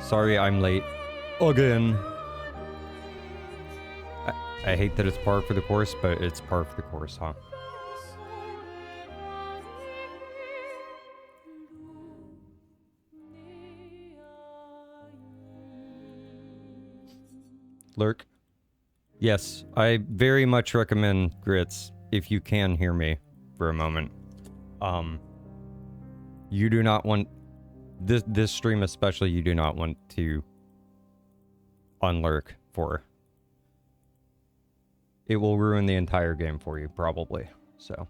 Sorry I'm late. Again. I hate that it's par for the course, but it's par for the course, huh? Lurk? Yes, I very much recommend Grits, if you can hear me for a moment. You do not want... This stream especially, you do not want to unlurk for. It will ruin the entire game for you, probably, so...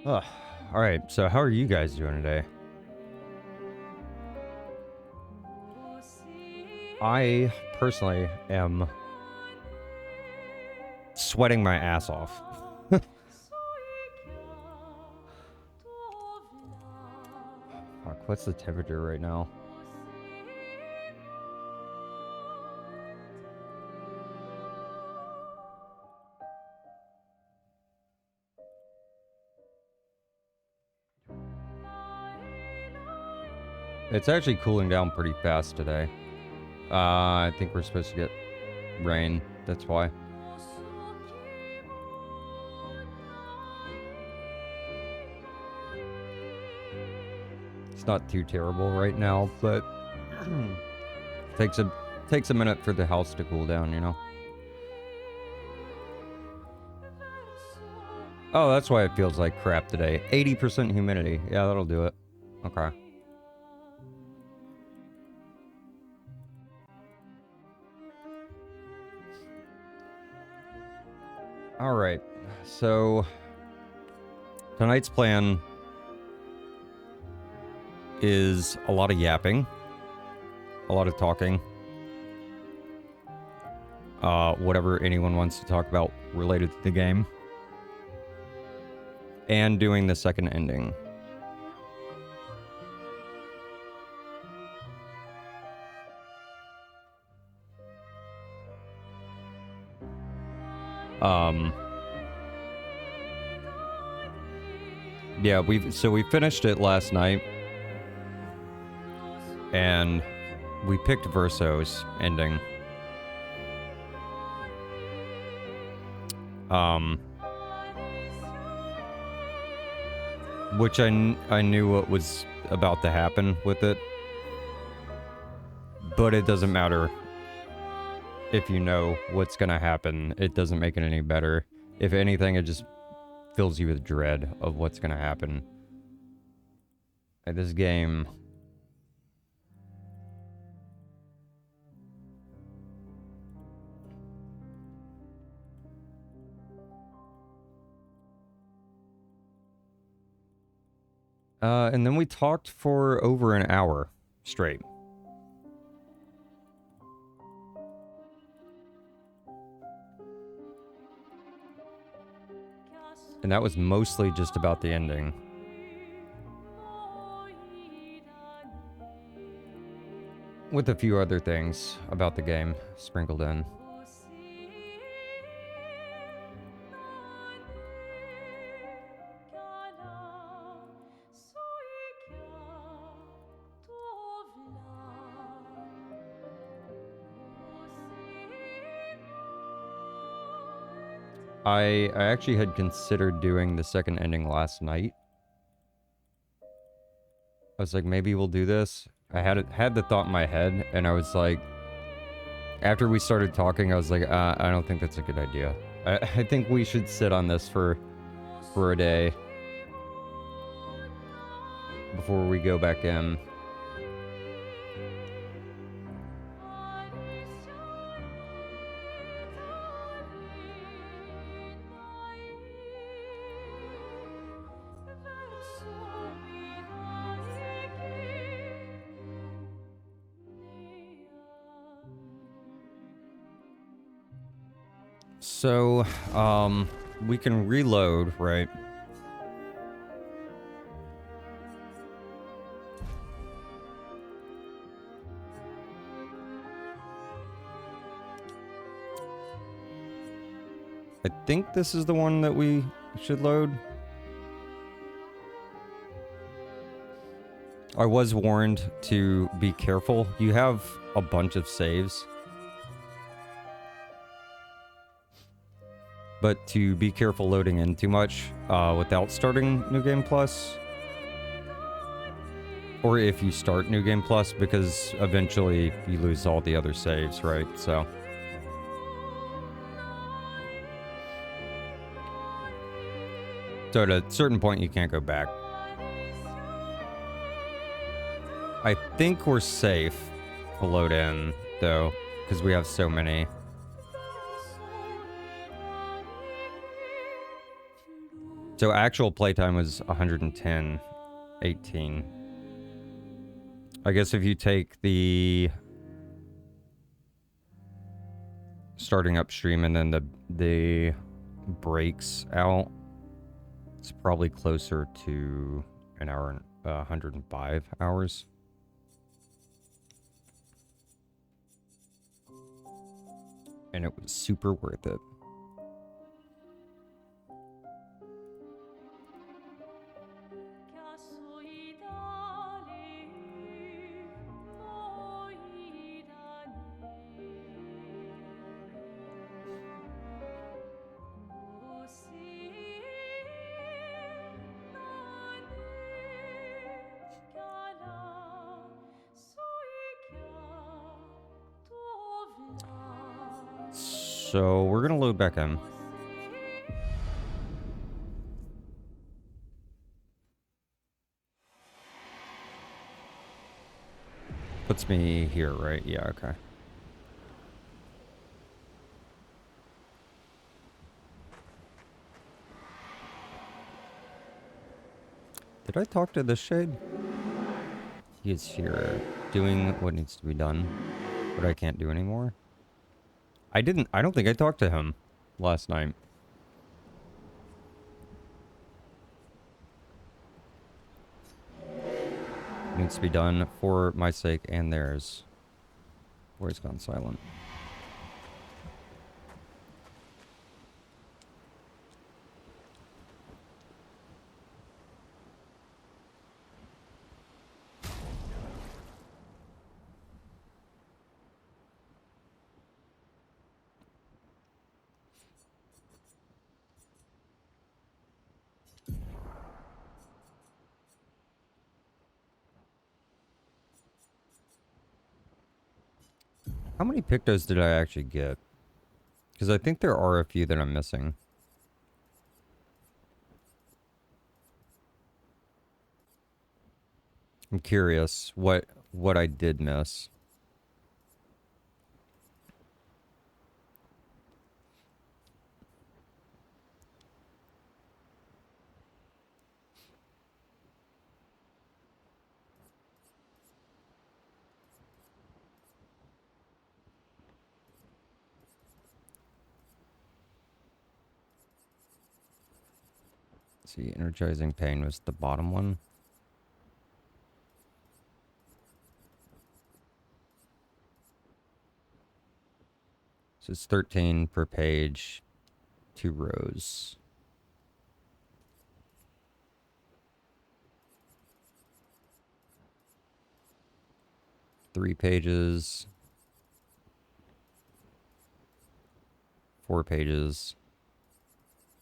Ugh. Alright, so how are you guys doing today? I, personally, am sweating my ass off. Fuck, what's the temperature right now? It's actually cooling down pretty fast today. I think we're supposed to get rain, that's why. It's not too terrible right now, but takes a minute for the house to cool down, you know. Oh, that's why it feels like crap today. 80% humidity. Yeah, that'll do it. Okay. Alright, so tonight's plan is a lot of yapping, a lot of talking, whatever anyone wants to talk about related to the game, and doing the second ending. Yeah, we finished it last night, and we picked Verso's ending. Which I knew what was about to happen with it, but it doesn't matter if you know what's gonna happen. It doesn't make it any better. If anything, it just fills you with dread of what's gonna happen. Like, this game... and then we talked for over an hour straight. And that was mostly just about the ending. With a few other things about the game sprinkled in. I actually had considered doing the second ending last night. I was like, maybe we'll do this. I had the thought in my head, and I was like, after we started talking, I was like, I don't think that's a good idea. I think we should sit on this for a day before we go back in. So, we can reload, right? I think this is the one that we should load. I was warned to be careful. You have a bunch of saves, but to be careful loading in too much without starting New Game Plus. Or if you start New Game Plus, because eventually you lose all the other saves, right? So at a certain point, you can't go back. I think we're safe to load in, though, because we have so many. So actual playtime was 110:18. I guess if you take the starting upstream and then the breaks out, it's probably closer to an hour and 105 hours. And it was super worth it. So we're gonna load back in. Puts me here, right? Yeah, okay. Did I talk to the shade? He is here doing what needs to be done, but I can't do anymore. I don't think I talked to him last night. Needs to be done for my sake and theirs. Voice gone silent. How many pictos did I actually get? Because I think there are a few that I'm missing. I'm curious what I did miss. Let's see, energizing pain was the bottom one. So it's 13 per page, 2 rows. Three pages. 4 pages.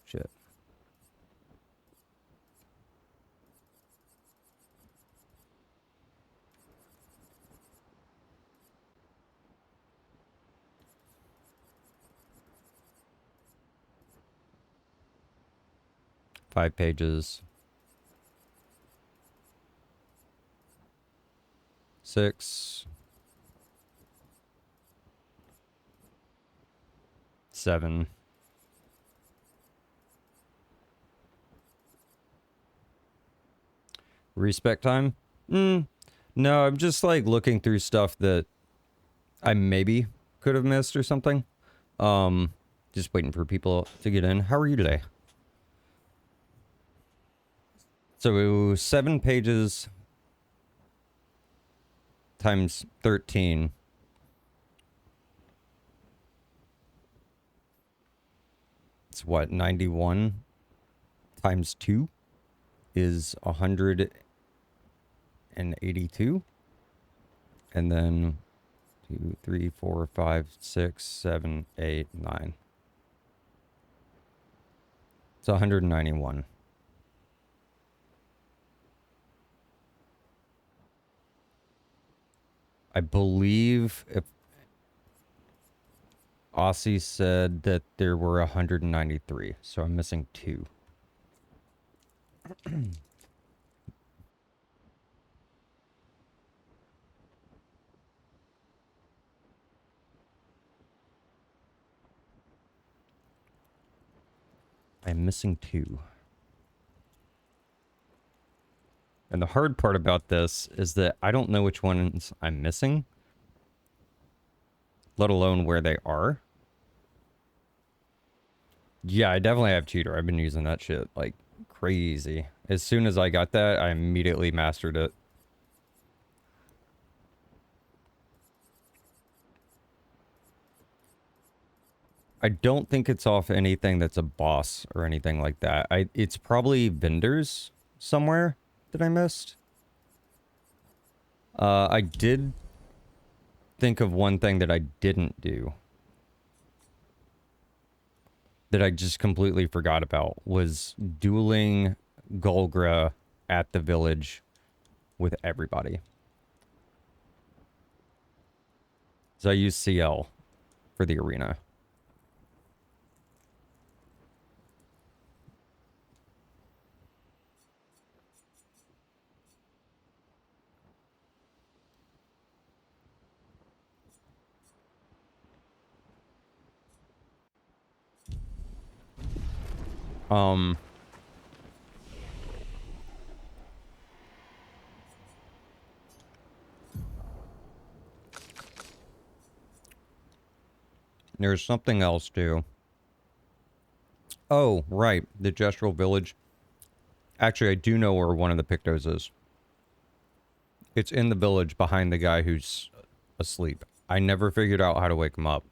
Shit. Five pages. 6. 7. Respec time? No, I'm just like looking through stuff that I maybe could have missed or something. Just waiting for people to get in. How are you today? So 7 pages times 13. it's what, 91 times 2 is 182. And then 2, 3, 4, 5, 6, 7, 8, 9. It's 191. I believe if Aussie said that there were 193, so I'm missing 2. I'm missing 2. And the hard part about this is that I don't know which ones I'm missing, let alone where they are. Yeah, I definitely have Cheater. I've been using that shit like crazy. As soon as I got that, I immediately mastered it. I don't think it's off anything that's a boss or anything like that. It's probably vendors somewhere that I missed. I did think of one thing that I didn't do, that I just completely forgot about, was dueling Golgra at the village with everybody. So I use CL for the arena. There's something else too. Oh, right. The Gestural Village. Actually, I do know where one of the Pictos is. It's in the village behind the guy who's asleep. I never figured out how to wake him up.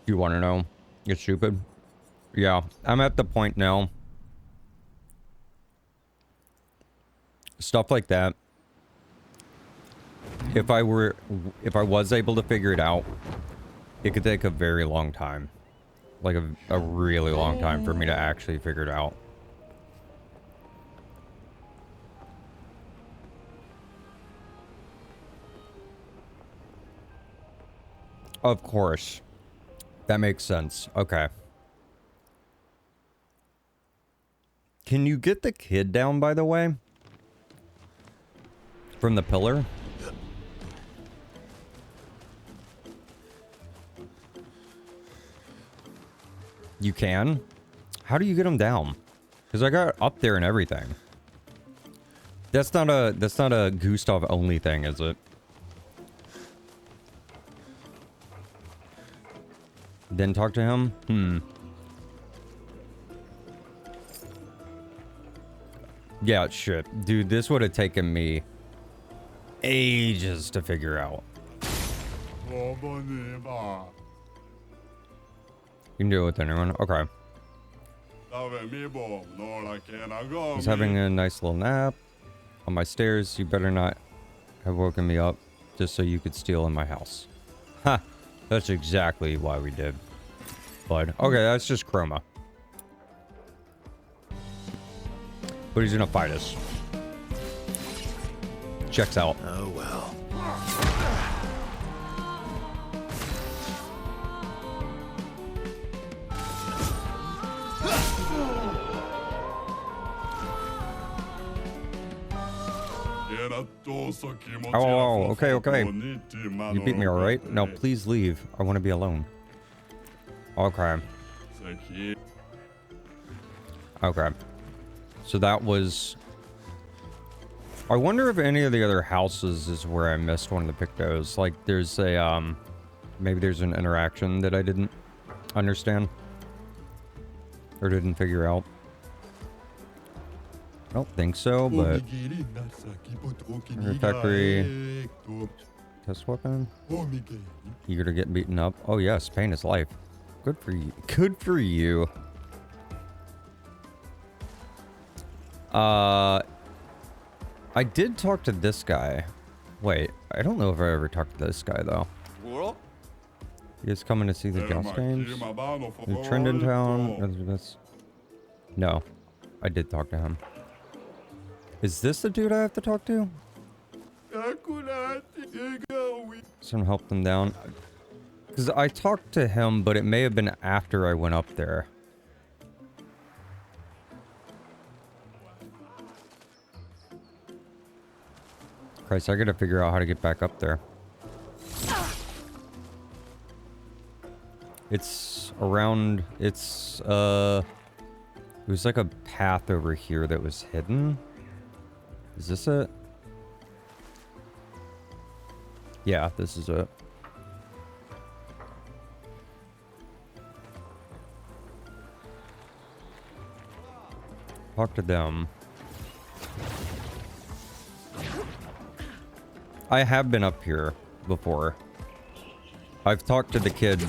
You want to know? You're stupid. Yeah, I'm at the point now. Stuff like that. If I was able to figure it out, it could take a very long time. Like a really long time for me to actually figure it out. Of course. That makes sense. Okay. Can you get the kid down, by the way? From the pillar? You can? How do you get him down? Because I got up there and everything. That's not a Gustav only thing, is it? Then talk to him? Yeah, shit. Dude, this would have taken me ages to figure out. You can do it with anyone. Okay. He's having a nice little nap on my stairs. You better not have woken me up just so you could steal in my house. Ha! That's exactly why we did. But, okay, that's just Chroma. But he's gonna fight us. Checks out. Oh, well. Oh, okay, okay. You beat me, alright? Now please leave. I want to be alone. Okay. Okay. So that was I wonder if any of the other houses is where I missed one of the pictos. Like, there's a, maybe there's an interaction that I didn't understand. Or didn't figure out. I don't think so, but... Factory... Test weapon? Eager to get beaten up. Oh yes, pain is life. Good for you. Good for you. I did talk to this guy. Wait, I don't know if I ever talked to this guy though. He is coming to see the Joust games. New trend in town. No, I did talk to him. Is this the dude I have to talk to? Some help them down. Because I talked to him, but it may have been after I went up there. Christ, I gotta figure out how to get back up there. It's around... It's, it was like a path over here that was hidden. Is this it? Yeah, this is it. Talk to them. I have been up here before. I've talked to the kid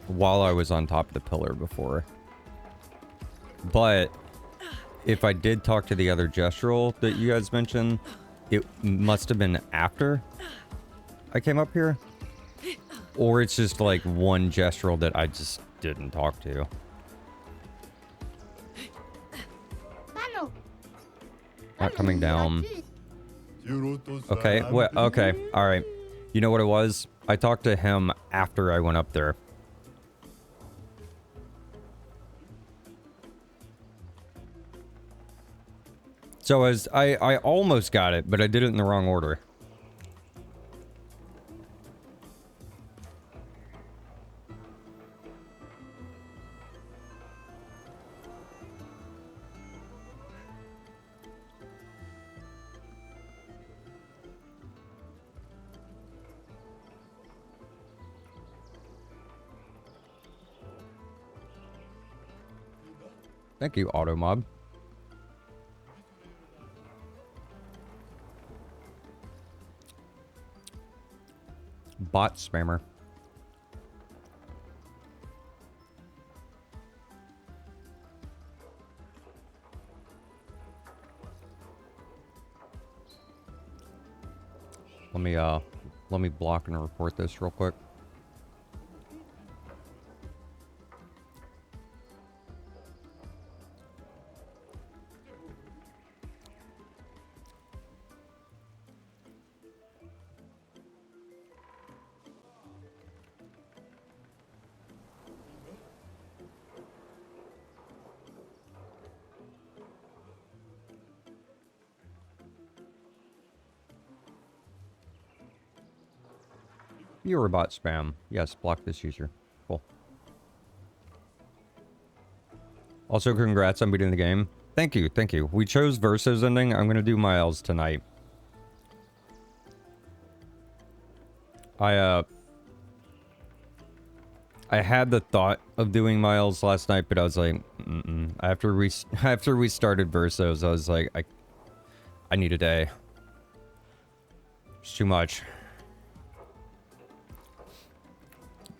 while I was on top of the pillar before. But if I did talk to the other gestural that you guys mentioned, it must have been after I came up here. Or it's just like one gestural that I just didn't talk to. Not coming down. Okay, well, okay, alright. You know what it was? I talked to him after I went up there. So I almost got it, but I did it in the wrong order. Thank you, Automob. Bot spammer. Let me block and report this real quick. You're a bot spam. Yes, block this user. Cool. Also, congrats on beating the game. Thank you, thank you. We chose Verso's ending. I'm gonna do Miles tonight. I had the thought of doing Miles last night, but I was like, After we started Versos, I was like, I need a day. It's too much.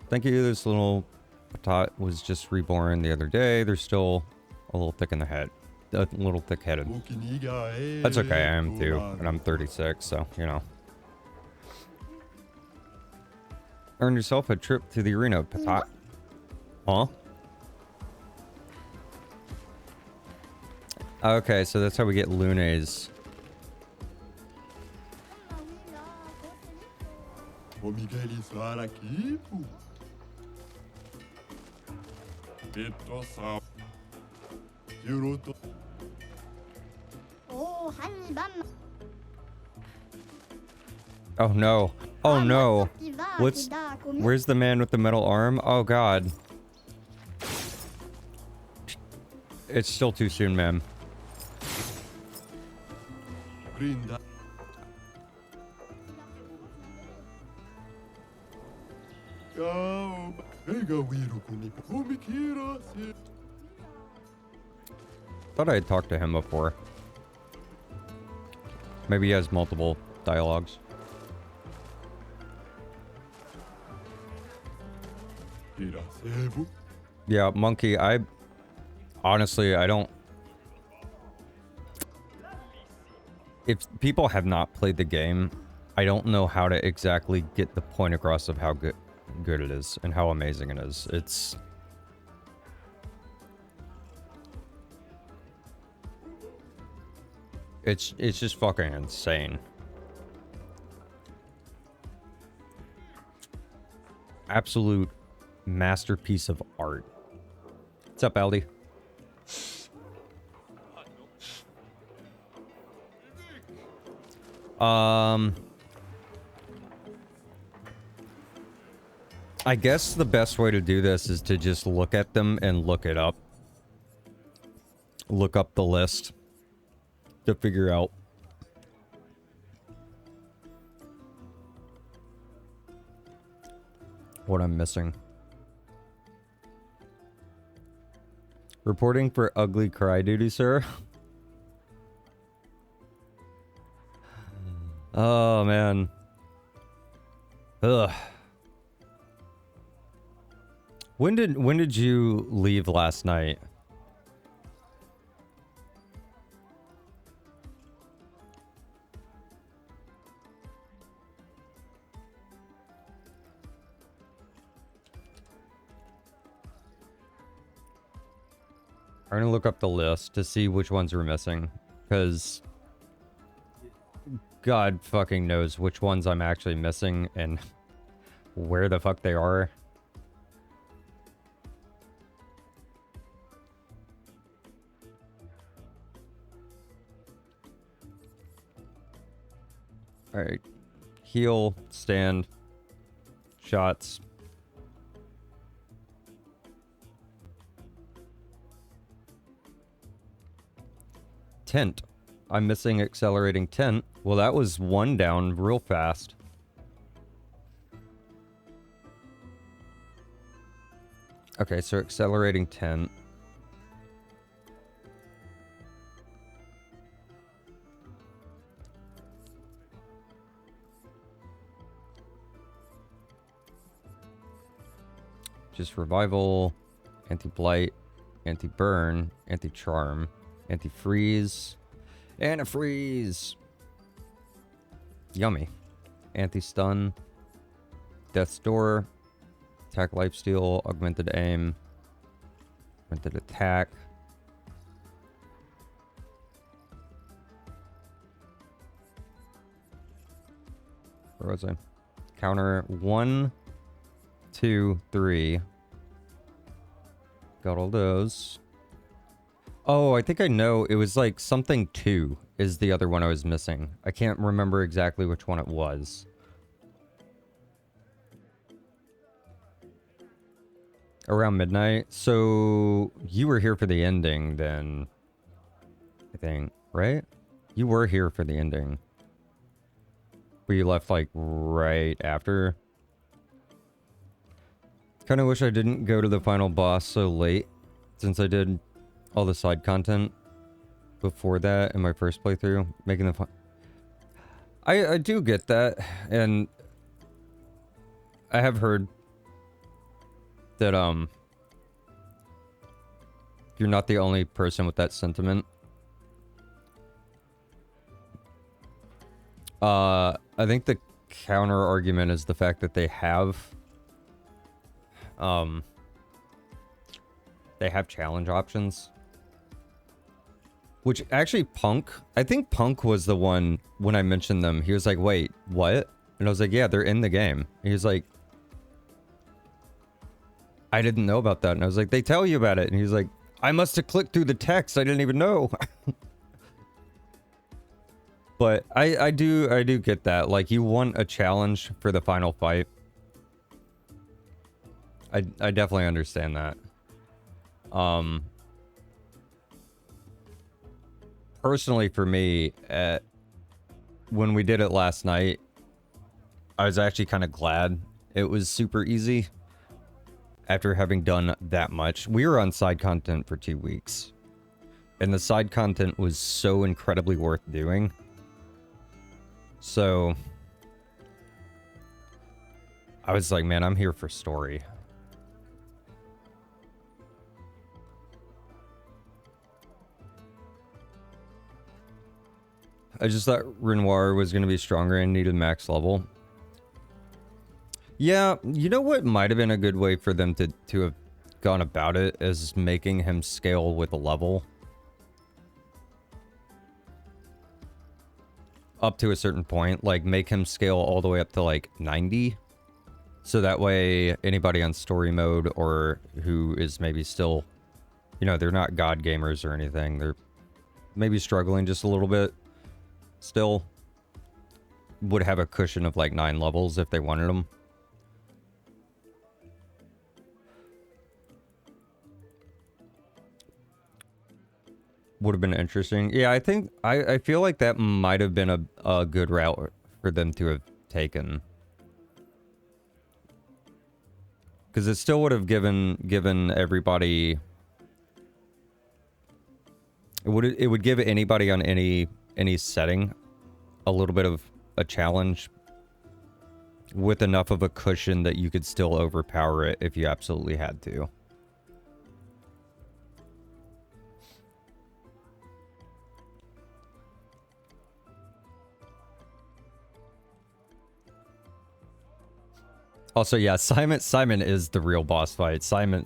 Thank you. This little tot was just reborn the other day. They're still a little thick in the head. A little thick-headed. That's okay. I am too. And I'm 36, so, you know. Earn yourself a trip to the arena, Patat. Huh? Okay, so that's how we get Lunes. Oh no. Oh no. Where's the man with the metal arm? Oh god. It's still too soon, man. Thought I had talked to him before. Maybe he has multiple dialogues. Yeah, Monkey, honestly, I don't... If people have not played the game, I don't know how to exactly get the point across of how good it is and how amazing it is. It's just fucking insane. Absolute masterpiece of art. What's up, Aldi? I guess the best way to do this is to just look at them and look it up. Look up the list to figure out what I'm missing. Reporting for ugly cry duty, sir. Oh, man. Ugh. When did you leave last night? I'm gonna look up the list to see which ones we're missing, because God fucking knows which ones I'm actually missing and where the fuck they are. Alright. Heal, stand, shots. Tent. I'm missing accelerating tent. Well, that was one down real fast. Okay, so accelerating tent. Just revival, anti-blight, anti-burn, anti-charm, anti-freeze, anti-freeze. Yummy. Anti-stun, death's door, attack lifesteal, augmented aim, augmented attack. Where was I? Counter 1, 2, 3. Got all those. Oh, I think I know. It was like something 2 is the other one I was missing. I can't remember exactly which one it was. Around midnight. So you were here for the ending then, I think, right? You were here for the ending. But you left like right after. Kind of wish I didn't go to the final boss so late, since I did all the side content before that in my first playthrough, making the I do get that, and I have heard that you're not the only person with that sentiment. I think the counter argument is the fact that they have challenge options. Which actually I think Punk was the one, when I mentioned them, he was like, wait, what? And I was like, yeah, they're in the game. And he was like, I didn't know about that. And I was like, they tell you about it. And he was like, I must have clicked through the text. I didn't even know. But I do get that. Like, you want a challenge for the final fight. I definitely understand that. Personally, for me, when we did it last night, I was actually kind of glad it was super easy. After having done that much, we were on side content for 2 weeks. And the side content was so incredibly worth doing. So I was like, man, I'm here for story. I just thought Renoir was going to be stronger and needed max level. Yeah, you know what might have been a good way for them to have gone about it is making him scale with a level. Up to a certain point, like make him scale all the way up to like 90. So that way anybody on story mode or who is maybe still, you know, they're not god gamers or anything. They're maybe struggling just a little bit still would have a cushion of like 9 levels if they wanted them. Would have been interesting. Yeah, I think I feel like that might have been a good route for them to have taken. Because it still would have given everybody, it would give anybody on any setting a little bit of a challenge with enough of a cushion that you could still overpower it if you absolutely had to. Also, yeah, Simon is the real boss fight. Simon.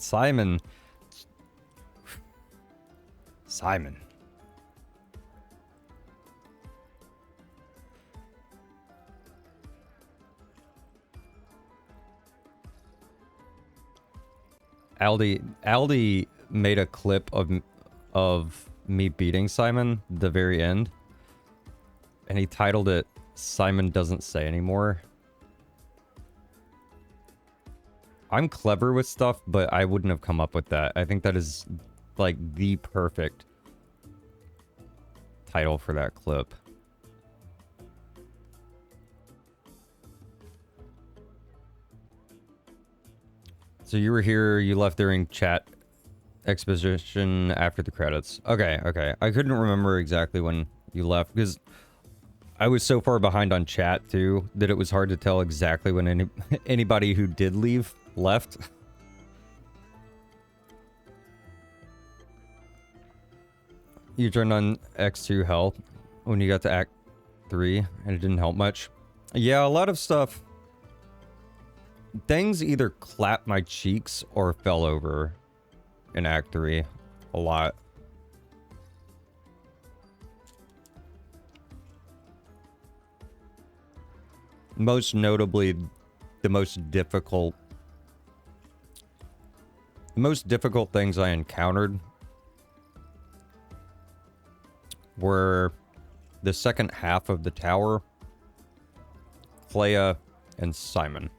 Aldi made a clip of me beating Simon the very end, and he titled it "Simon Doesn't Say Anymore." I'm clever with stuff, but I wouldn't have come up with that. I think that is like the perfect title for that clip. So you were here, you left during chat exposition after the credits. Okay, okay. I couldn't remember exactly when you left because I was so far behind on chat too that it was hard to tell exactly when anybody who did leave left. You turned on X2 health when you got to Act 3 and it didn't help much. Yeah, a lot of stuff. Things either clapped my cheeks or fell over in Act 3 a lot. Most notably, the most difficult things I encountered were the second half of the tower, Clea, and Simon.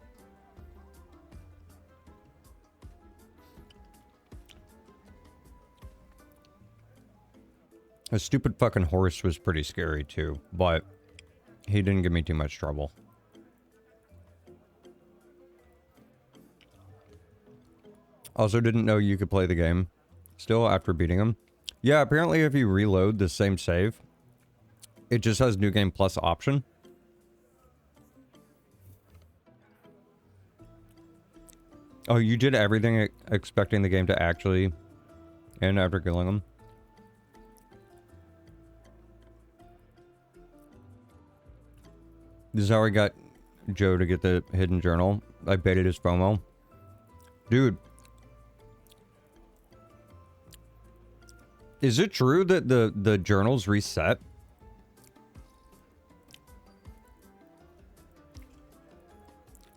A stupid fucking horse was pretty scary too, but he didn't give me too much trouble. Also didn't know you could play the game still after beating him. Yeah, apparently if you reload the same save, it just has New Game Plus option. Oh, you did everything expecting the game to actually end after killing him? This is how I got Joe to get the hidden journal. I baited his FOMO. Dude. Is it true that the journals reset?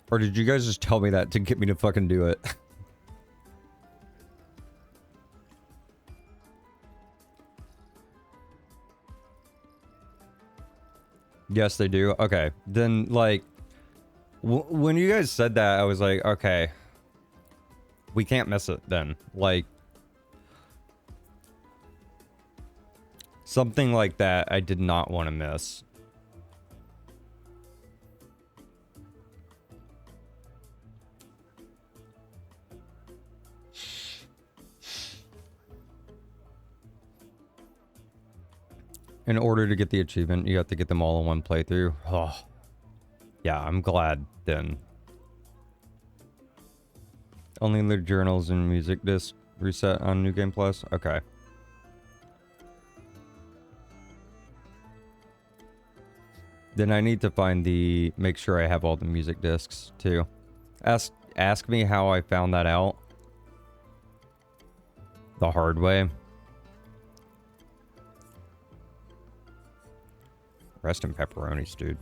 Or did you guys just tell me that to get me to fucking do it? Yes, they do. Okay. Then, like, when you guys said that, I was like, okay. We can't miss it then. Like, something like that I did not want to miss. In order to get the achievement, you have to get them all in one playthrough. Oh. Yeah, I'm glad then. Only the journals and music disc reset on New Game Plus? Okay. Then I need to find the... Make sure I have all the music discs, too. Ask me how I found that out. The hard way. Rest in pepperonis, dude.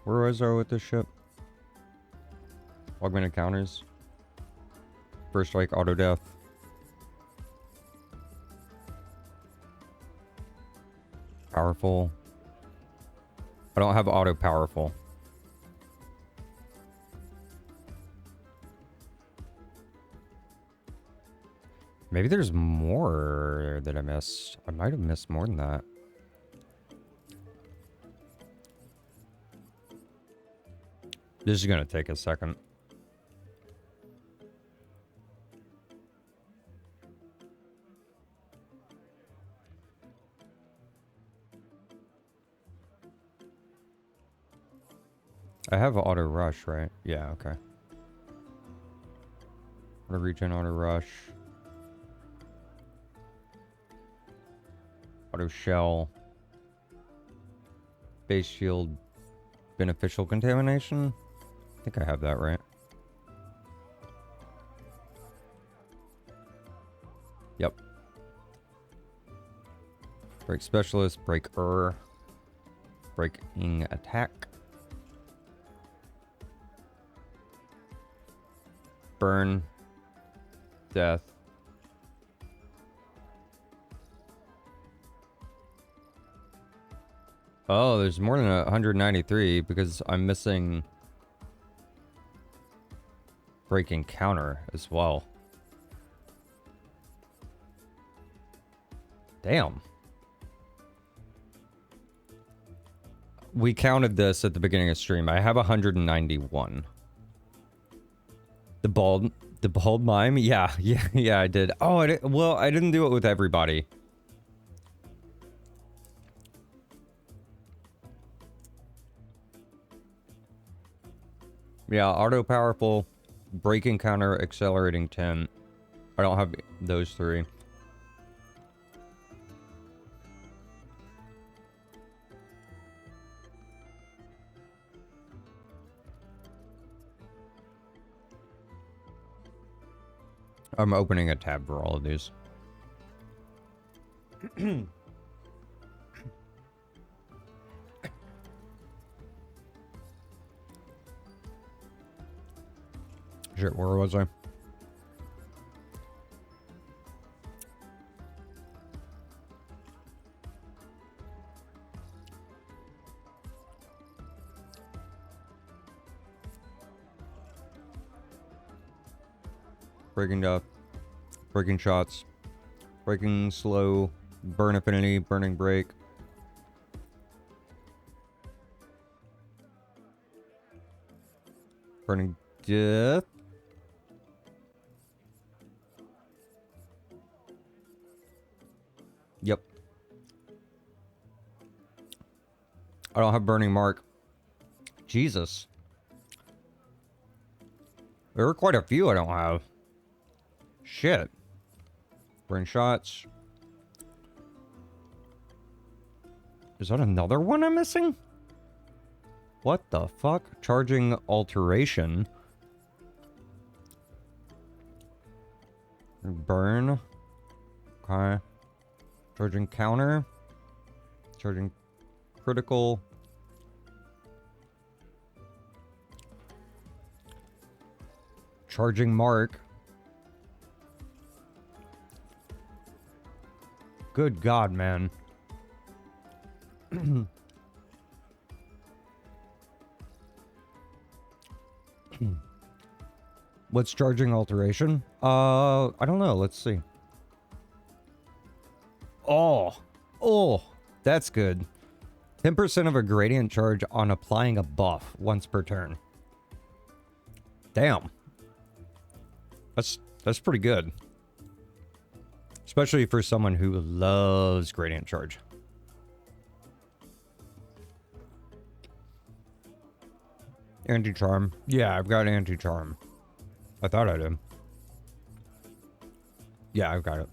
Where was I with this ship? Augmented counters. First strike, auto death. Powerful. I don't have auto powerful. Maybe there's more that I missed. I might have missed more than that. This is gonna take a second. I have auto rush, right? Yeah, okay. Auto regen, auto rush. Auto shell. Base shield. Beneficial contamination? I think I have that right. Yep. Break specialist, breaker. Breaking attack. Burn. Death. Oh, there's more than 193 because I'm missing breaking counter as well. Damn. We counted this at the beginning of stream. I have 191. The bald mime? Yeah, I did. Oh, I didn't do it with everybody. Yeah, auto powerful, braking counter, accelerating 10. I don't have those three. I'm opening a tab for all of these. Shit, where was I? Breaking death, breaking shots, breaking slow, burn affinity, burning break. Burning death. Yep. I don't have burning mark. Jesus. There are quite a few I don't have. Shit. Burn shots. Is that another one I'm missing? What the fuck? Charging alteration. Burn. Okay. Charging counter. Charging critical. Charging mark. Good God, man. What's charging alteration? I don't know. Let's see. Oh, that's good. 10% of a gradient charge on applying a buff once per turn. Damn. That's pretty good. Especially for someone who loves gradient charge. Anti-charm. Yeah, I've got anti-charm. I thought I did. Yeah, I've got it.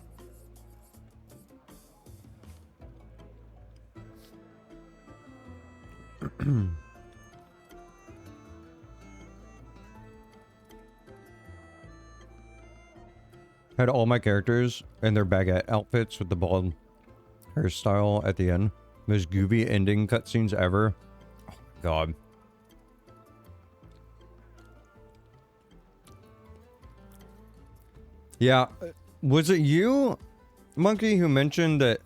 Had all my characters in their baguette outfits with the bald hairstyle at the end. Most goofy ending cutscenes ever. Oh my god. Yeah. Was it you, Monkey, who mentioned that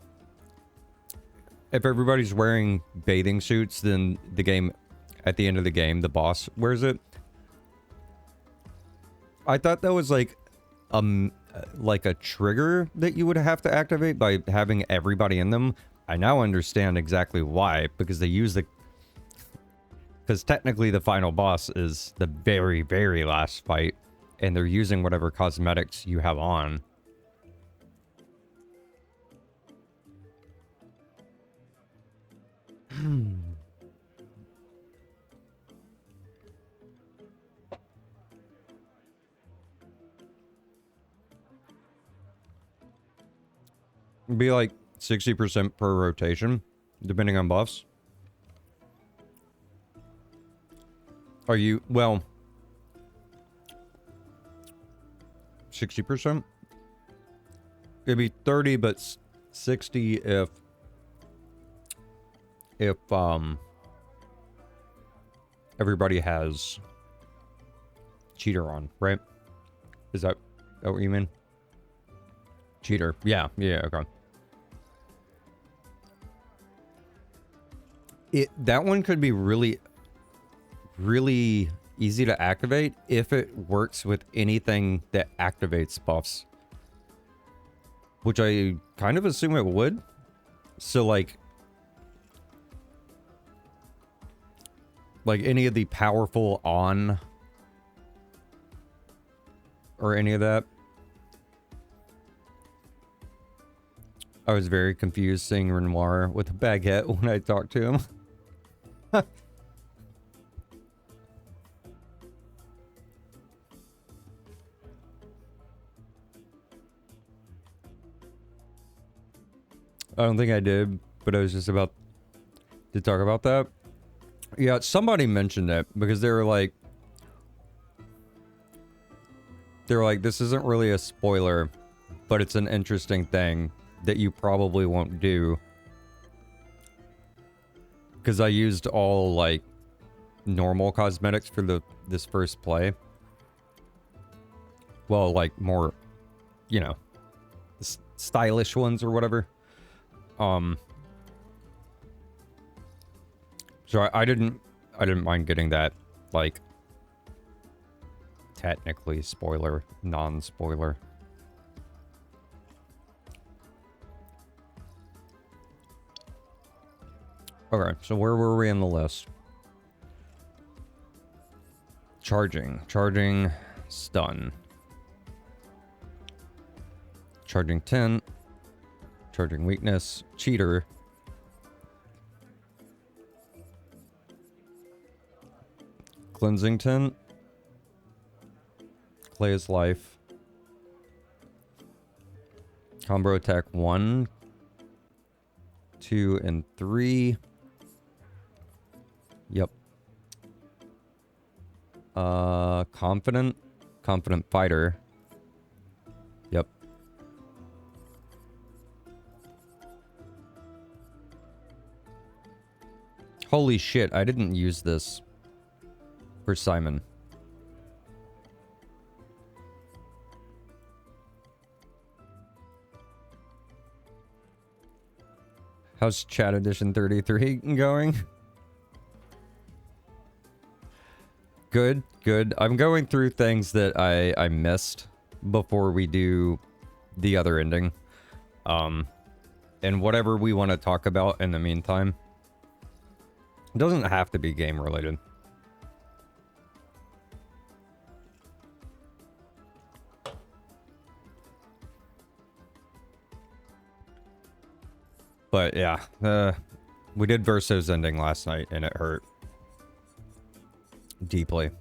if everybody's wearing bathing suits, then the game, at the end of the game, the boss wears it? I thought that was like a trigger that you would have to activate by having everybody in them. I now understand exactly why, because they use the... Because technically the final boss is the very, very last fight, and they're using whatever cosmetics you have on. It'd be like 60% per rotation, depending on buffs. Are you, well, 60%? It'd be 30, but 60 if everybody has cheater on, right? Is that what you mean? Cheater. Yeah, okay. That one could be really easy to activate if it works with anything that activates buffs. Which I kind of assume it would. So like any of the powerful on or any of that. I was very confused seeing Renoir with a baguette when I talked to him. I don't think I did, but I was just about to talk about that. Yeah, somebody mentioned it because they were like, this isn't really a spoiler, but it's an interesting thing that you probably won't do. Because I used all, like, normal cosmetics for this first play. Well, like, more, you know, stylish ones or whatever. So I didn't mind getting that, like, technically spoiler, non-spoiler. Okay, so where were we in the list? Charging, stun. Charging 10. Charging weakness, cheater. Cleansing 10. Clay's life. Combo attack 1, 2, and 3. Yep. Confident fighter. Yep. Holy shit, I didn't use this for Simon. How's Chat Edition 33 going? Good. I'm going through things that I missed before we do the other ending. And whatever we want to talk about in the meantime. It doesn't have to be game related. But yeah, we did Verso's ending last night, and it hurt deeply.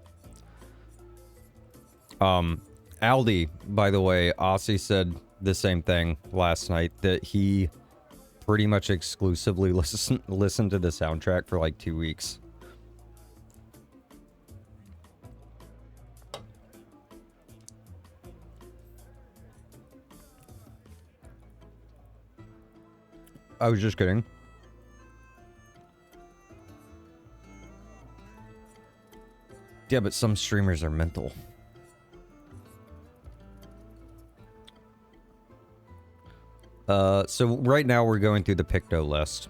Aldi, by the way, Aussie said the same thing last night, that he pretty much exclusively listened to the soundtrack for like 2 weeks. I was just kidding. Yeah, but some streamers are mental. So right now we're going through the Picto list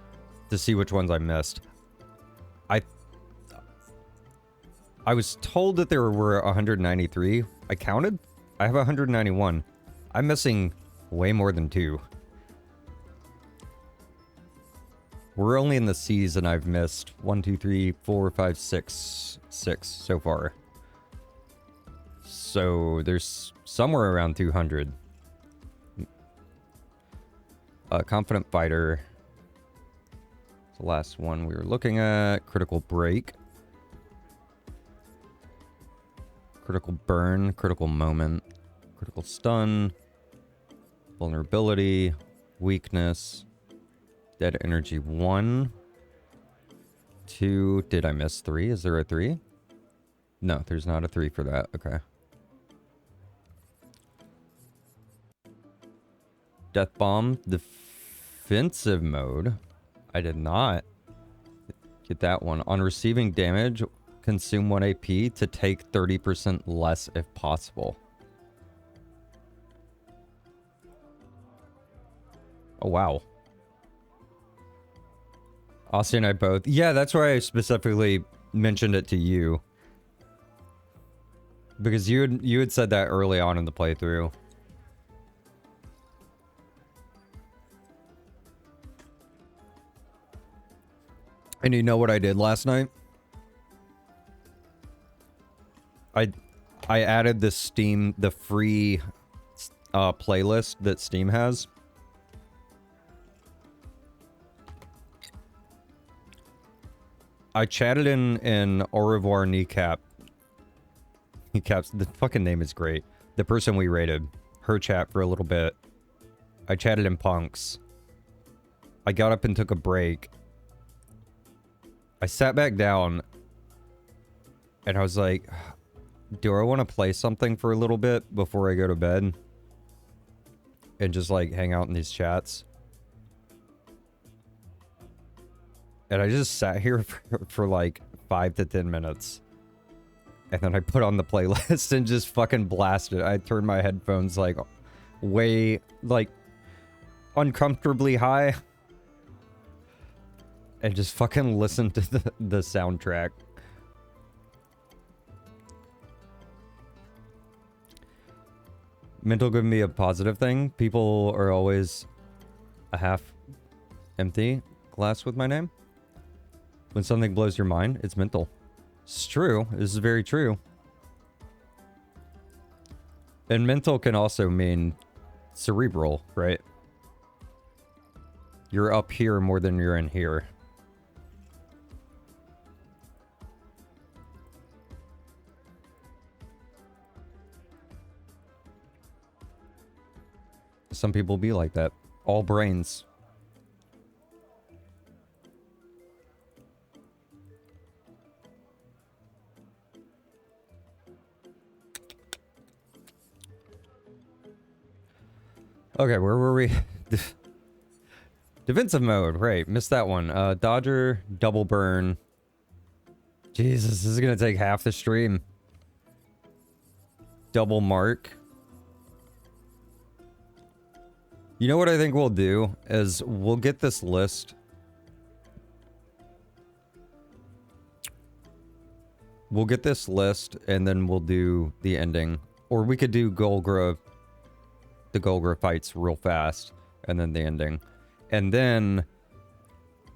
to see which ones I missed. I was told that there were 193. I counted. I have 191. I'm missing way more than 2. We're only in the C's and I've missed 1, 2, 3, 4, 5, 6 so far. So there's somewhere around 200. Confident Fighter. The last one we were looking at. Critical Break. Critical Burn. Critical Moment. Critical Stun. Vulnerability. Weakness. Dead Energy 1. 2. Did I miss 3? Is there a 3? No, there's not a 3 for that. Okay. Death Bomb. Defensive mode. I did not get that one. On receiving damage, consume 1 AP to take 30% less if possible. Oh, wow. Austin and I both. Yeah, that's why I specifically mentioned it to you. Because you had said that early on in the playthrough. And you know what I did last night? I added the free playlist that Steam has. I chatted in Au revoir Kneecap. Kneecap's, the fucking name is great. The person we rated. Her chat for a little bit. I chatted in Punks. I got up and took a break. I sat back down. And I was like, do I want to play something for a little bit before I go to bed? And just like hang out in these chats? And I just sat here for like 5 to 10 minutes. And then I put on the playlist and just fucking blasted. I turned my headphones like way, like uncomfortably high. And just fucking listened to the soundtrack. Mental could be a positive thing. People are always a half empty glass with my name. When something blows your mind, it's mental. It's true. This is very true. And mental can also mean cerebral, right? You're up here more than you're in here. Some people be like that. All brains. Okay, where were we? Defensive mode, right. Missed that one. Dodger, double burn. Jesus, this is gonna take half the stream. Double mark. You know what I think we'll do? Is we'll get this list. We'll get this list and then we'll do the ending. Or we could do Golgra, the Golgra fights real fast and then the ending. And then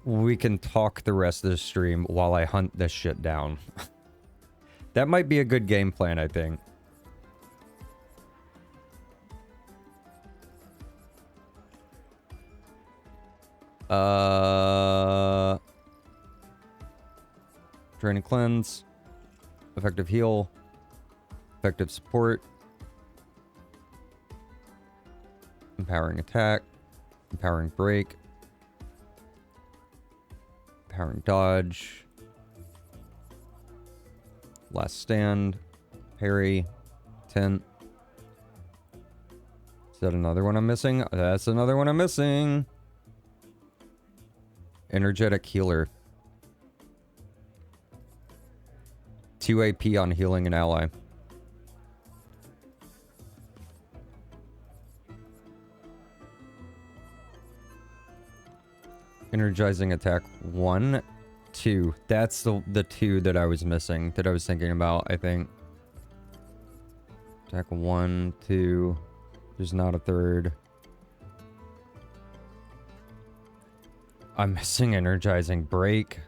we can talk the rest of the stream while I hunt this shit down. That might be a good game plan, I think. Drain and cleanse. Effective heal. Effective support. Empowering attack. Empowering break. Empowering dodge. Last stand. Parry. Tint. Is that another one I'm missing? That's another one I'm missing. Energetic healer. 2 AP on healing an ally. Energizing attack 1, 2. That's the 2 that I was missing, that I was thinking about, I think. Attack 1, 2. There's not a third. I'm missing energizing break.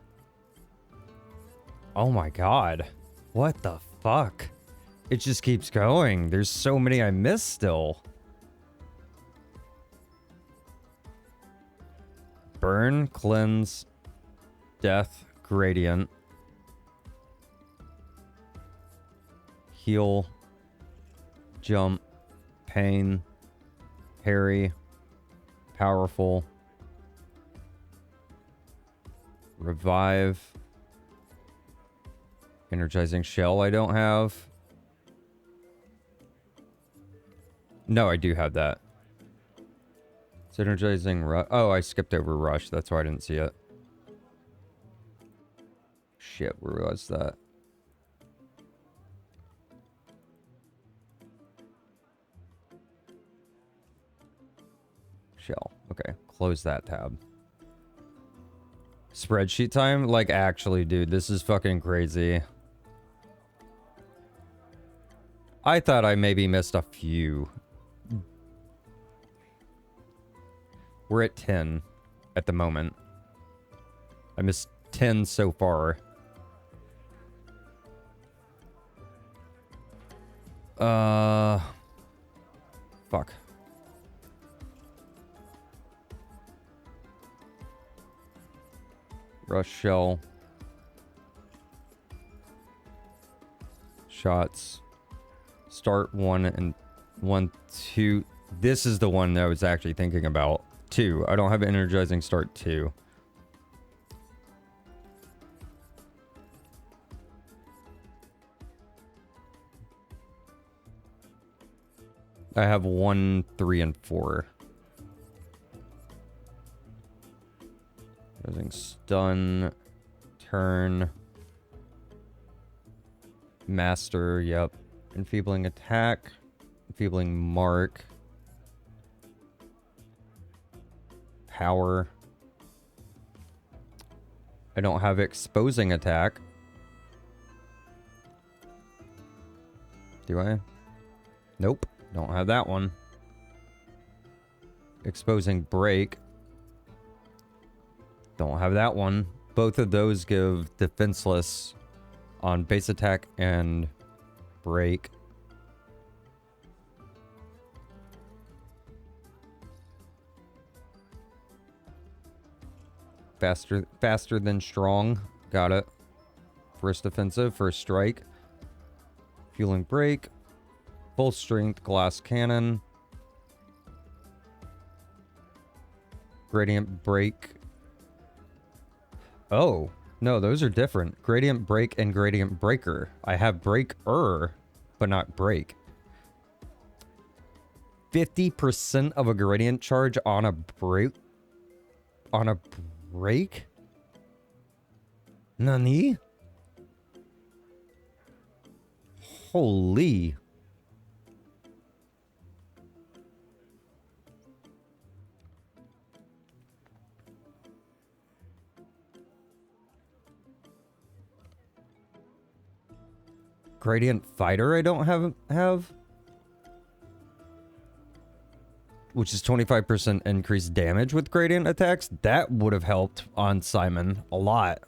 Oh my god. What the fuck? It just keeps going. There's so many I missed still. Burn, cleanse, death, gradient. Heal, jump, pain, parry, powerful, revive, energizing shell I don't have. No, I do have that. It's energizing rush. Oh, I skipped over rush. That's why I didn't see it. Shit, where was that? Shell. Okay, close that tab. Spreadsheet time? Like, actually, dude, this is fucking crazy. I thought I maybe missed a few. We're at 10 at the moment. I missed 10 so far. Fuck. Rush shell. Shots. Start 1 and 1, 2. This is the one that I was actually thinking about. 2. I don't have energizing start 2. I have 1, 3, and 4. Using stun, turn, master, yep. Enfeebling attack, enfeebling mark, power. I don't have exposing attack. Do I? Nope, don't have that one. Exposing break. Don't have that one. Both of those give defenseless on base attack and break. Faster than strong. Got it. First defensive, first strike. Fueling break. Full strength glass cannon. Gradient break. Oh, no, those are different. Gradient break and gradient breaker. I have breaker, but not break. 50% of a gradient charge on a break? On a break? Nani? Holy. Gradient fighter I don't have. Which is 25% increased damage with gradient attacks. That would have helped on Simon a lot.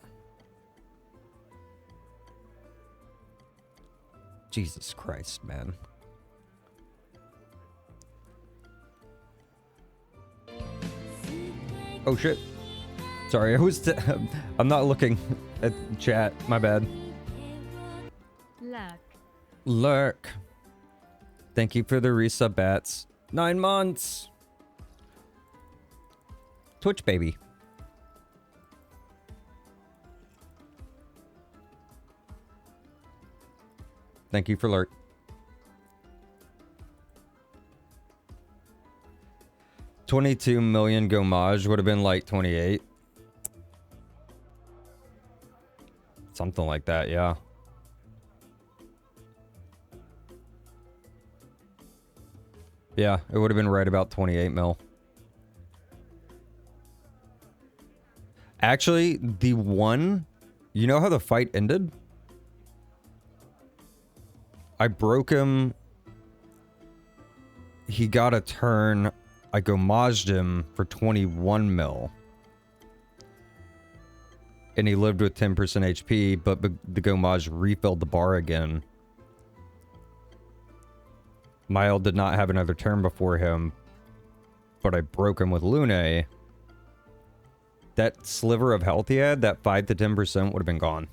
Jesus Christ, man. Oh shit. Sorry, I was. I'm not looking at chat. My bad. Luck. Lurk. Thank you for the resub bats. 9 months. Twitch baby. Thank you for lurk. $22 million Gomage would have been like 28. Something like that, yeah. Yeah, it would have been right about 28 mil. Actually, the one... You know how the fight ended? I broke him. He got a turn. I Gomaged him for 21 mil. And he lived with 10% HP, but the Gomage refilled the bar again. Mile did not have another turn before him, but I broke him with Lune. That sliver of health he had, that 5 to 10% would have been gone.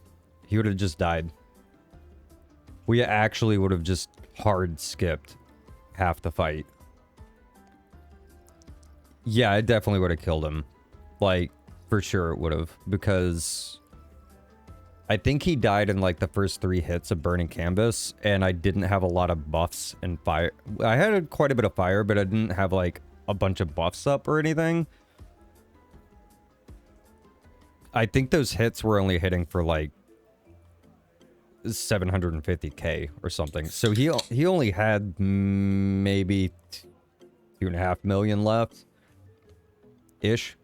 He would have just died. We actually would have just hard skipped half the fight. Yeah, I definitely would have killed him. Like, for sure it would have. Because I think he died in like the first 3 hits of Burning Canvas. And I didn't have a lot of buffs and fire. I had quite a bit of fire, but I didn't have like a bunch of buffs up or anything. I think those hits were only hitting for like 750k or something. So he only had maybe 2.5 million left ish.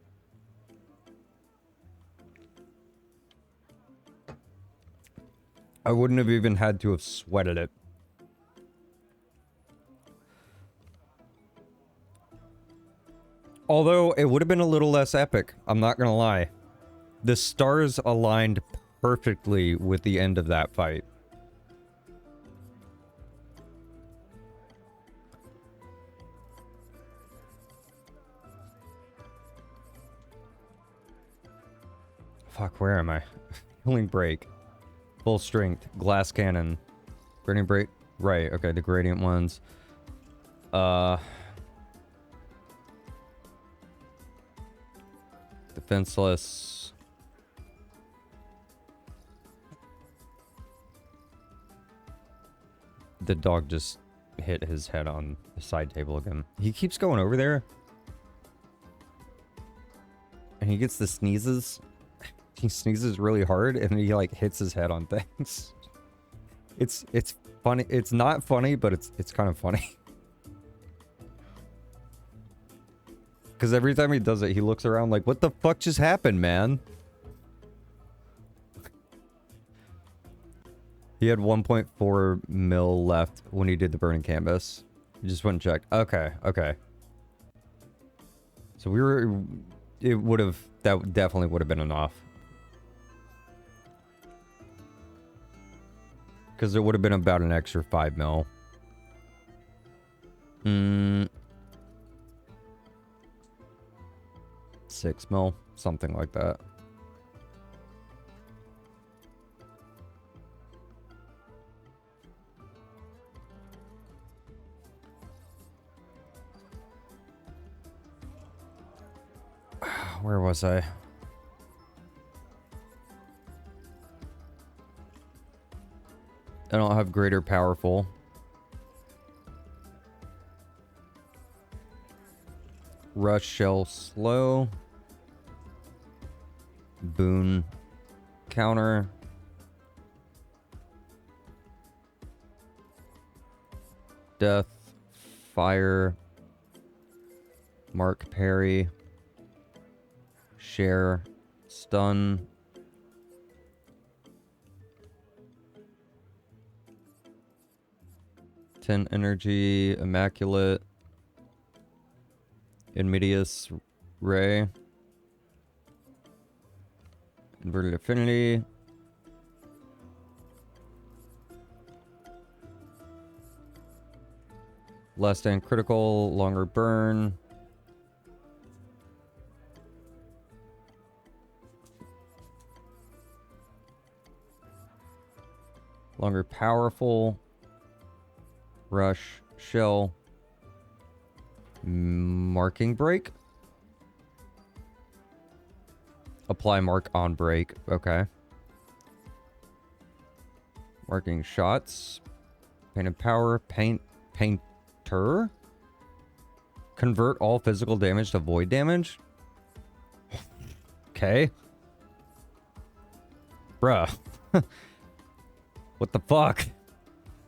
I wouldn't have even had to have sweated it. Although it would have been a little less epic, I'm not gonna lie. The stars aligned perfectly with the end of that fight. Fuck, where am I? Healing break. Full strength. Glass cannon. Gradient break. Right, okay, the gradient ones. Defenseless. The dog just hit his head on the side table again. He keeps going over there. And he gets the sneezes. He sneezes really hard and he like hits his head on things. It's funny. It's not funny, but it's kind of funny. Because every time he does it, he looks around like, what the fuck just happened, man? He had 1.4 mil left when he did the Burning Canvas. He just went and checked. Okay, okay. So we were... It would have... That definitely would have been enough. Because it would have been about an extra 5 mil. 6 mil. Something like that. Where was I? I don't have greater powerful. Rush shell slow. Boon counter. Death. Fire. Mark parry. Share. Stun. Energy, Immaculate, Inmidious Ray, Inverted Affinity, Less than critical, longer burn, Longer powerful. Rush. Shell. Marking break. Apply mark on break. Okay. Marking shots. Painted power. Painter. Convert all physical damage to void damage. Okay. Bruh. What the fuck?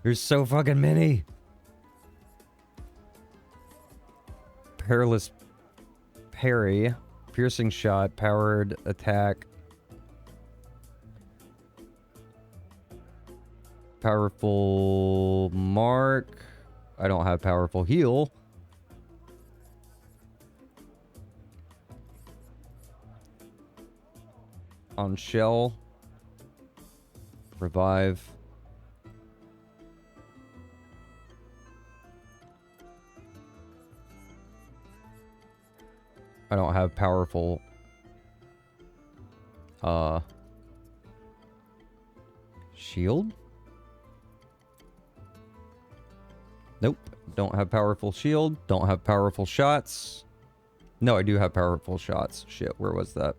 There's so fucking many. Perilous parry. Piercing shot. Powered attack. Powerful mark. I don't have powerful heal. On shell. Revive. I don't have powerful shield. Nope. Don't have powerful shield. Don't have powerful shots. No, I do have powerful shots. Shit, where was that?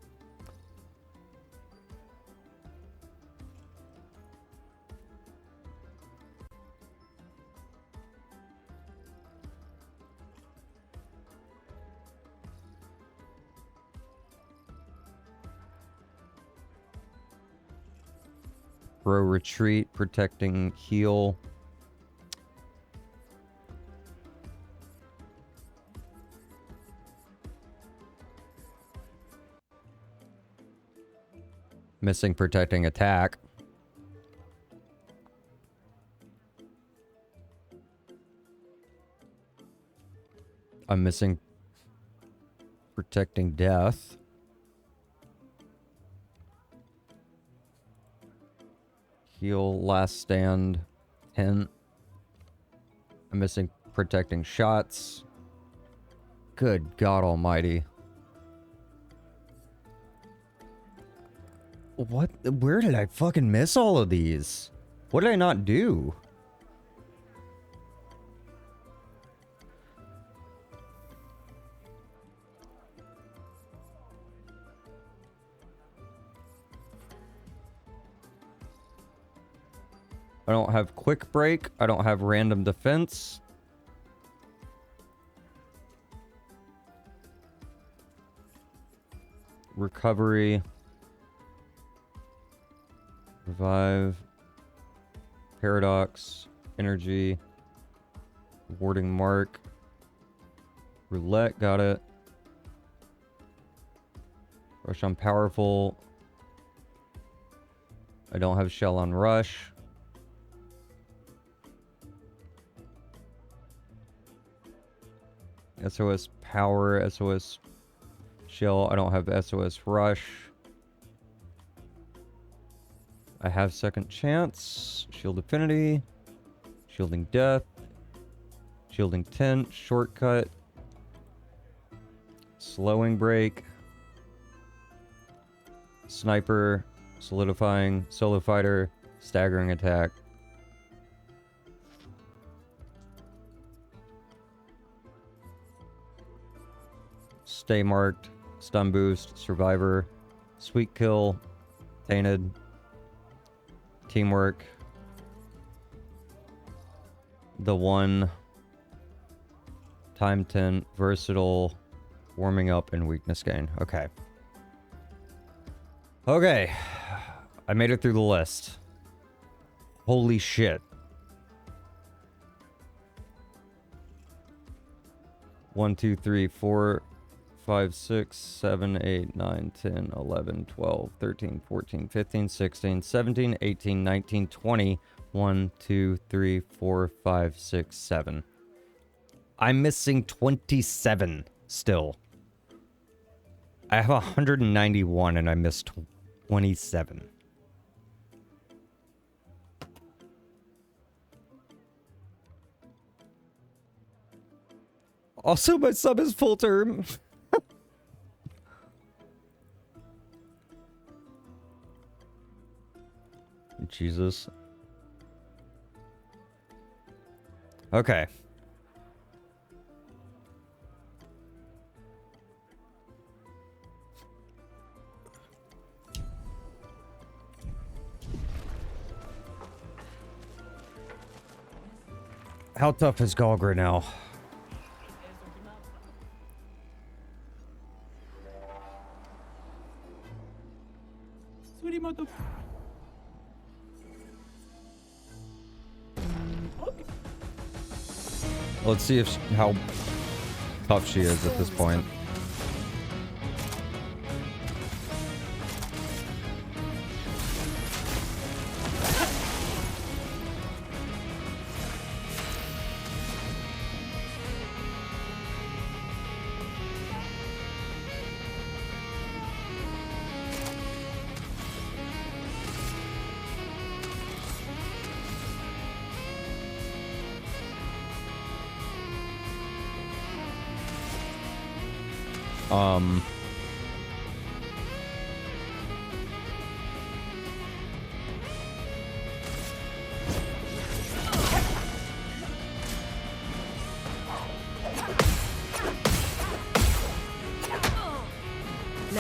Throw retreat, protecting heal. Missing protecting attack. I'm missing protecting death. Heal, last stand, hint. I'm missing protecting shots. Good God almighty. What? Where did I fucking miss all of these? What did I not do? I don't have quick break. I don't have random defense. Recovery. Revive. Paradox. Energy. Warding mark. Roulette, got it. Rush on powerful. I don't have shell on rush. SOS power, SOS shell. I don't have SOS rush. I have second chance. Shield affinity. Shielding death. Shielding tent. Shortcut. Slowing break. Sniper. Solidifying. Solo fighter. Staggering attack. Stay marked, stun boost, survivor, sweet kill, tainted, teamwork, the one, time 10, versatile, warming up, and weakness gain. Okay. Okay. I made it through the list. Holy shit. 1, 2, 3, 4, 5, 6, 7, 8, 9, 10, 11, 12, 13, 14, 15, 16, 17, 18, 19, 20. 1, 2, 3, 4, 5, 6, 7. I'm missing 27 still. I have 191 and I missed 27. Also, my sub is full term. Jesus. Okay. How tough is Galgra now? Let's see if how tough she is at this point.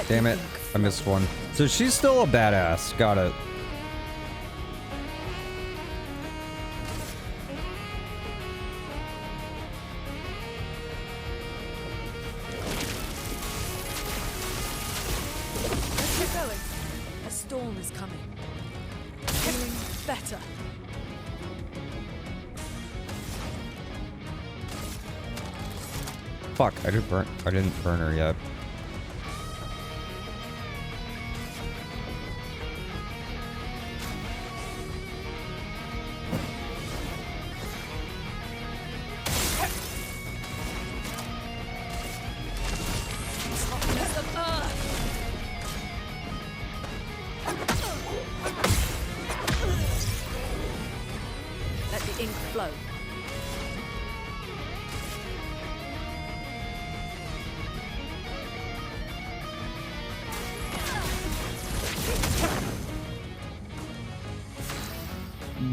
Damn it, I missed one. So she's still a badass. Got it. Let's get going. A storm is coming. Feeling better. Fuck, I didn't burn her yet. Let the ink flow.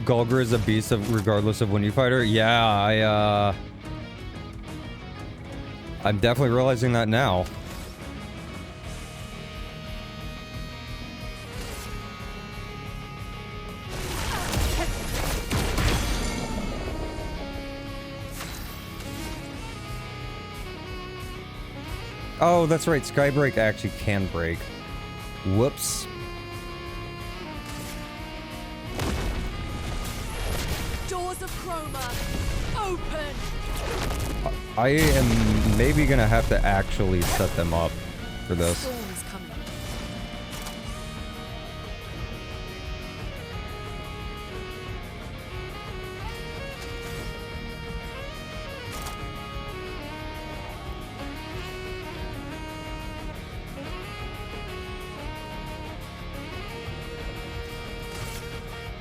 Galgra is a beast regardless of when you fight her. Yeah, I'm definitely realizing that now. Oh, that's right. Skybreak actually can break. Whoops. Doors of Chroma, open! I am maybe gonna have to actually set them up for this. Storm is coming.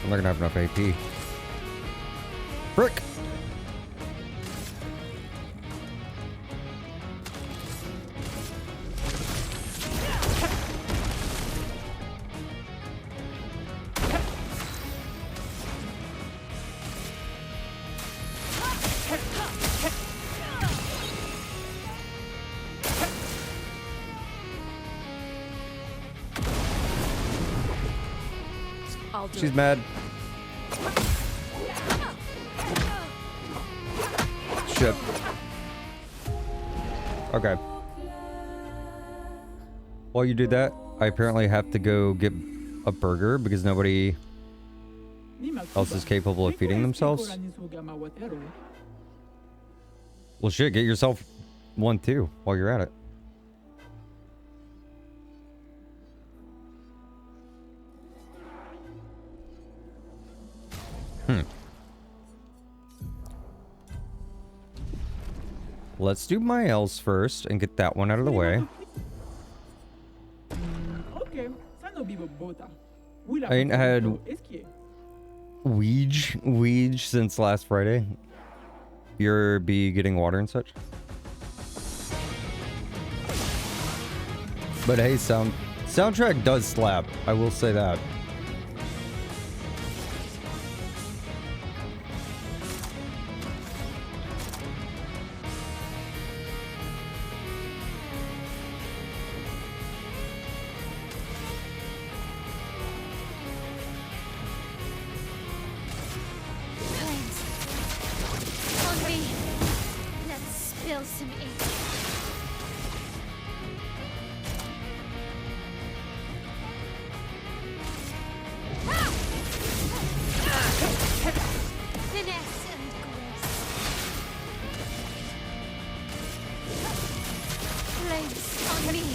I'm not gonna have enough AP. Frick! I'll do She's it. mad. Shit. Okay. While you do that, I apparently have to go get a burger because nobody else is capable of feeding themselves. Well, shit, get yourself one too while you're at it. Let's do my L's first and get that one out of the way. I ain't had Weege since last Friday. You're be getting water and such. But hey, soundtrack does slap. I will say that. Feel some ink. Finesse and grace. Flames on me.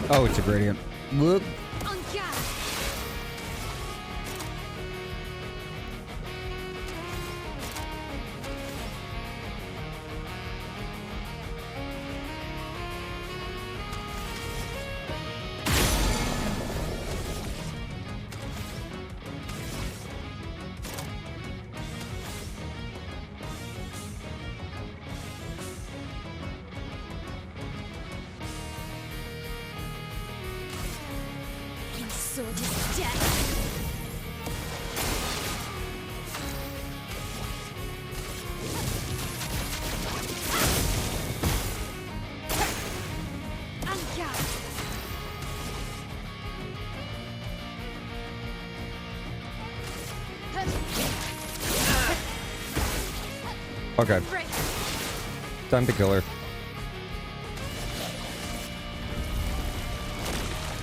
Oh, it's a gradient. Whoop. On guard. Your sword is death. On guard. Okay, Break. time to kill her.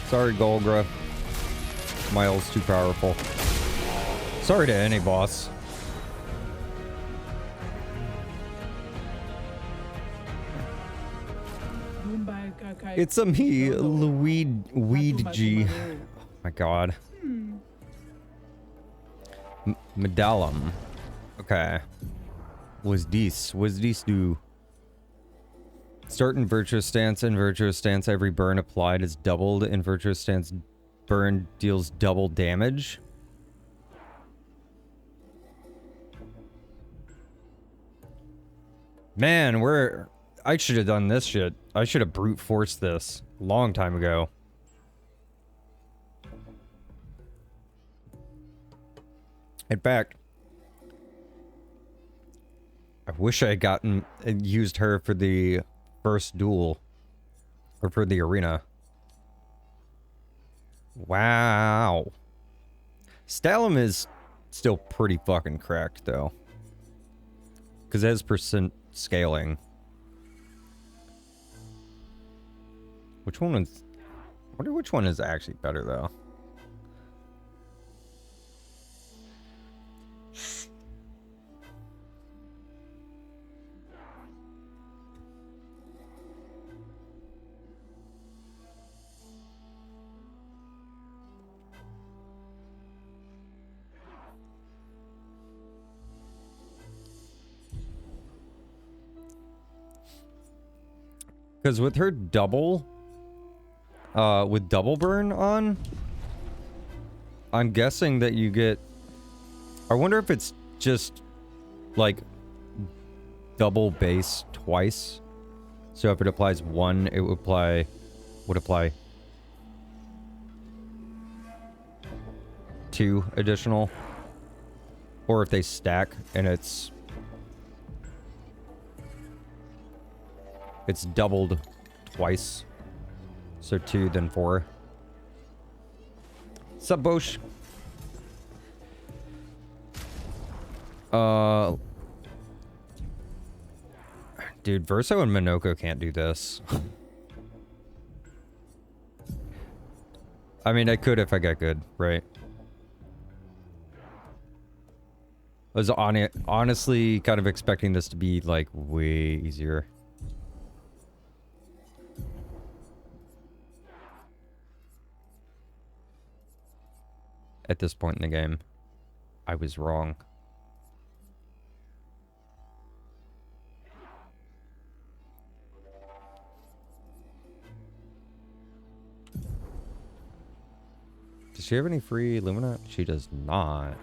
Sorry, Golgra. My ult's too powerful. Sorry to any boss. It's a me, Luigi. Oh my god. Medallum. Okay. What's this do? Start in Virtuous Stance. In Virtuous Stance, every burn applied is doubled. In Virtuous Stance, burn deals double damage. Man, I should have done this shit. I should have brute forced this a long time ago. In fact, I wish I had gotten used her for the first duel, or for the arena. Wow. Stalum is still pretty fucking cracked though, because it has percent scaling. Which one is? I wonder which one is actually better though. Because with her double, with double burn on, I'm guessing that you get, I wonder if it's just like double base twice. So if it applies one, it would apply 2 additional. Or if they stack and it's doubled twice. So 2, then 4. Sup, Bosch? Dude, Verso and Minoko can't do this. I mean, I could if I got good, right? I was honestly kind of expecting this to be, like, way easier. At this point in the game, I was wrong. Does she have any free Lumina? She does not.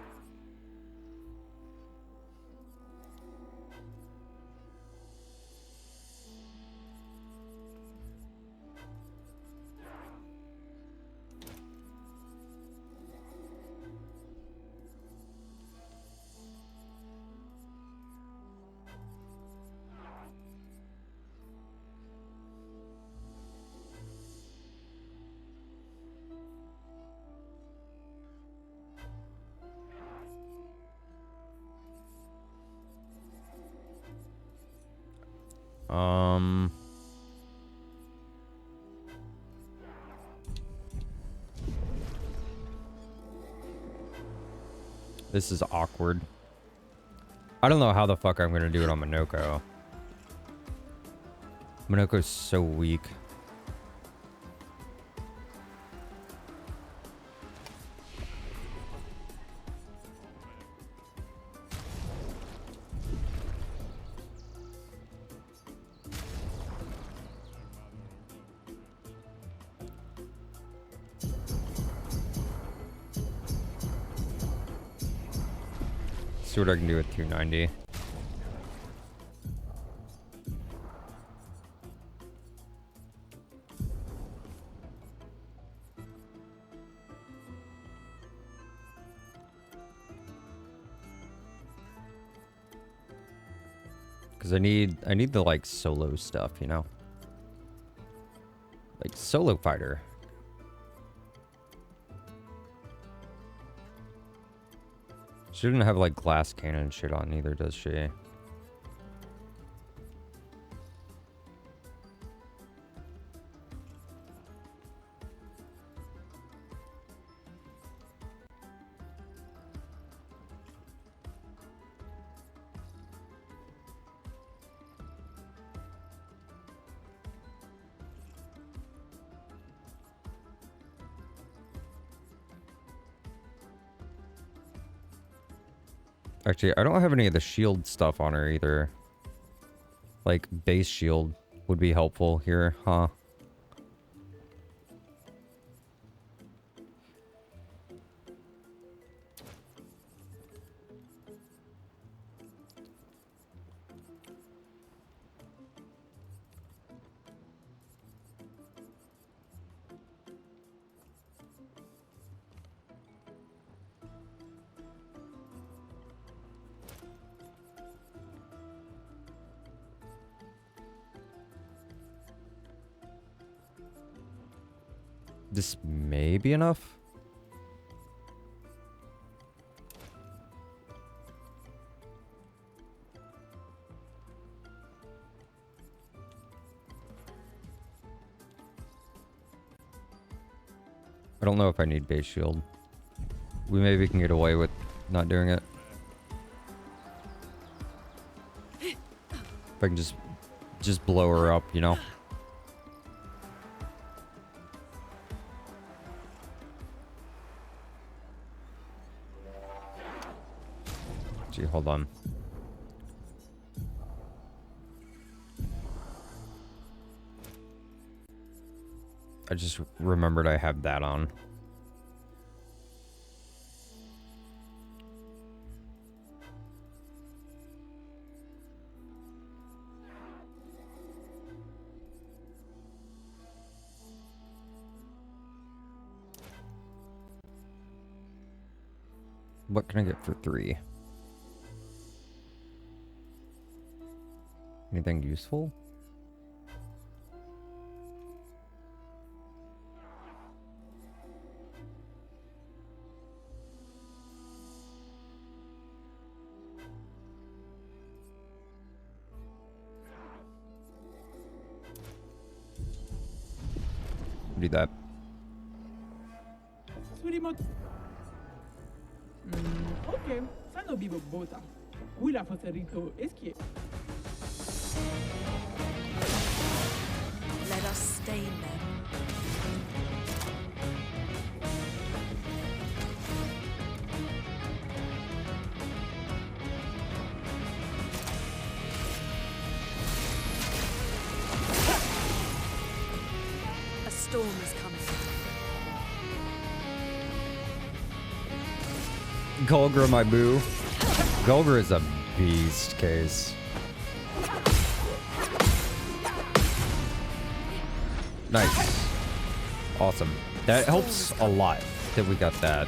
Um. This is awkward. I don't know how the fuck I'm gonna do it on Minoko. Minoko's so weak. See what I can do with 290. Because I need the like solo stuff, you know? Like solo fighter. She didn't have like glass cannon shit on either, does she? Actually, I don't have any of the shield stuff on her either. Like, base shield would be helpful here, huh? This may be enough. I don't know if I need base shield. We maybe can get away with not doing it. If I can just blow her up, you know? Gee, hold on. I just remembered I have that on. What can I get for 3? Anything useful? Do that. Sweetie mot. Ok, ça no bibo bota. Oui la foserito eskie. Let us stain them. A storm is coming. Gulgra, my boo. Gulgra is a beast case. Nice. Awesome. That helps a lot that we got that.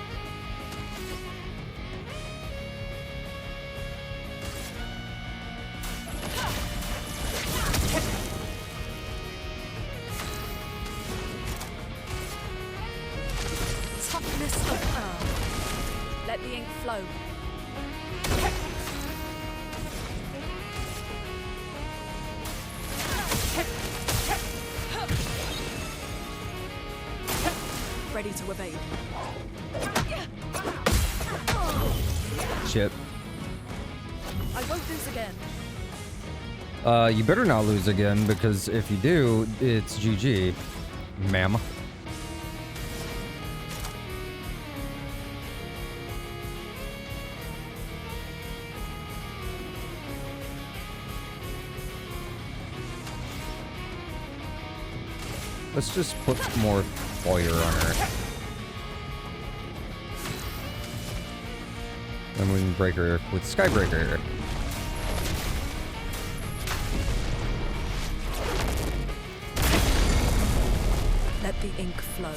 Toughness of earth. Let the ink flow. ready to evade. Shit. I won't lose again. You better not lose again, because if you do, it's GG, ma'am. Let's just put more fire on her. Then we can break her with Skybreaker. Let the ink flow.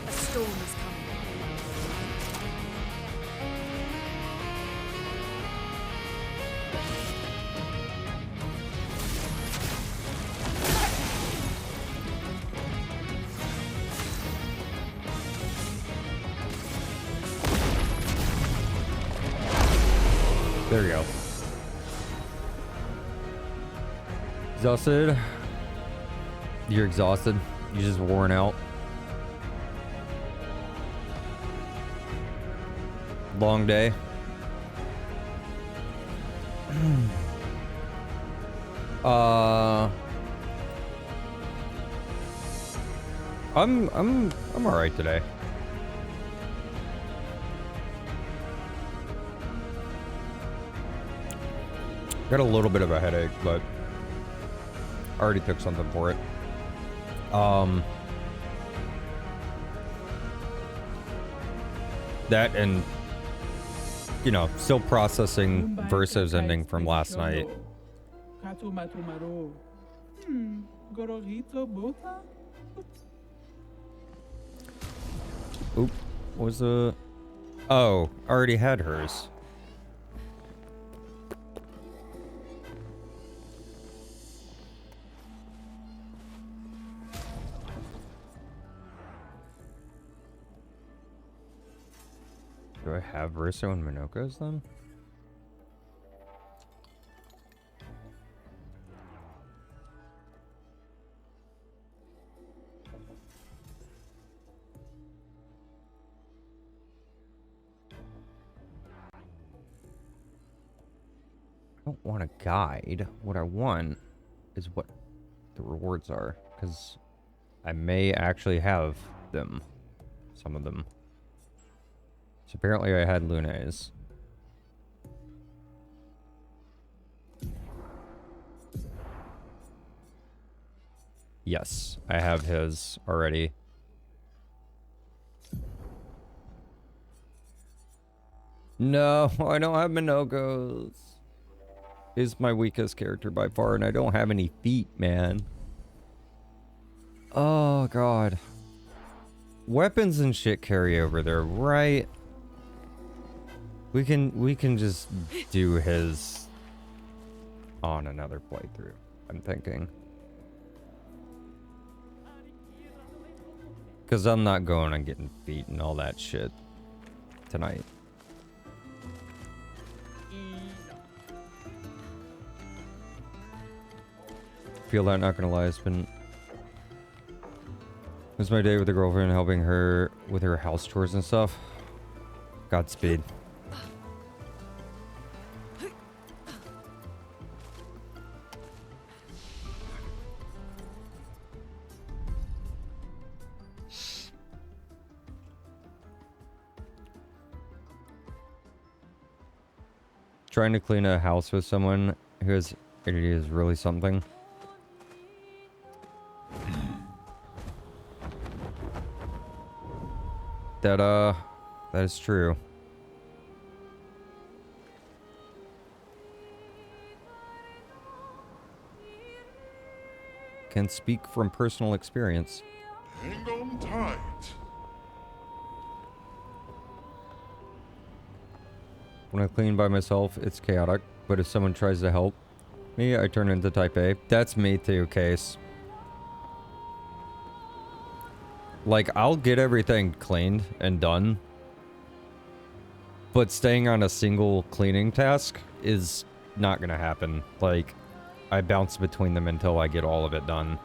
A storm is coming. There you go. Exhausted? You're exhausted? You're just worn out? Long day? I'm alright today. Got a little bit of a headache, but I already took something for it. That and, you know, still processing Verso's ending from last night. Oop, what was the... Oh, I already had hers. Do I have Verso and Minoko's then? I don't want a guide. What I want is what the rewards are, because I may actually have them. Some of them. So apparently I had Luna's. Yes, I have his already. No, I don't have Minoko's. Is my weakest character by far, and I don't have any feet, man. Oh god. Weapons and shit carry over there, right? We can just do his on another playthrough, I'm thinking. Because I'm not going and getting feet and all that shit tonight. Feel that, not gonna lie, it's been... It was my day with the girlfriend, helping her with her house chores and stuff. Godspeed. Trying to clean a house with someone who is really something. That is true. Can speak from personal experience. Hang on tight. When I clean by myself, it's chaotic, but if someone tries to help me, I turn into type A. That's me too, Case. Like, I'll get everything cleaned and done, but staying on a single cleaning task is not gonna happen. Like, I bounce between them until I get all of it done.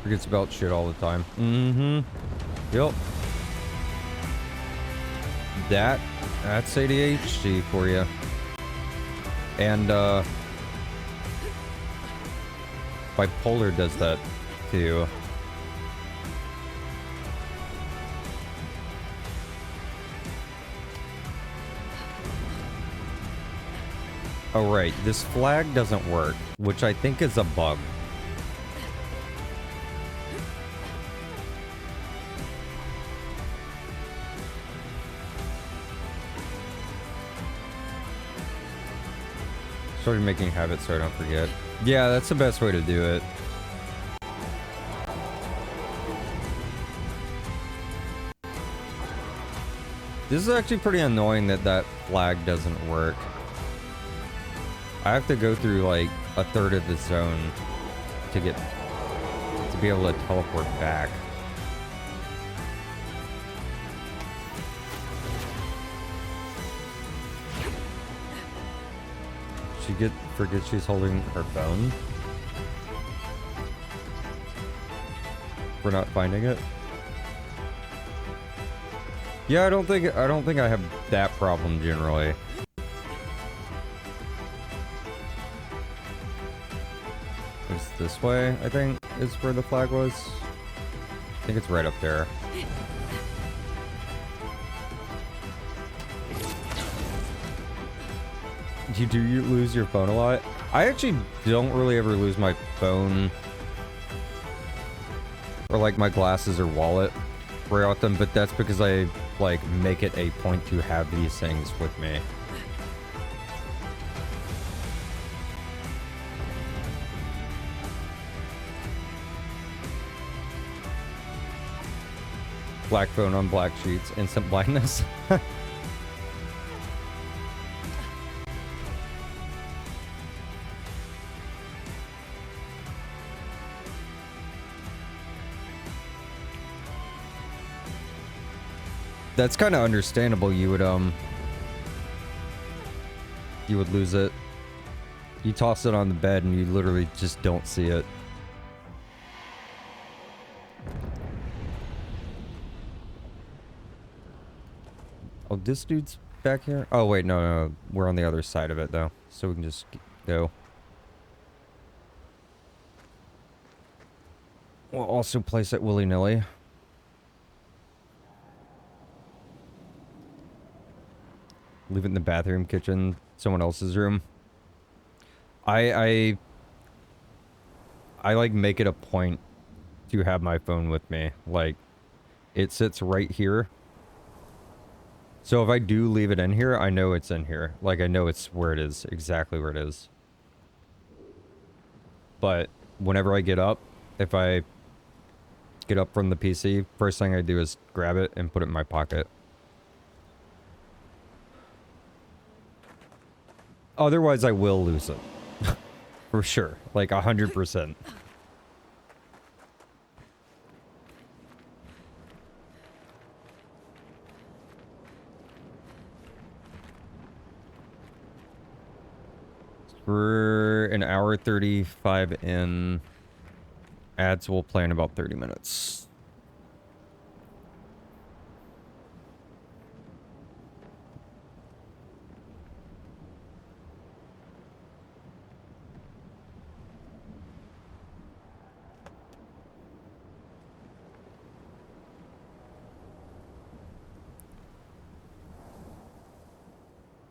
Forgets about shit all the time. Mm-hmm. Yep. That's ADHD for you. And, bipolar does that, too. Oh, right. This flag doesn't work, which I think is a bug. Started making habits so I don't forget. Yeah, that's the best way to do it. This is actually pretty annoying that that flag doesn't work. I have to go through like a third of the zone to be able to teleport back. She forgets she's holding her phone. We're not finding it. Yeah, I don't think I have that problem generally. It's this way, I think, is where the flag was. I think it's right up there. Do you lose your phone a lot? I actually don't really ever lose my phone or like my glasses or wallet very often, but that's because I like make it a point to have these things with me. Black phone on black sheets, instant blindness. That's kind of understandable. You would lose it. You toss it on the bed and you literally just don't see it. Oh, this dude's back here? Oh, wait, no. We're on the other side of it, though. So we can just go. We'll also place it willy-nilly. Leave it in the bathroom, kitchen, someone else's room. I like make it a point to have my phone with me. Like, it sits right here. So if I do leave it in here, I know it's in here. Like, I know it's where it is, exactly where it is. But whenever I get up, if I get up from the PC, first thing I do is grab it and put it in my pocket. Otherwise, I will lose it. For sure. Like, 100%. We're an hour 35 in. Ads will play in about 30 minutes.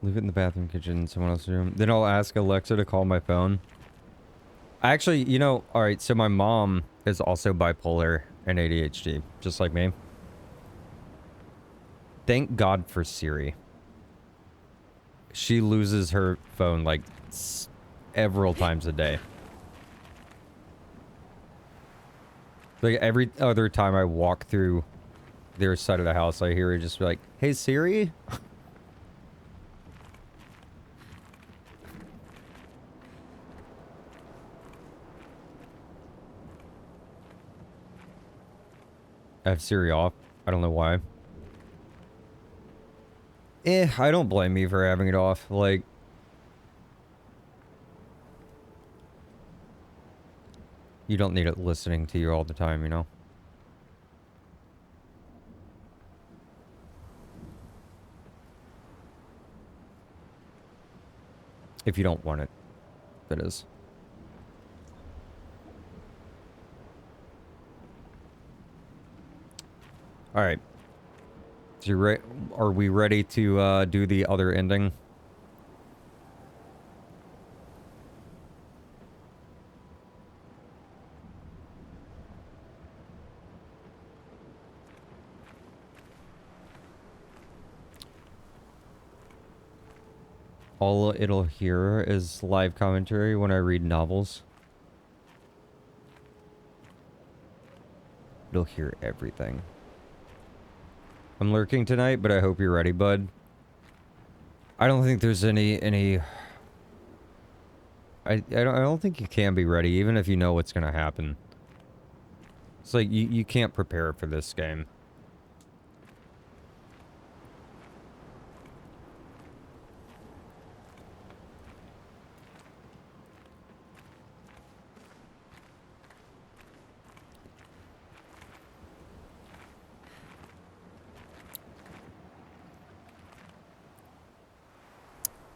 Leave it in the bathroom, kitchen, someone else's room. Then I'll ask Alexa to call my phone. Actually, you know, alright, so my mom is also bipolar and ADHD, just like me. Thank God for Siri. She loses her phone, like, several times a day. Like every other time I walk through their side of the house, I hear it just be like, "Hey Siri." I have Siri off. I don't know why. I don't blame you for having it off. Like, you don't need it listening to you all the time, you know? If you don't want it, that is. Alright. So are we ready to do the other ending? All it'll hear is live commentary when I read novels. It'll hear everything. I'm lurking tonight, but I hope you're ready, bud. I don't think there's any... I don't think you can be ready, even if you know what's gonna happen. It's like, you can't prepare for this game.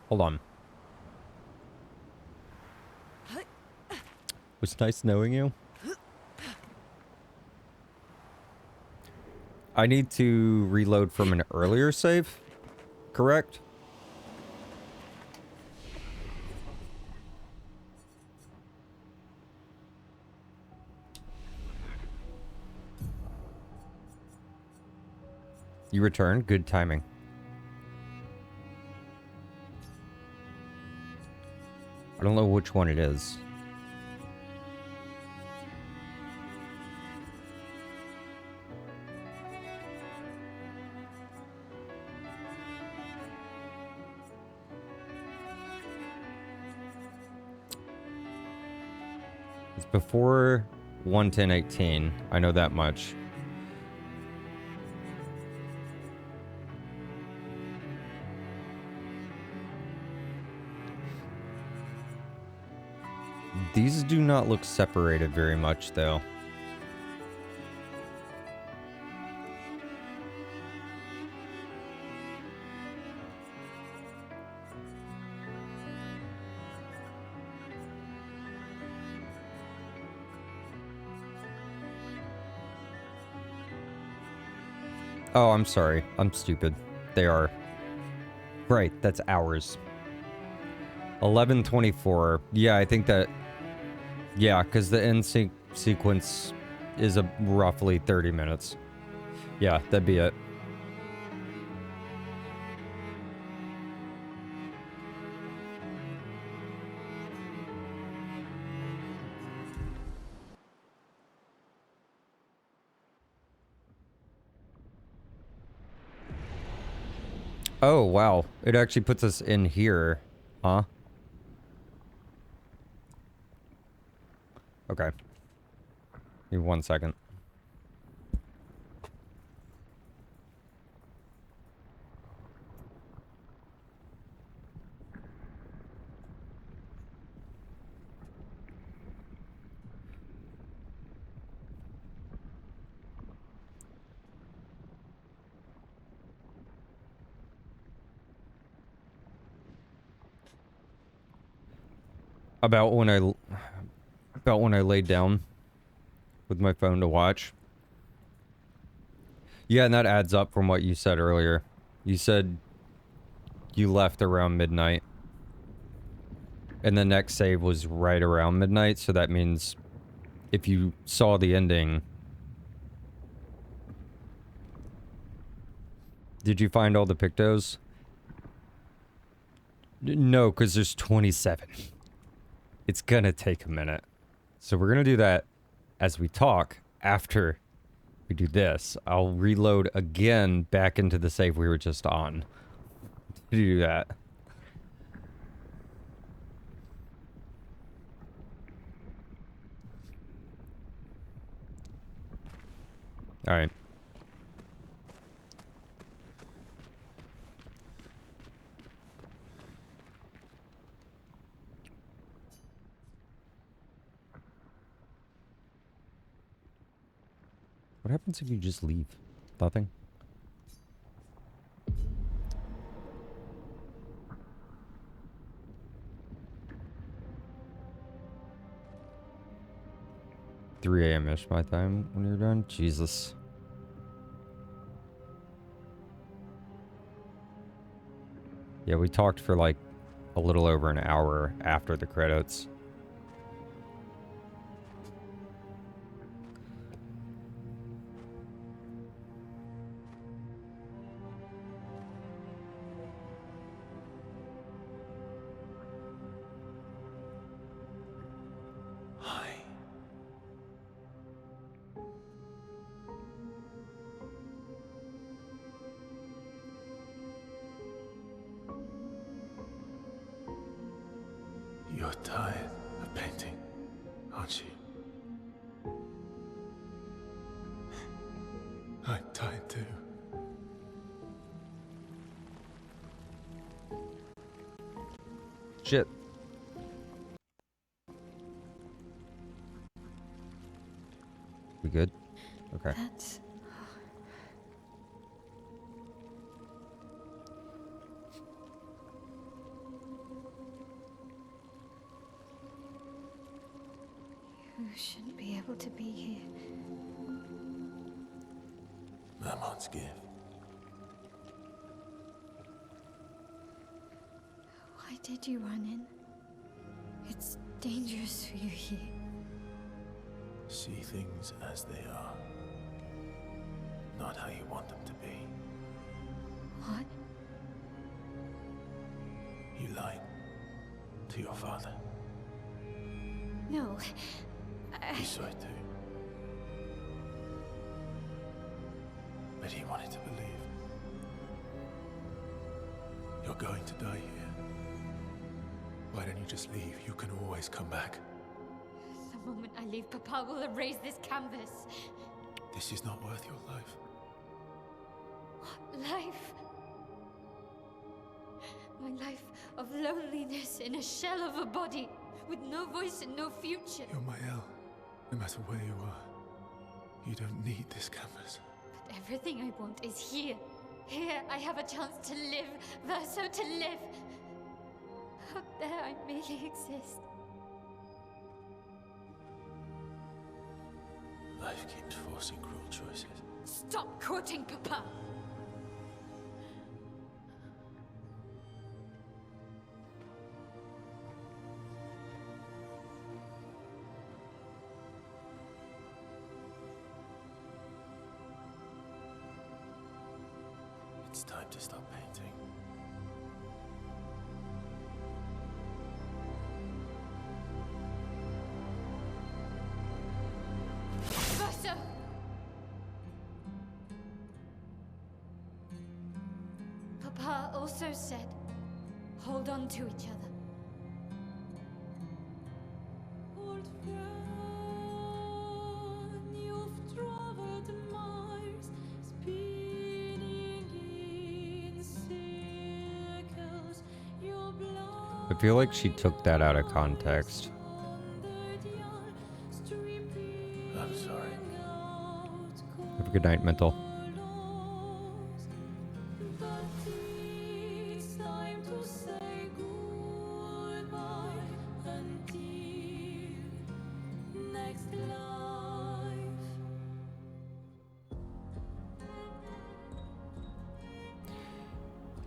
Hold on. It was nice knowing you. I need to reload from an earlier save, correct? You returned? Good timing. I don't know which one it is. It's before 1:10:18. I know that much. These do not look separated very much, though. Oh, I'm sorry. I'm stupid. They are. Right, that's hours. 11:24. Yeah, I think that... Yeah, because the end sequence is roughly 30 minutes. Yeah, that'd be it. Oh, wow. It actually puts us in here. Huh? Okay. Give me 1 second. About when I laid down with my phone to watch. Yeah, and that adds up from what you said earlier. You said you left around midnight. And the next save was right around midnight, so that means if you saw the ending... Did you find all the pictos? No, because there's 27. It's gonna take a minute. So we're gonna do that as we talk after we do this. I'll reload again back into the save we were just on to do that. Alright. What happens if you just leave? Nothing? $3 a.m.-ish my time when you're done? Jesus. Yeah, we talked for like a little over an hour after the credits. Hi. You're tired of painting, aren't you? I'm tired too. Shit. We good? Okay. That's... You shouldn't be able to be here. Mamon's gift. Why did you run in? It's dangerous for you here. See things as they are. Not how you want them to be. What? You lied to your father. No. He saw it too. But he wanted to believe. You're going to die here. Why don't you just leave? You can always come back. The moment I leave, Papa will erase this canvas. This is not worth your life. What life? My life of loneliness in a shell of a body, with no voice and no future. You're my El. No matter where you are, you don't need this canvas. But everything I want is here. Here I have a chance to live, Verso to live. Out there I merely exist. Life keeps forcing cruel choices. Stop quoting Papa! It's time to stop painting. Verso! Papa also said, hold on to each other. Old friend, you've traveled miles, spinning in circles. Your blood I feel like she took that out of context. I'm sorry. Have a good night, Mental.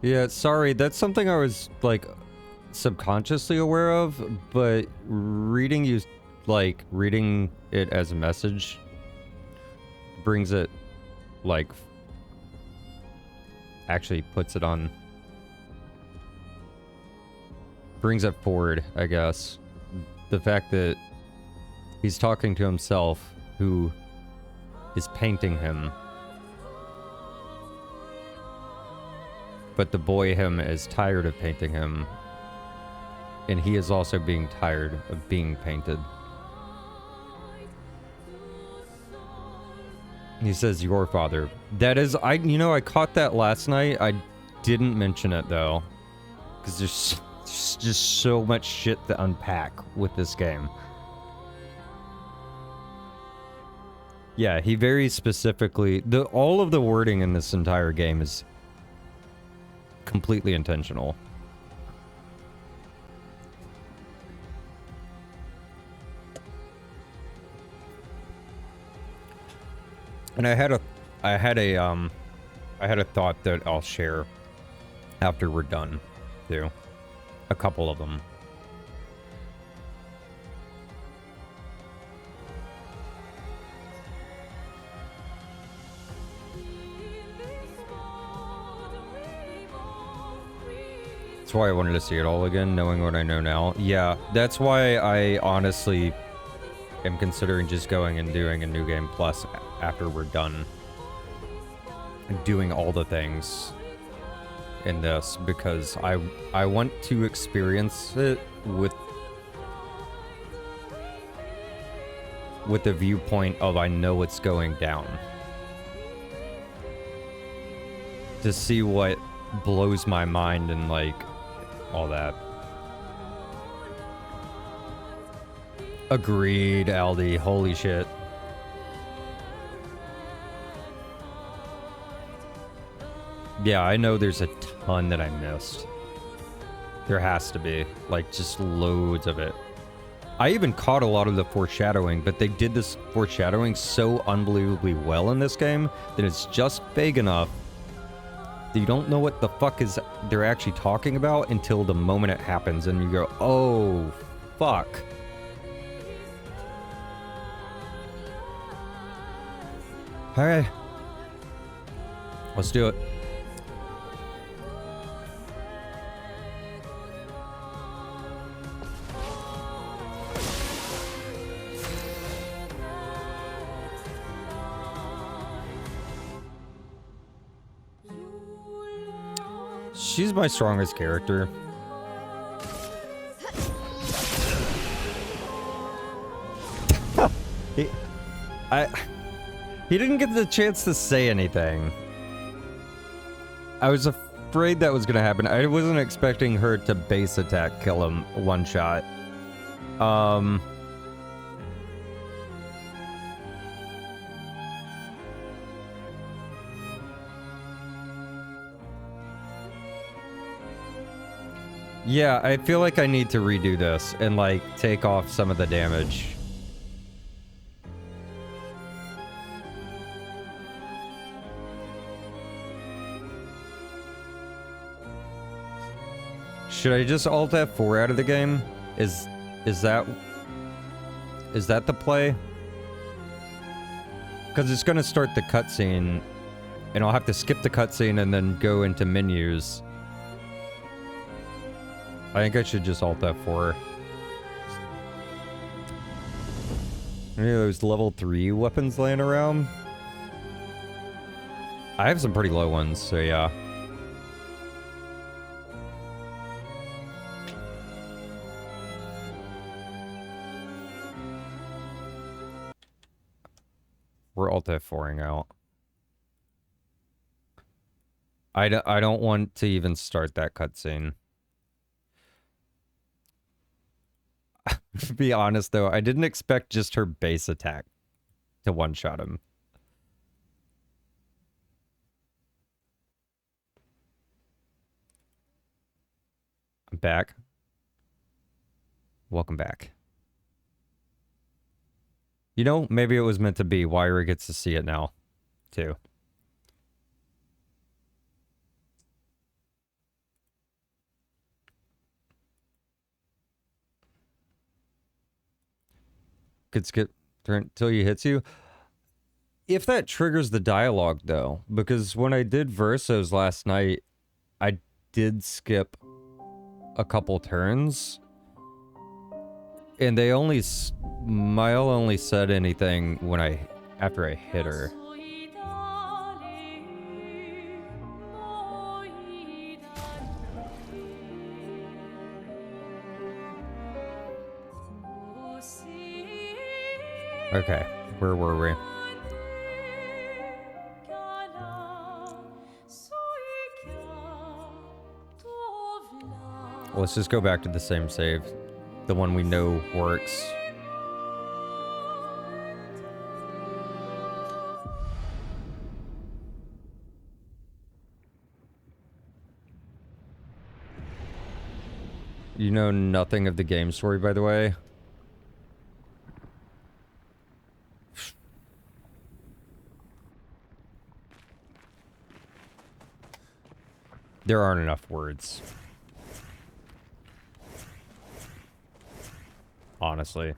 Yeah, sorry, that's something I was, like, subconsciously aware of, but reading it as a message brings it, like, actually puts it on, brings it forward, I guess. the fact that he's talking to himself, who is painting him, but the boy him is tired of painting him, and he is also being tired of being painted. He says, your father. That is, you know, I caught that last night. I didn't mention it, though. Because there's just so much shit to unpack with this game. Yeah, he very specifically... all of the wording in this entire game is completely intentional. And I had a thought that I'll share after we're done, too. A couple of them. That's why I wanted to see it all again, knowing what I know now. Yeah, that's why I honestly am considering just going and doing a New Game Plus after we're done doing all the things in this, because I want to experience it with the viewpoint of I know what's going down, to see what blows my mind and like all that. Agreed, Aldi. Holy shit. Yeah, I know there's a ton that I missed. There has to be. Like, just loads of it. I even caught a lot of the foreshadowing, but they did this foreshadowing so unbelievably well in this game that it's just vague enough that you don't know what the fuck they're actually talking about until the moment it happens, and you go, oh, fuck. Alright. Let's do it. She's my strongest character. He didn't get the chance to say anything. I was afraid that was gonna happen. I wasn't expecting her to base attack kill him one shot. Yeah, I feel like I need to redo this and like take off some of the damage. Should I just Alt F4 out of the game? Is that the play? Because it's gonna start the cutscene, and I'll have to skip the cutscene and then go into menus. I think I should just Alt F4. Any of those level 3 weapons laying around? I have some pretty low ones, so yeah. We're Alt F4ing out. I don't want to even start that cutscene. To be honest, though, I didn't expect just her base attack to one-shot him. I'm back. Welcome back. You know, maybe it was meant to be. Wyra gets to see it now, too. Could skip until he hits you. If that triggers the dialogue, though, because when I did Versos last night, I did skip a couple turns. And they only... Mile only said anything when after I hit her. Okay, where were we? Let's just go back to the same save. The one we know works. You know nothing of the game story, by the way? There aren't enough words. Honestly.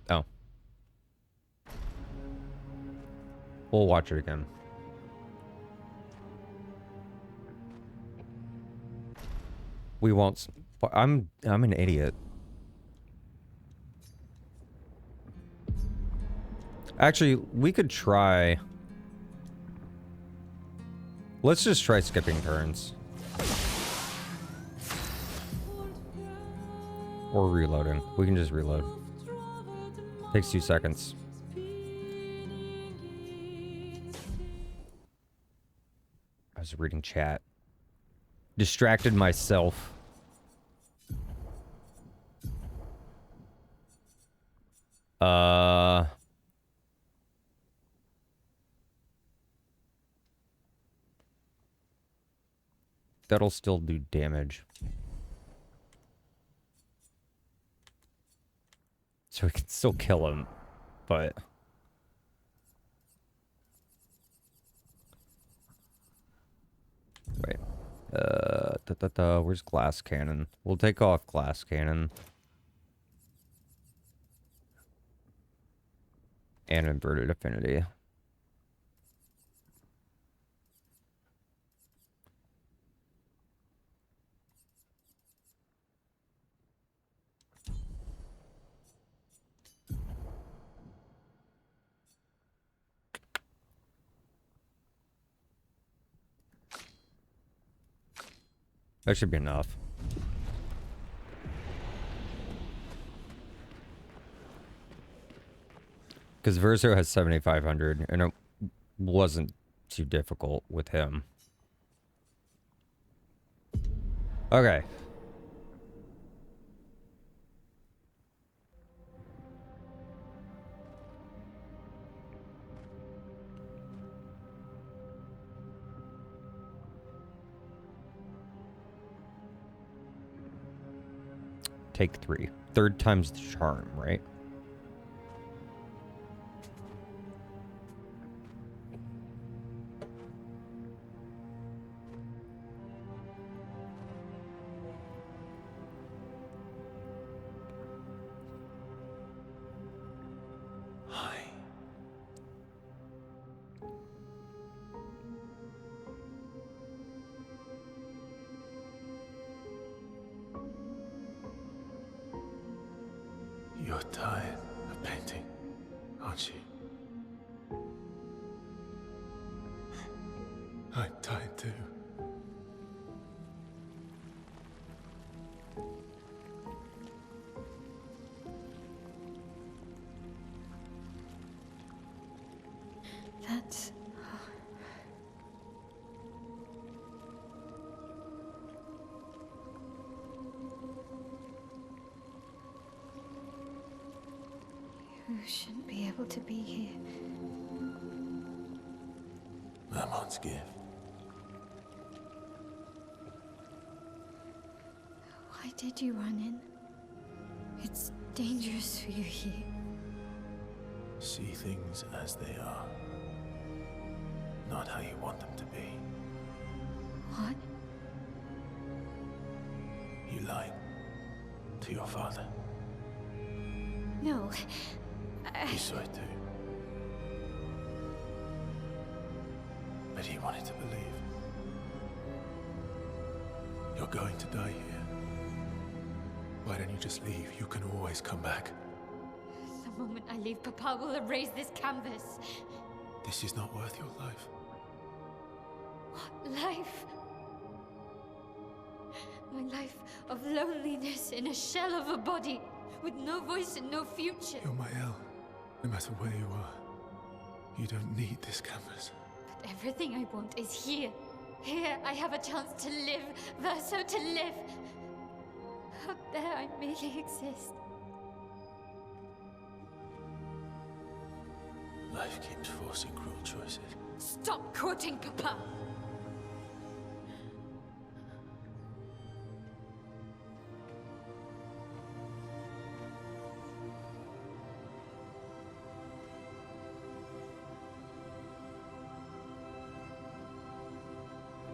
Oh. We'll watch it again. We won't... I'm an idiot. Actually, we could try... Let's just try skipping turns. Or reloading. We can just reload. Takes 2 seconds. I was reading chat. Distracted myself. That'll still do damage. So we can still kill him, but... Wait. Where's glass cannon? We'll take off glass cannon. And inverted affinity. That should be enough. Because Verso has 7,500, and it wasn't too difficult with him. Okay. Take 3. Third time's the charm, right? You're tired of painting, aren't you? I'm tired too. That's... You shouldn't be able to be here. Mamon's gift. Why did you run in? It's dangerous for you here. See things as they are, not how you want them to be. What? You lied to your father. No. He saw it too. But he wanted to believe. You're going to die here. Why don't you just leave? You can always come back. The moment I leave, Papa will erase this canvas. This is not worth your life. What life? My life of loneliness in a shell of a body, with no voice and no future. You're my El. No matter where you are, you don't need this canvas. But everything I want is here. Here I have a chance to live, verso to live. Out there I merely exist. Life keeps forcing cruel choices. Stop quoting Papa!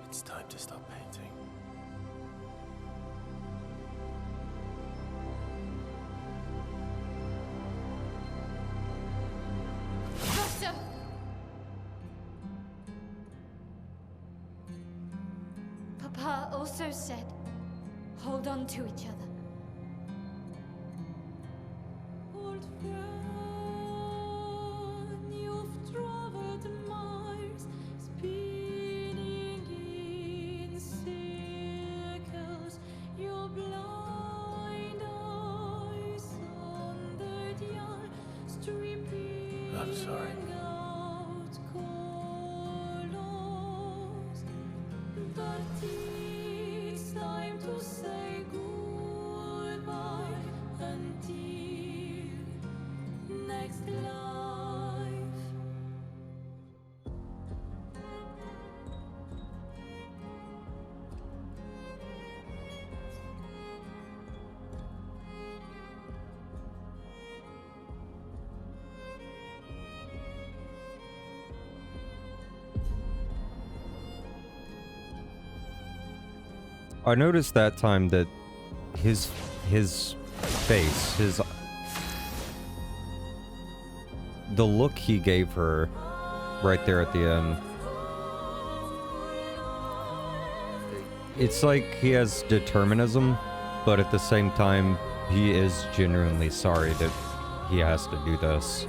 It's time to stop painting. Verso! Papa also said, hold on to each other. Old friend, you've traveled miles, spinning in circles. Your blind eyes on the dial, stripping I'm sorry. out colors. But it's time to say goodbye until next life. I noticed that time that his face, the look he gave her right there at the end. It's like he has determinism, but at the same time, he is genuinely sorry that he has to do this.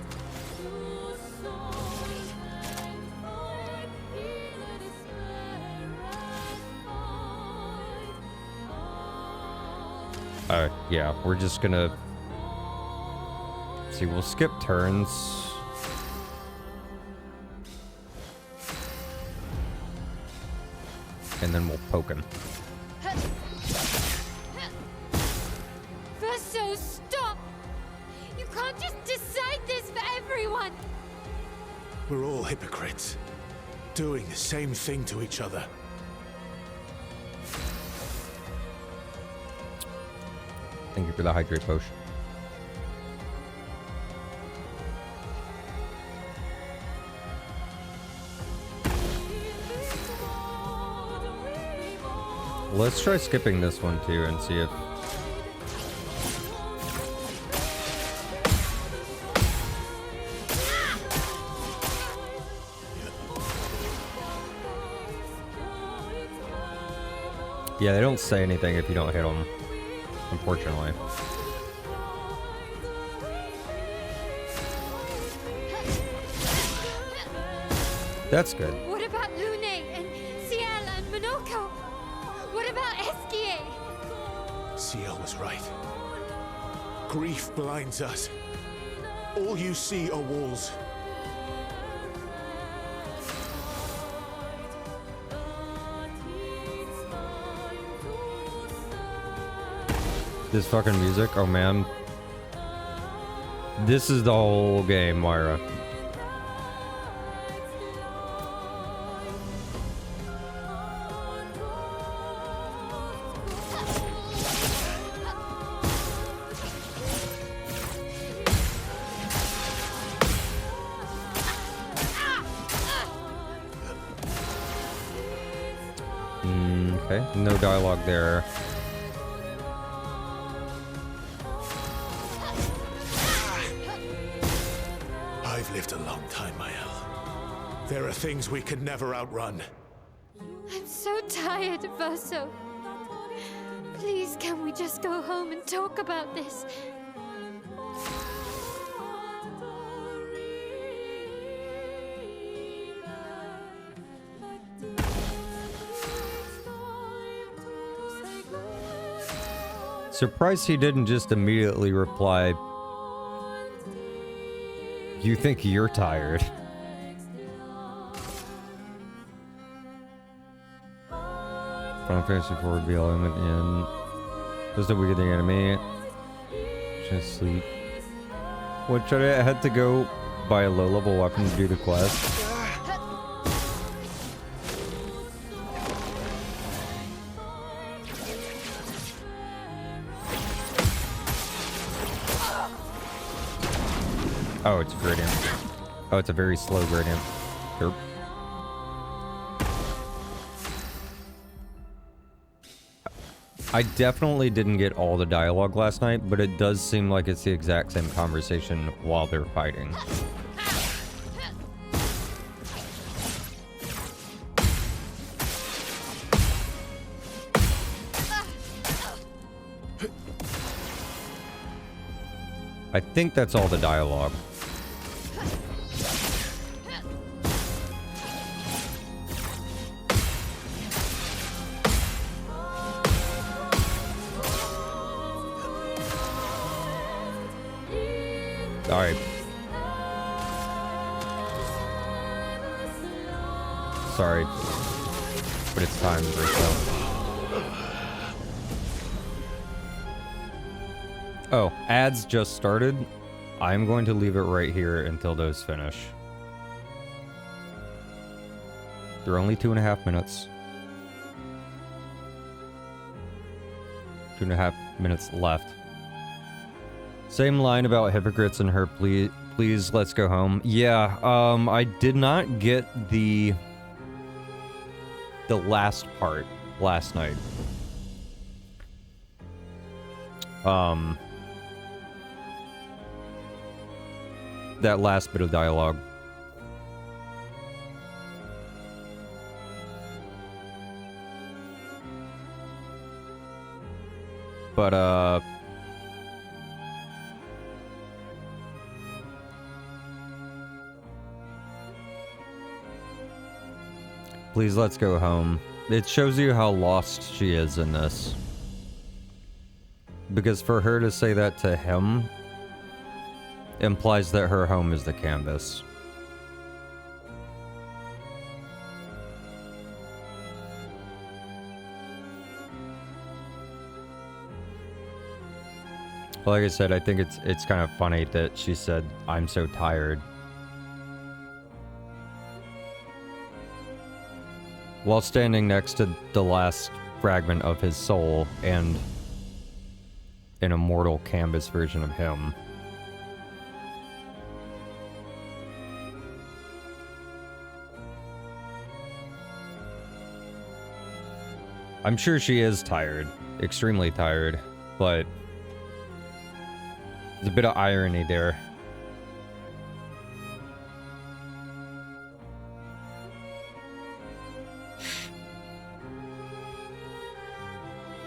Yeah, we're just gonna... see, we'll skip turns. And then we'll poke him. Verso, stop! You can't just decide this for everyone! We're all hypocrites, doing the same thing to each other. Thank you for the hydrate potion. Let's try skipping this one too and see if... yeah, they don't say anything if you don't hit them, unfortunately. That's good. What about Lune and Ciel and Monoko? What about Esquier? Ciel was right. Grief blinds us. All you see are walls. This fucking music, oh man. This is the whole game, Moira. No dialogue there. I've lived a long time, Mael. There are things we could never outrun. I'm so tired, Verso. Please, can we just go home and talk about this? Surprised he didn't just immediately reply, "You think you're tired?" Final Fantasy IV would be all in at the end. Just a weird thing enemy. Just sleep. What, should I had to go buy a low-level weapon to do the quest? Oh, it's a gradient. Oh, it's a very slow gradient. Derp. I definitely didn't get all the dialogue last night, but it does seem like it's the exact same conversation while they're fighting. I think that's all the dialogue. Alright. Sorry. But it's time for so. Oh, ads just started. I'm going to leave it right here until those finish. They're only 2.5 minutes. 2.5 minutes left. Same line about hypocrites and her please let's go home. Yeah, I did not get the last part last night. That last bit of dialogue. But please let's go home. It shows you how lost she is in this. Because for her to say that to him implies that her home is the canvas. Like I said, I think it's kind of funny that she said, "I'm so tired," while standing next to the last fragment of his soul and an immortal canvas version of him. I'm sure she is tired, extremely tired, but there's a bit of irony there.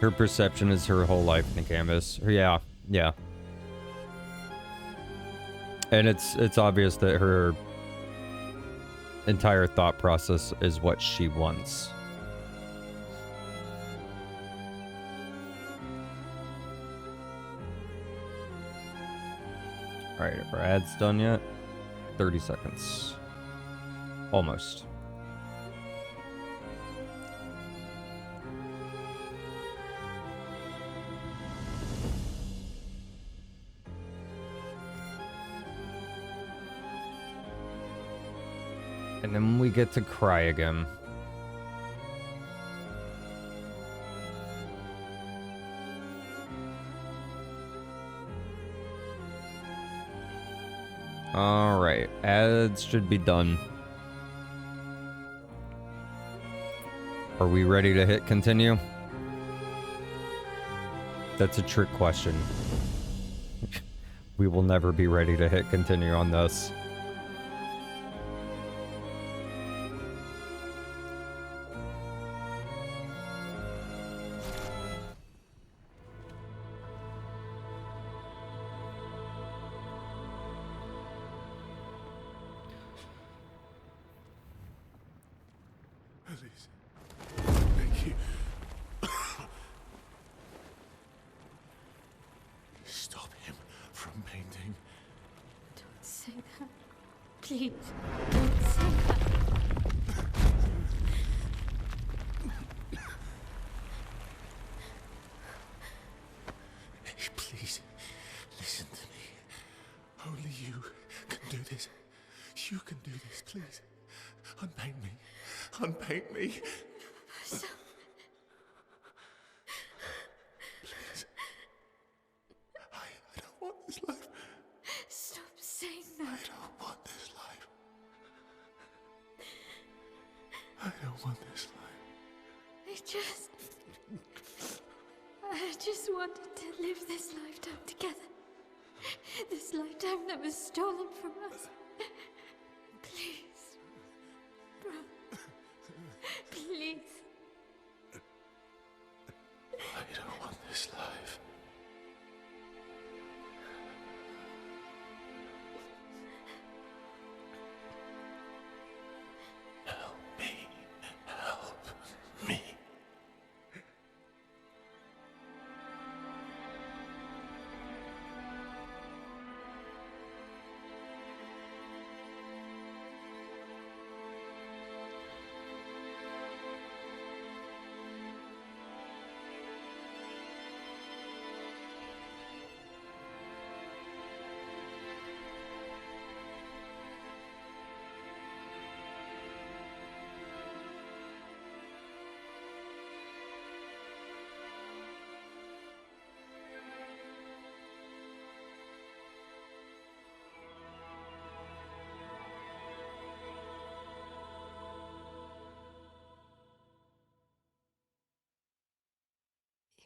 Her perception is her whole life in the canvas. Yeah, yeah. And it's obvious that her entire thought process is what she wants. Alright, are ads done yet? 30 seconds. Almost. And then we get to cry again. Alright, ads should be done. Are we ready to hit continue? That's a trick question. We will never be ready to hit continue on this. Please. Thank you. Stop him from painting. Don't say that. Please, don't say that. Hey, please, listen to me. Only you can do this. You can do this, please. Unpaint me. Unpaint me. So, Please. I don't want this life. stop saying I that. don't want this life. I don't want this life. I just wanted to live this lifetime together. This lifetime that was stolen from us. Please, bro. Please. I don't want this life. Help me. Help me.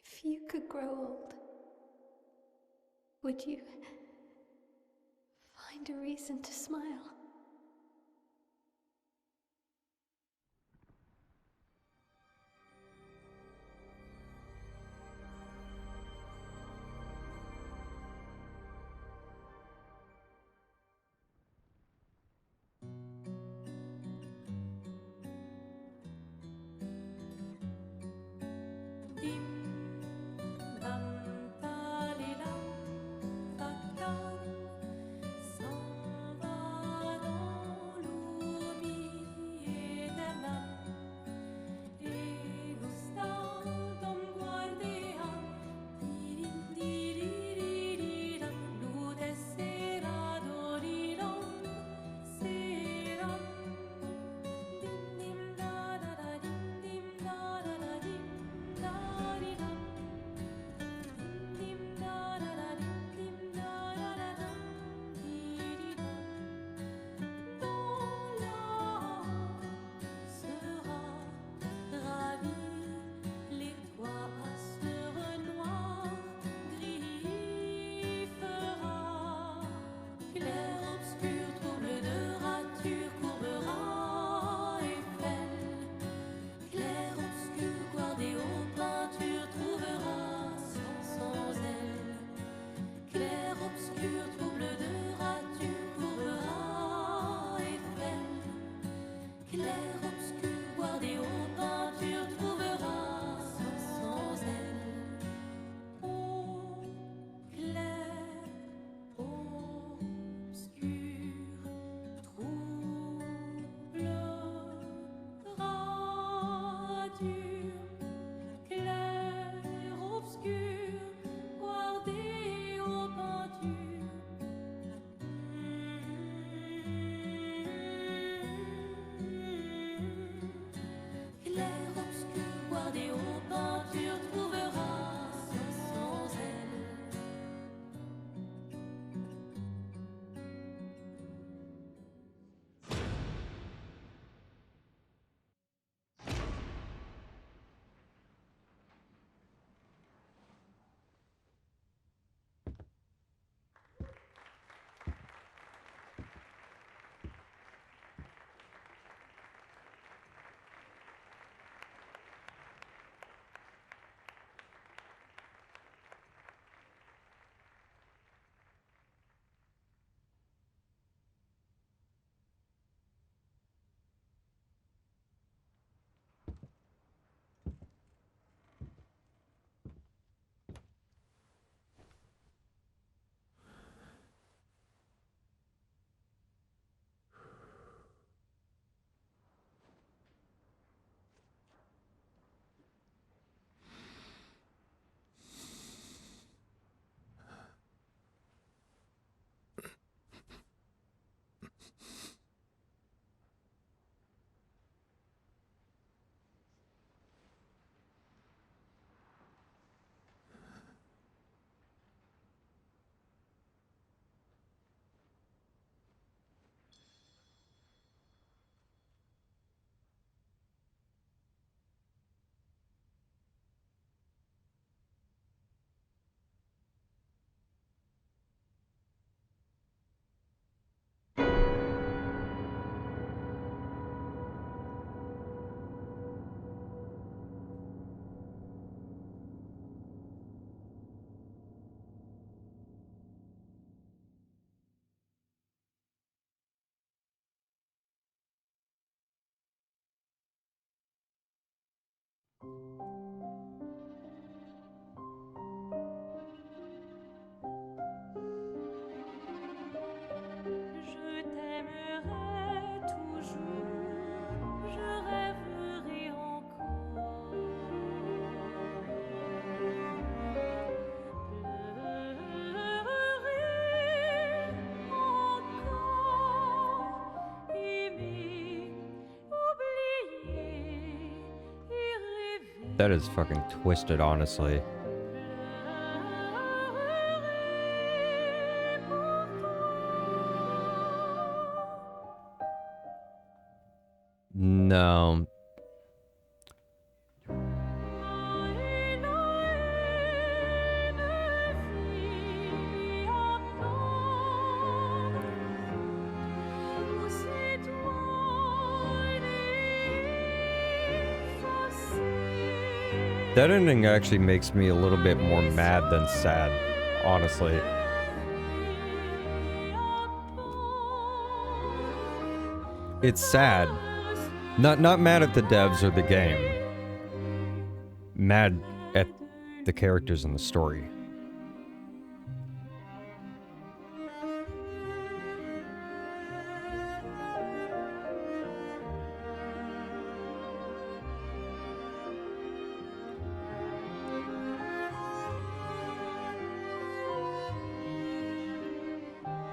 If you could grow old, would you find a reason to smile? Je t'aimerai toujours, je rêverai encore, pleurerai encore, aimer, oublier et rêver. That is fucking twisted, honestly. No. That ending actually makes me a little bit more mad than sad, honestly. It's sad. Not mad at the devs or the game. Mad at the characters in the story.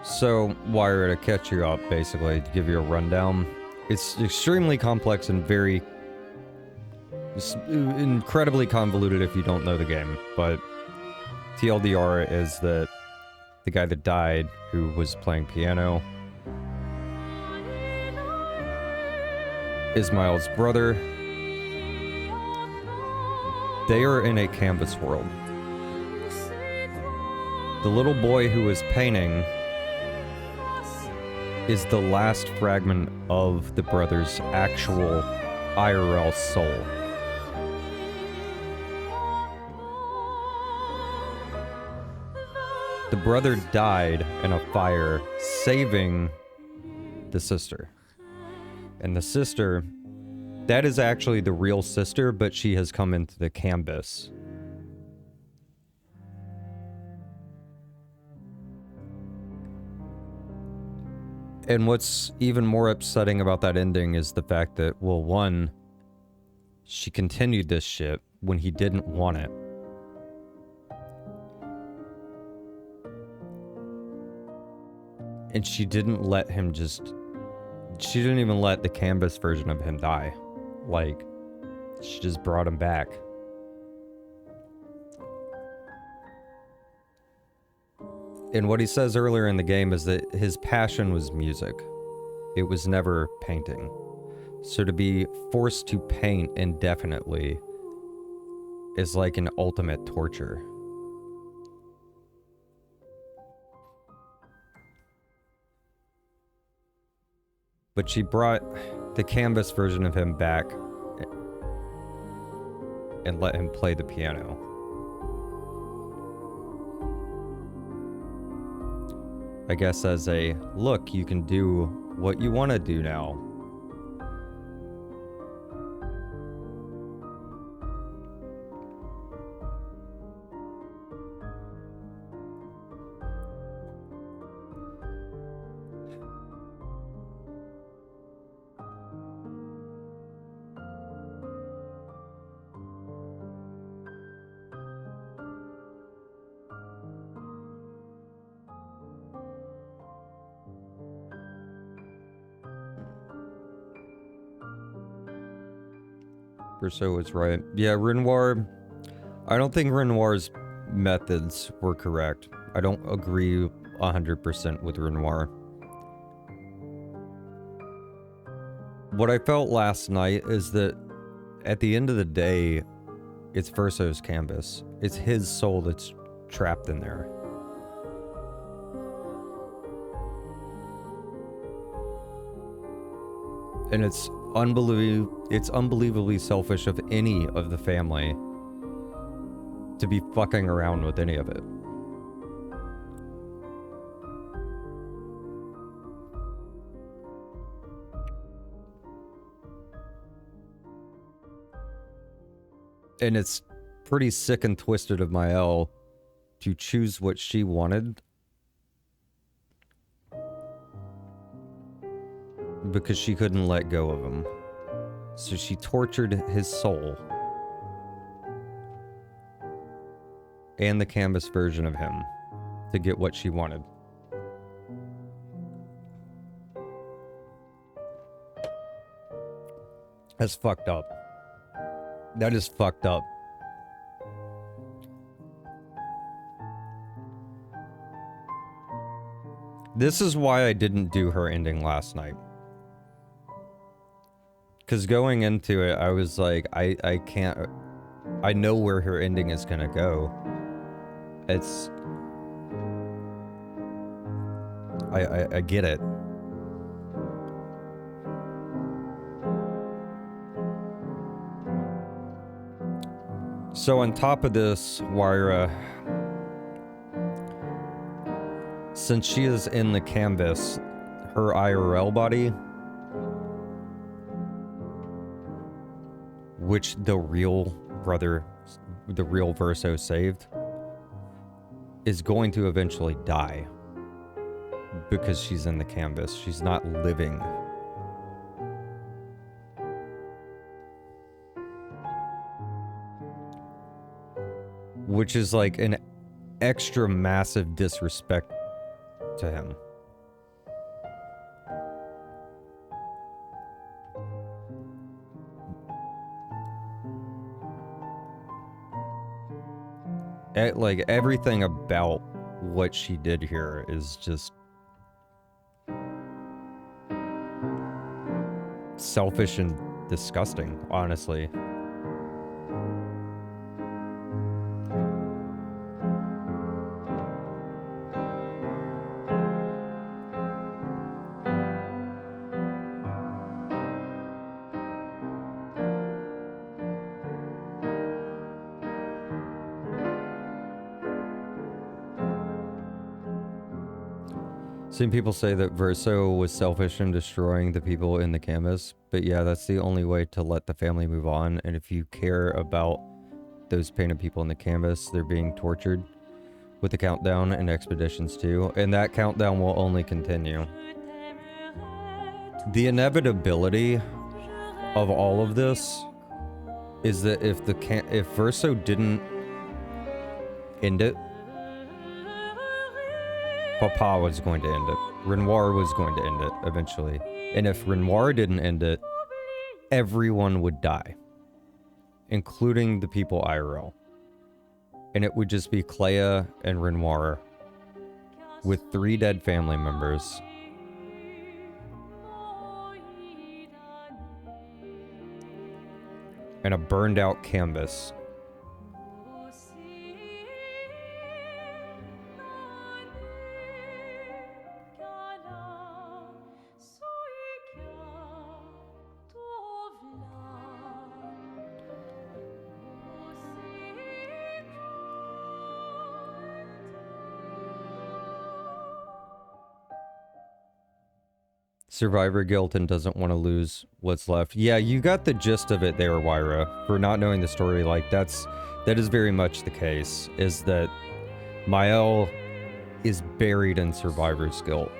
So, Wire, to catch you up, basically, to give you a rundown, it's extremely complex and very... incredibly convoluted if you don't know the game, but TLDR is that the guy that died, who was playing piano, Ismail's brother. They are in a canvas world. The little boy who is painting is the last fragment of the brother's actual IRL soul. The brother died in a fire, saving the sister. And the sister, that is actually the real sister, but she has come into the canvas. And what's even more upsetting about that ending is the fact that, well, one, she continued this shit when he didn't want it. And she didn't let him she didn't even let the canvas version of him die. Like, she just brought him back. And what he says earlier in the game is that his passion was music. It was never painting. So to be forced to paint indefinitely is like an ultimate torture. But she brought the canvas version of him back and let him play the piano. I guess as a, look, you can do what you want to do now. Perso was right. Yeah, Renoir. I don't think Renoir's methods were correct. I don't agree 100% with Renoir. What I felt last night is that at the end of the day, it's Verso's canvas. It's his soul that's trapped in there. And it's unbelievably selfish of any of the family to be fucking around with any of it. And it's pretty sick and twisted of Mael to choose what she wanted because she couldn't let go of him. So she tortured his soul and the canvas version of him to get what she wanted. That's fucked up. That is fucked up. This is why I didn't do her ending last night. Because going into it, I was like, I can't... I know where her ending is gonna go. It's... I get it. So on top of this, Wyra... Since she is in the canvas, her IRL body, which the real brother, the real Verso saved, is going to eventually die because she's in the canvas. She's not living. Which is like an extra massive disrespect to him. Like, everything about what she did here is just selfish and disgusting, honestly. Seen people say that Verso was selfish in destroying the people in the canvas, but yeah, that's the only way to let the family move on. And if you care about those painted people in the canvas, they're being tortured with the countdown and expeditions too, and that countdown will only continue. The inevitability of all of this is that if Verso didn't end it, Papa was going to end it. Renoir was going to end it eventually. And if Renoir didn't end it, everyone would die, including the people IRL. And it would just be Clea and Renoir with 3 dead family members. And a burned out canvas. Survivor guilt and doesn't want to lose what's left. Yeah, you got the gist of it there, Wyra. For not knowing the story, like, that is very much the case, is that Mael is buried in Survivor's guilt.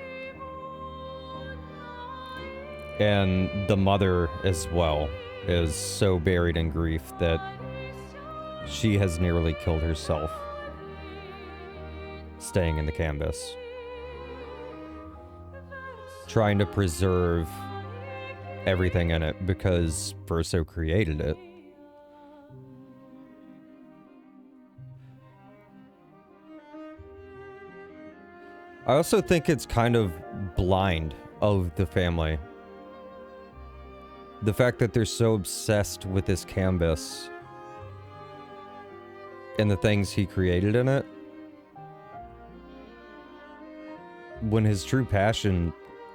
And the mother as well is so buried in grief that she has nearly killed herself staying in the canvas, trying to preserve everything in it because Verso created it. I also think it's kind of blind of the family. The fact that they're so obsessed with this canvas and the things he created in it, when his true passion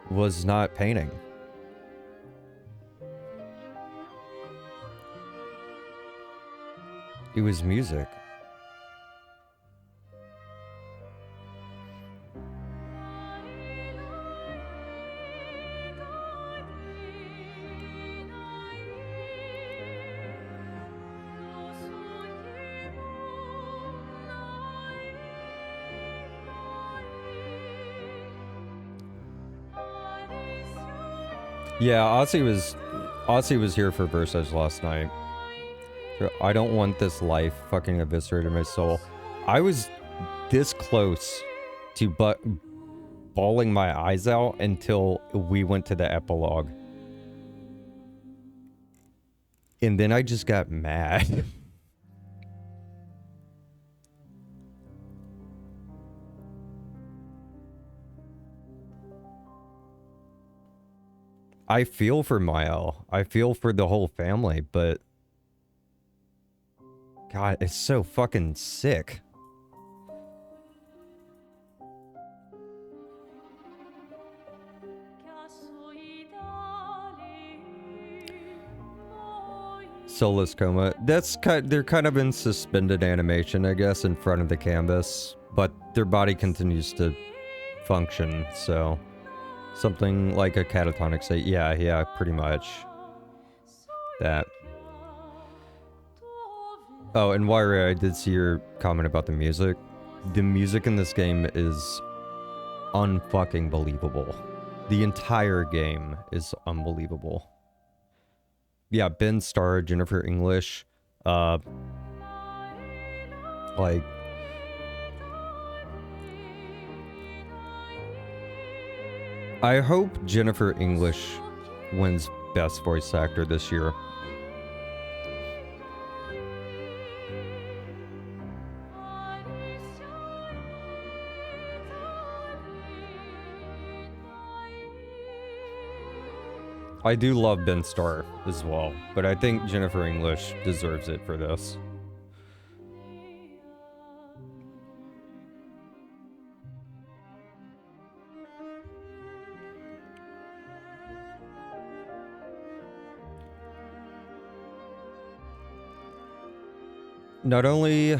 was not painting. It was music. Yeah, Aussie was here for Versus last night. I don't want this life fucking eviscerated my soul. I was this close to bawling my eyes out until we went to the epilogue. And then I just got mad. I feel for Mael. I feel for the whole family, but God, it's so fucking sick. Soulless coma. They're kind of in suspended animation, I guess, in front of the canvas, but their body continues to function, so something like a catatonic state. Yeah, pretty much. That. Oh, and Wyra, I did see your comment about the music. The music in this game is unfucking believable. The entire game is unbelievable. Yeah, Ben Starr, Jennifer English, like, I hope Jennifer English wins Best Voice Actor this year. I do love Ben Starr as well, but I think Jennifer English deserves it for this. Not only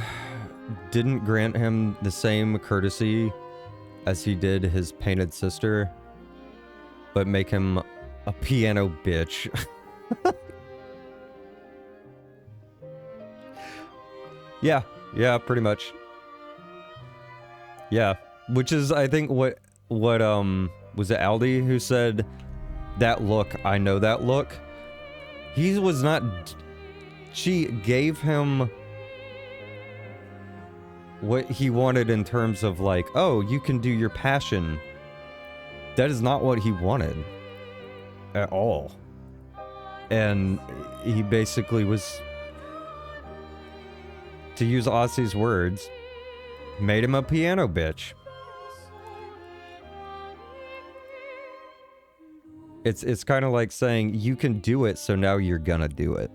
didn't grant him the same courtesy as he did his painted sister, but make him a piano bitch. Yeah, pretty much. Yeah, which is, I think, what was it Aldi who said, that look, I know that look? He was not, she gave him what he wanted in terms of like, oh, you can do your passion. That is not what he wanted. At all. And he basically was, to use Aussie's words, made him a piano bitch. It's kind of like saying, you can do it, so now you're gonna do it.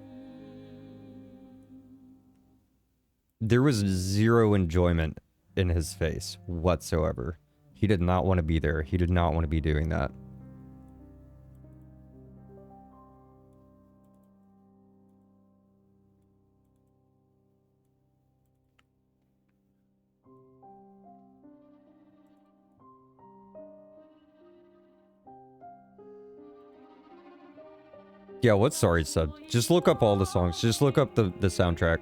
There was zero enjoyment in his face whatsoever. He did not want to be there. He did not want to be doing that. Yeah, what Sorry said. Just look up all the songs. Just look up the soundtrack.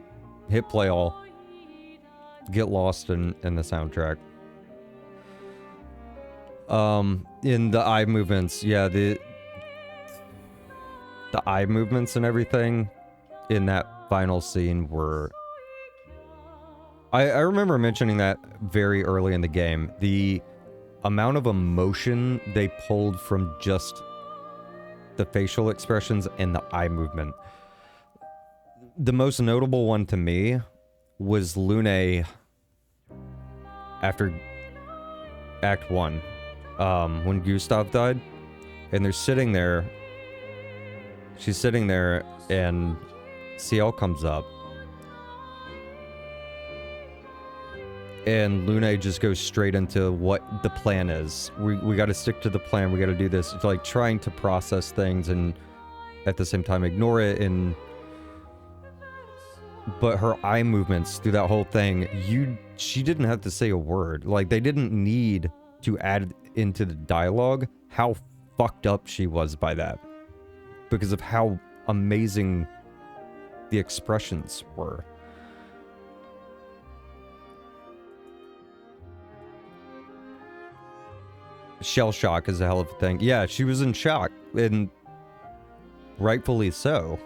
Hit play all. Get lost in the soundtrack. In the eye movements, yeah, the eye movements and everything in that final scene were... I remember mentioning that very early in the game. The amount of emotion they pulled from just the facial expressions and the eye movement. The most notable one to me was Lune after Act 1, when Gustav died, and they're sitting there, she's sitting there, and Ciel comes up, and Lune just goes straight into what the plan is. We got to stick to the plan. We got to do this. It's like trying to process things and at the same time ignore it. But her eye movements through that whole thing, she didn't have to say a word. Like, they didn't need to add into the dialogue how fucked up she was by that, because of how amazing the expressions were. Shell shock is a hell of a thing. Yeah, she was in shock, and Rightfully so.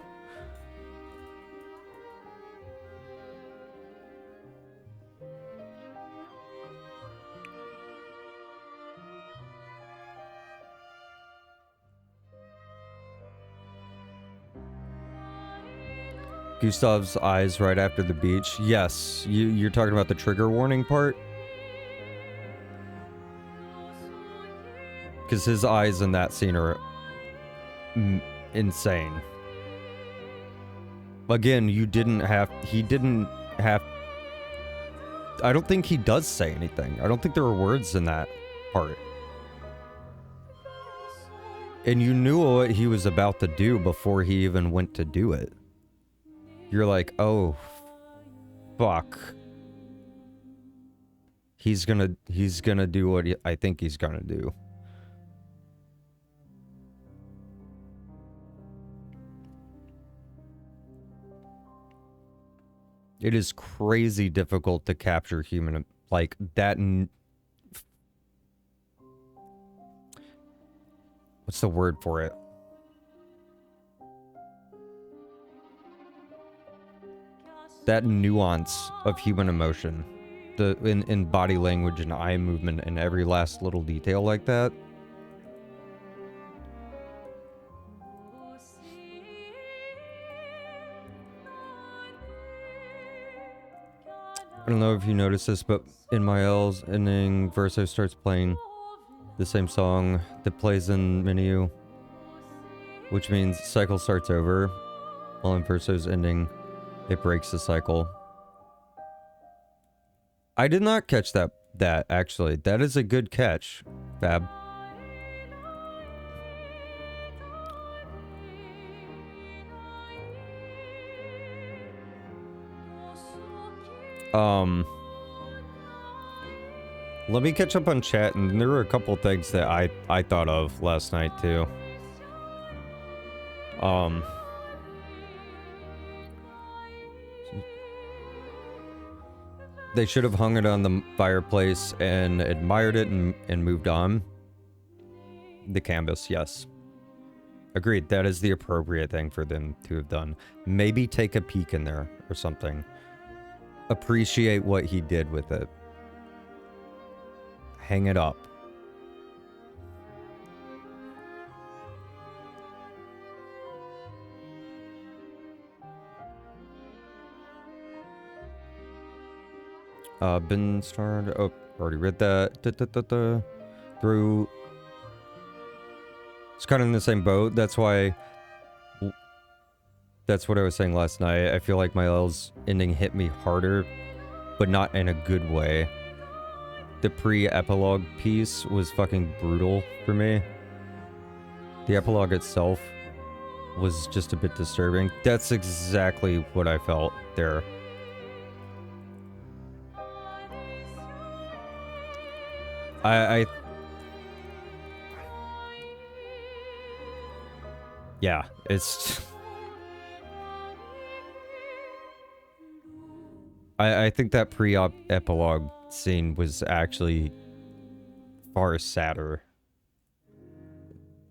Gustav's eyes right after the beach. Yes, you're talking about the trigger warning part? Because his eyes in that scene are insane. Again, he didn't have, I don't think he does say anything. I don't think there were words in that part. And you knew what he was about to do before he even went to do it. You're like, oh, fuck. He's gonna do what I think he's gonna do. It is crazy difficult to capture human, like, that. What's the word for it? That nuance of human emotion, in body language and eye movement and every last little detail like that. I don't know if you noticed this, but in Mael's ending, Verso starts playing the same song that plays in Menu, which means cycle starts over, while in Verso's ending, it breaks the cycle. I did not catch that actually. That is a good catch, Fab. Let me catch up on chat, and there were a couple things that I thought of last night too. They should have hung it on the fireplace and admired it and moved on. The canvas, yes. Agreed, that is the appropriate thing for them to have done. Maybe take a peek in there or something. Appreciate what he did with it. Hang it up. Been started. Oh, already read that. Through. It's kind of in the same boat. That's why. That's what I was saying last night. I feel like my L's ending hit me harder, but not in a good way. The pre-epilogue piece was fucking brutal for me. The epilogue itself was just a bit disturbing. That's exactly what I felt there. Yeah, it's... I think that pre-epilogue scene was actually far sadder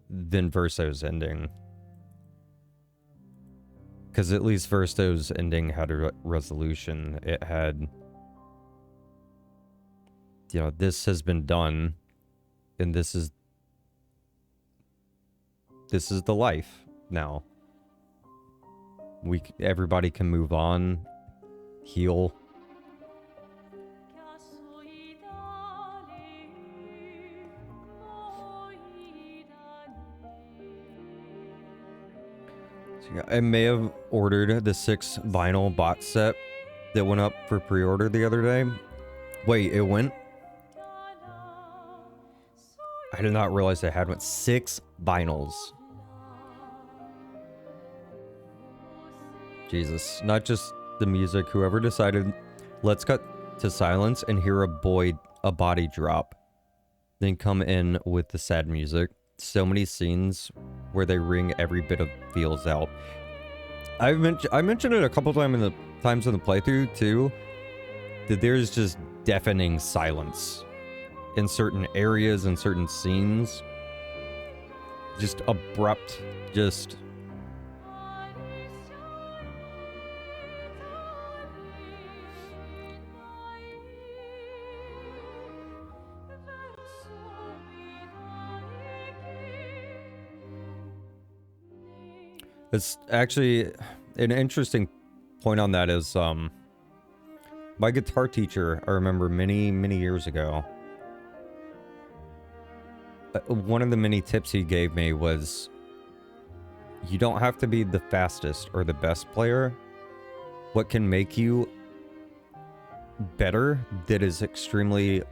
than Verso's ending. Because at least Verso's ending had a resolution. It had... You know, this has been done, and this is the life now. Everybody can move on, heal. So yeah, I may have ordered the 6 vinyl box set that went up for pre-order the other day. Wait, it went? I did not realize I had 6 vinyls. Jesus, not just the music. Whoever decided, let's cut to silence and hear a body drop, then come in with the sad music. So many scenes where they wring every bit of feels out. I mentioned it a couple times in the playthrough too, that there's just deafening silence in certain areas and certain scenes. Just abrupt, just It's actually an interesting point on that is my guitar teacher, I remember many years ago, one of the many tips he gave me was you don't have to be the fastest or the best player. What can make you better that is extremely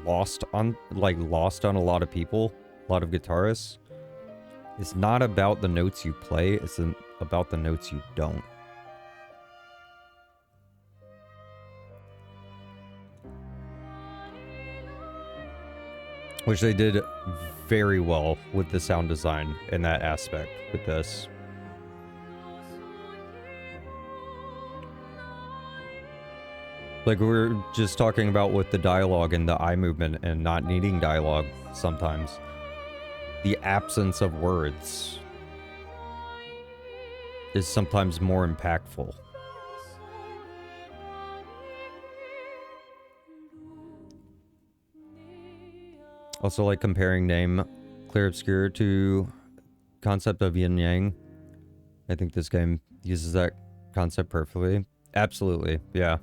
lost on a lot of people, a lot of guitarists, is not about the notes you play, it's about the notes you don't. Which they did very well with the sound design in that aspect with this. Like we were just talking about with the dialogue and the eye movement and not needing dialogue sometimes. The absence of words is sometimes more impactful. Also, like comparing name Clear Obscure to concept of yin yang. I think this game uses that concept perfectly. Absolutely, yeah.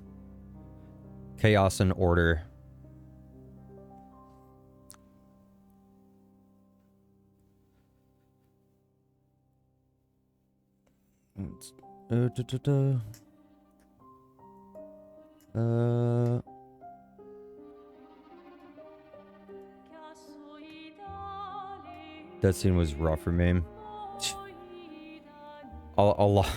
Chaos and order. That scene was rough for me. A lot.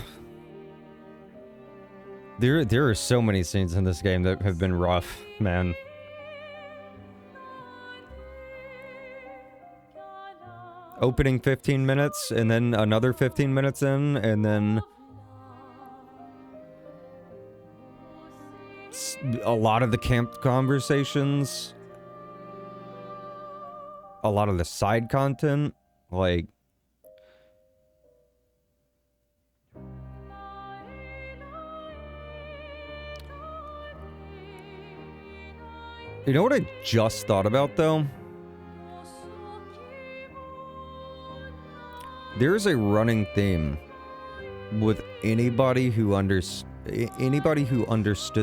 There are so many scenes in this game that have been rough, man. Opening 15 minutes, and then another 15 minutes in, and then a lot of the camp conversations, a lot of the side content, like... You know what I just thought about, though? There's a running theme with anybody who understood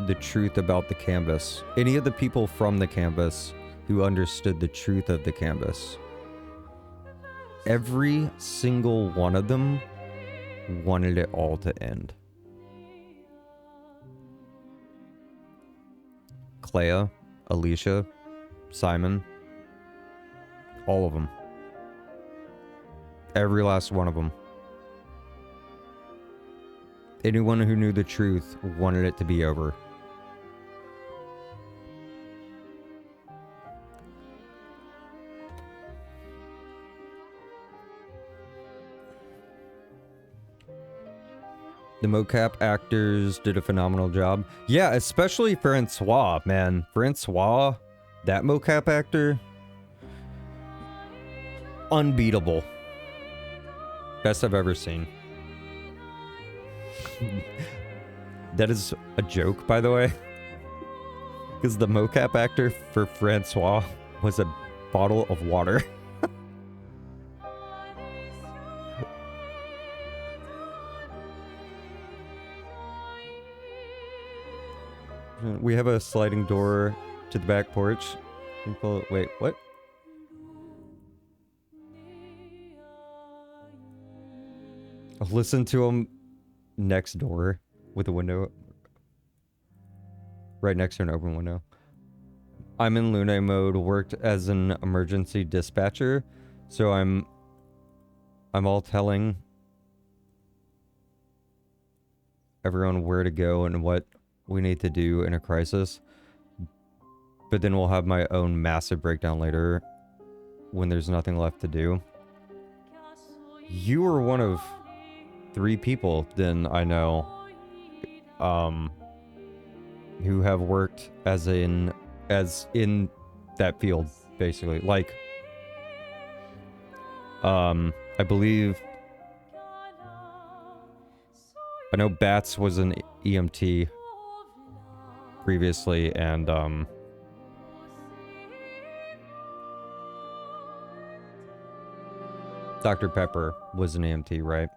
the truth about the canvas. Any of the people from the canvas who understood the truth of the canvas. Every single one of them wanted it all to end. Clea, Alicia, Simon, all of them. Every last one of them. Anyone who knew the truth wanted it to be over. The mocap actors did a phenomenal job. Yeah, especially Francois, man. Francois, that mocap actor, unbeatable. Best I've ever seen. That is a joke, by the way. Because the mocap actor for Francois was a bottle of water. We have a sliding door to the back porch. Wait, what? I'll listen to him next door with a window right next to an open window. I'm in Lune mode, worked as an emergency dispatcher, so I'm all telling everyone where to go and what we need to do in a crisis. But then we'll have my own massive breakdown later when there's nothing left to do. You were one of 3 people then I know who have worked as in that field, basically. Like I believe I know Bats was an EMT previously, and Dr. Pepper was an EMT, right?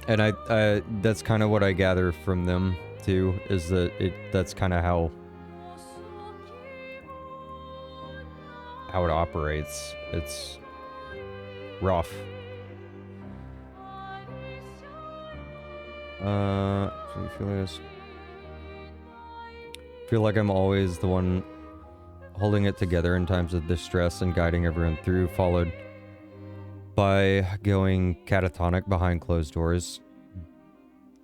And I that's kind of what I gather from them too, is that that's kind of how it operates. It's rough. So you feel this? Feel like I'm always the one holding it together in times of distress and guiding everyone through, followed by going catatonic behind closed doors.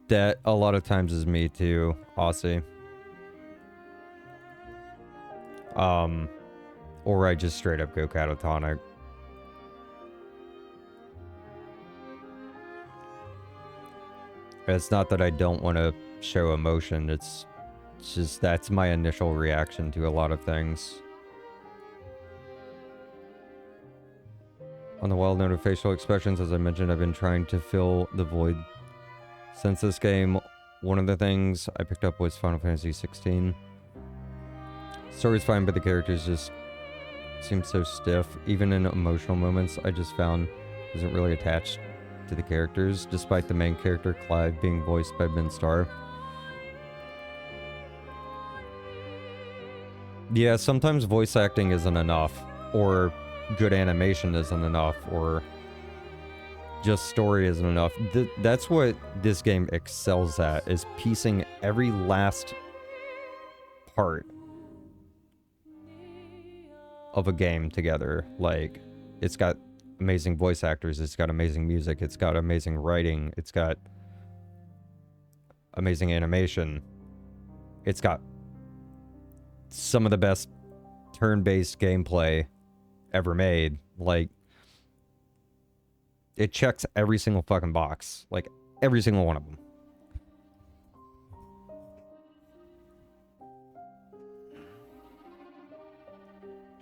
That a lot of times is me too, Aussie. Or I just straight up go catatonic. It's not that I don't want to show emotion, it's just that's my initial reaction to a lot of things. On the wild note of facial expressions, as I mentioned, I've been trying to fill the void. Since this game, one of the things I picked up was Final Fantasy 16. Story's fine, but the characters just seem so stiff. Even in emotional moments, I just found isn't really attached to the characters, despite the main character, Clive, being voiced by Ben Starr. Yeah, sometimes voice acting isn't enough, or good animation isn't enough, or just story isn't enough. That's what this game excels at, is piecing every last part of a game together. Like, it's got amazing voice actors, it's got amazing music, it's got amazing writing, it's got amazing animation, it's got some of the best turn-based gameplay ever made. Like, it checks every single fucking box. Like, every single one of them.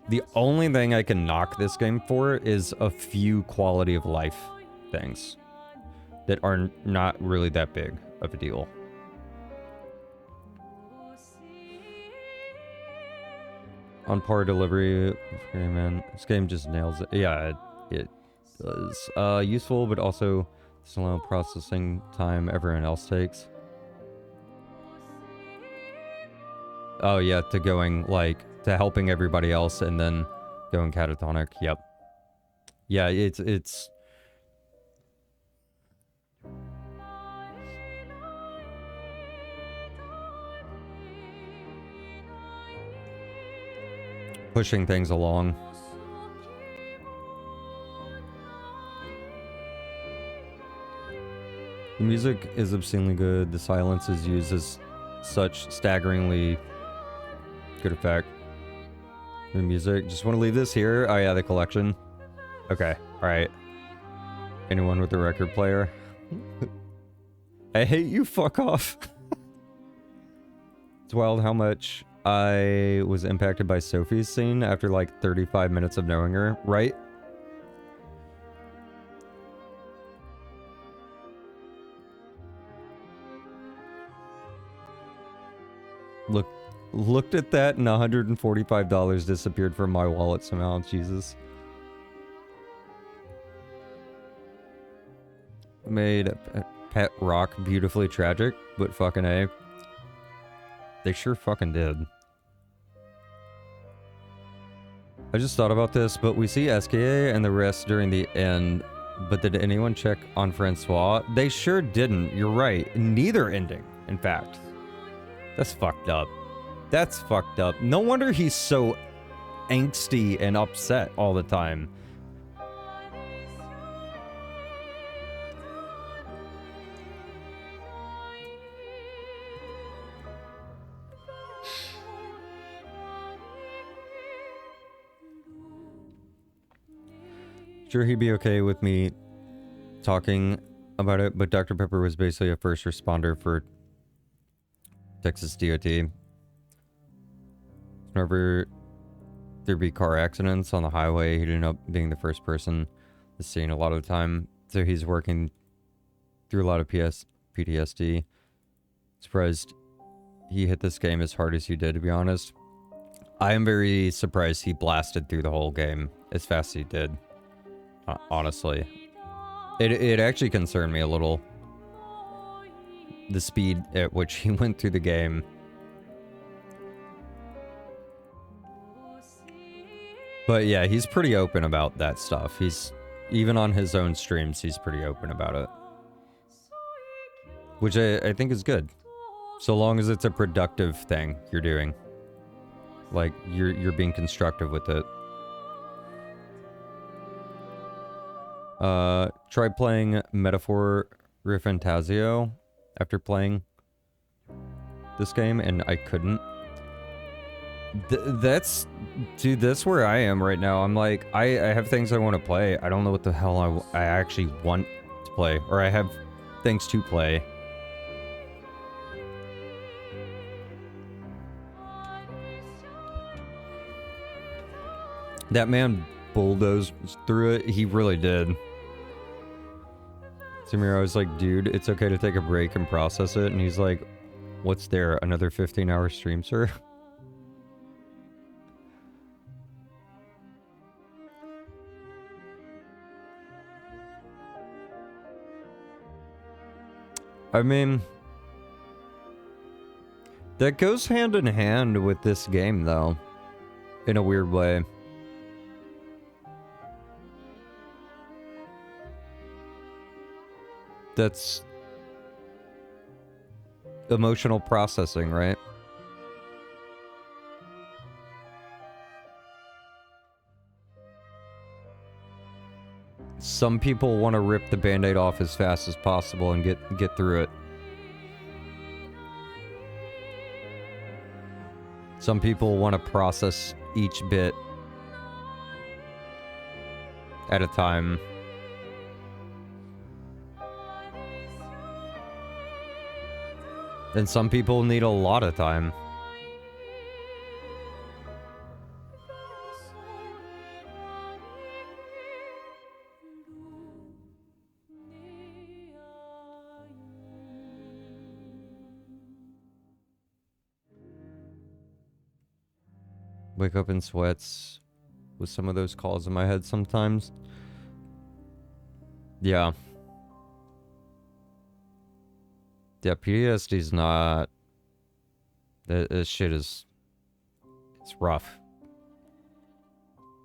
The only thing I can knock this game for is a few quality of life things that are not really that big of a deal. On par delivery, okay, man, this game just nails it. Yeah, it does. Useful, but also slow processing time everyone else takes. Oh yeah, to going, like, to helping everybody else and then going catatonic. Yep. Yeah, it's pushing things along. The music is obscenely good. The silence is used as such staggeringly good effect. The music. Just want to leave this here. Oh yeah, the collection. Okay. Alright. Anyone with a record player? I hate you, fuck off. It's wild how much I was impacted by Sophie's scene after like 35 minutes of knowing her, right? Looked at that and $145 disappeared from my wallet somehow. Jesus. Made a pet rock beautifully tragic, but fucking A. They sure fucking did. I just thought about this, but we see SKA and the rest during the end. But did anyone check on Francois? They sure didn't. You're right. Neither ending, in fact. That's fucked up. That's fucked up. No wonder he's so angsty and upset all the time. Sure, he'd be okay with me talking about it, but Dr. Pepper was basically a first responder for Texas DOT. Whenever there'd be car accidents on the highway, he'd end up being the first person to see a lot of the time. So he's working through a lot of PTSD. Surprised he hit this game as hard as he did, to be honest. I am very surprised he blasted through the whole game as fast as he did. Honestly. It actually concerned me a little. the speed at which he went through the game. But yeah, he's pretty open about that stuff. He's, even on his own streams, he's pretty open about it. Which I think is good. So long as it's a productive thing you're doing. Like, you're being constructive with it. Try playing Metaphor Rifantasio after playing this game, and I couldn't. That's where I am right now. I'm like, I have things I want to play. I don't know what the hell I actually want to play, or I have things to play. That man bulldozed through it. He really did. Samir, I was like, dude, it's okay to take a break and process it. And he's like, what's there? Another 15-hour stream, sir? I mean, that goes hand in hand with this game, though, in a weird way. That's emotional processing, right? Some people want to rip the band-aid off as fast as possible and get through it. Some people want to process each bit at a time. And some people need a lot of time. Wake up in sweats with some of those calls in my head sometimes. Yeah. Yeah, PTSD's not... This shit is... It's rough.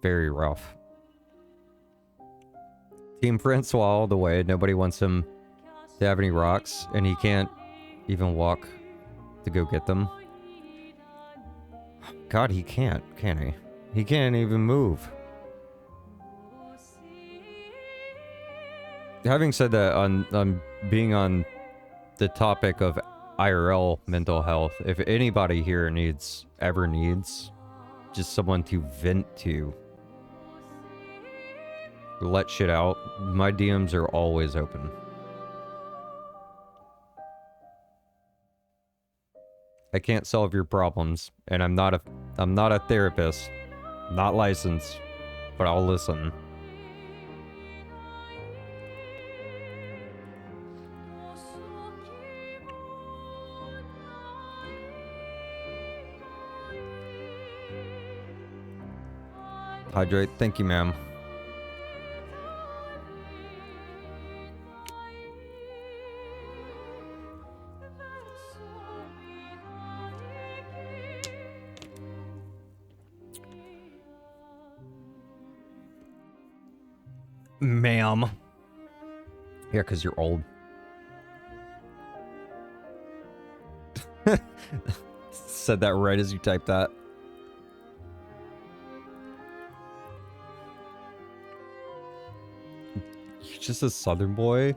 Very rough. Team Francois all the way. Nobody wants him to have any rocks, and he can't even walk to go get them. God, he can't, can he? He can't even move. Having said that, on being on the topic of IRL mental health, if anybody here ever needs just someone to vent to, let shit out, my DMs are always open. I can't solve your problems, and I'm not a therapist, not licensed, but I'll listen. Hydrate, thank you, ma'am. Ma'am. Yeah, because you're old. Said that right as you typed that. You're just a southern boy?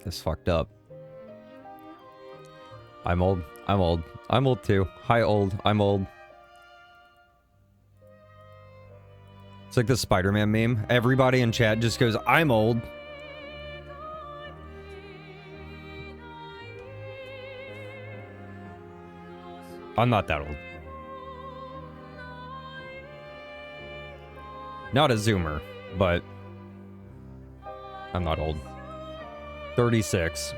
That's fucked up. I'm old. I'm old. I'm old too. Hi, old. I'm old. It's like the Spider-Man meme. Everybody in chat just goes, I'm old. I'm not that old. Not a Zoomer, but I'm not old. 36.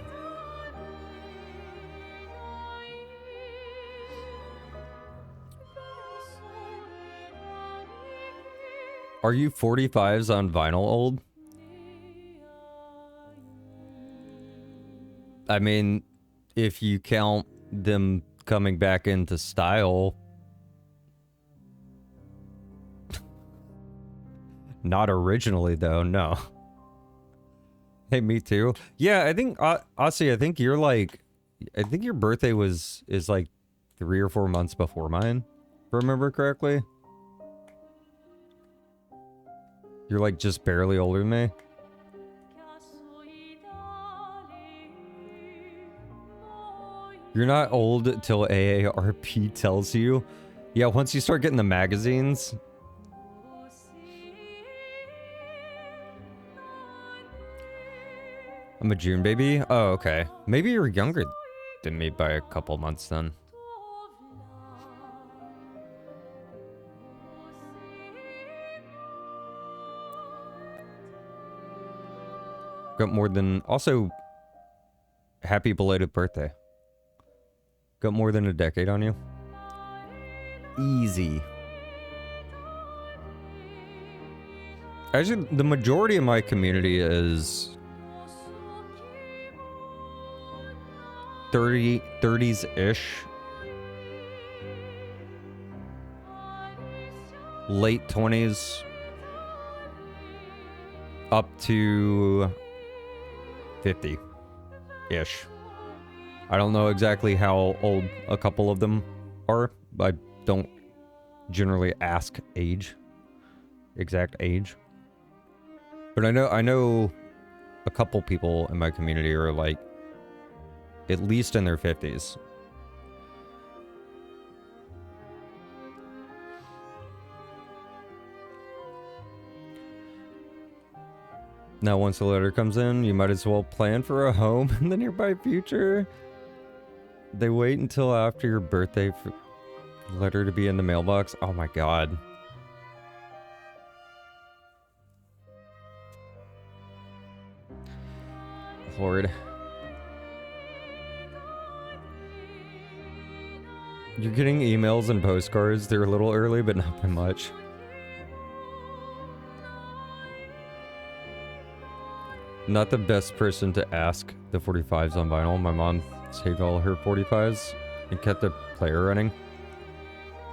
Are you 45s on vinyl old? I mean, if you count them coming back into style. Not originally, though, no. Hey, me too. Yeah, I think, Aussie, I think you're like, I think your birthday is like 3 or 4 months before mine, if I remember correctly. You're like just barely older than me. You're not old till AARP tells you. Yeah, once you start getting the magazines. I'm a June baby? Oh, okay. Maybe you're younger than me by a couple months then. Got more than... Also, happy belated birthday. Got more than a decade on you. Easy. Actually, the majority of my community is 30s-ish. Late 20s. Up to 50-ish. I don't know exactly how old a couple of them are. I don't generally ask age. Exact age. But I know a couple people in my community are like at least in their 50s. Now once the letter comes in, you might as well plan for a home in the nearby future. They wait until after your birthday for the letter to be in the mailbox. Oh my god. Lord. You're getting emails and postcards. They're a little early, but not by much. Not the best person to ask the 45s on vinyl. My mom saved all her 45s and kept the player running.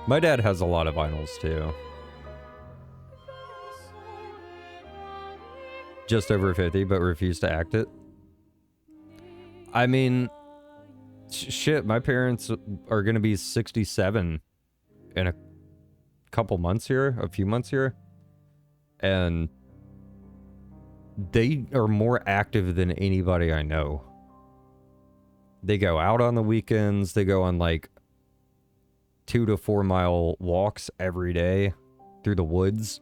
My dad has a lot of vinyls too. Just over 50, but refused to act it. I mean, shit, my parents are gonna be 67 in a couple months here, a few months here. And they are more active than anybody I know. They go out on the weekends. They go on like 2 to 4 mile walks every day through the woods.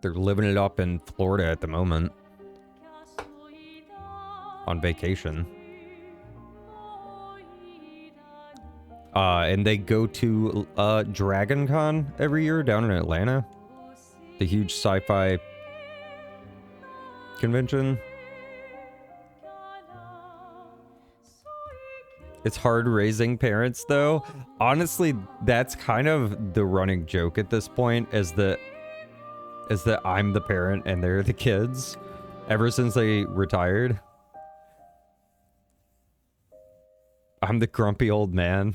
They're living it up in Florida at the moment. On vacation. And they go to Dragon Con every year down in Atlanta. The huge sci-fi convention. It's hard raising parents, though. Honestly, that's kind of the running joke at this point, is that I'm the parent and they're the kids. Ever since they retired. I'm the grumpy old man.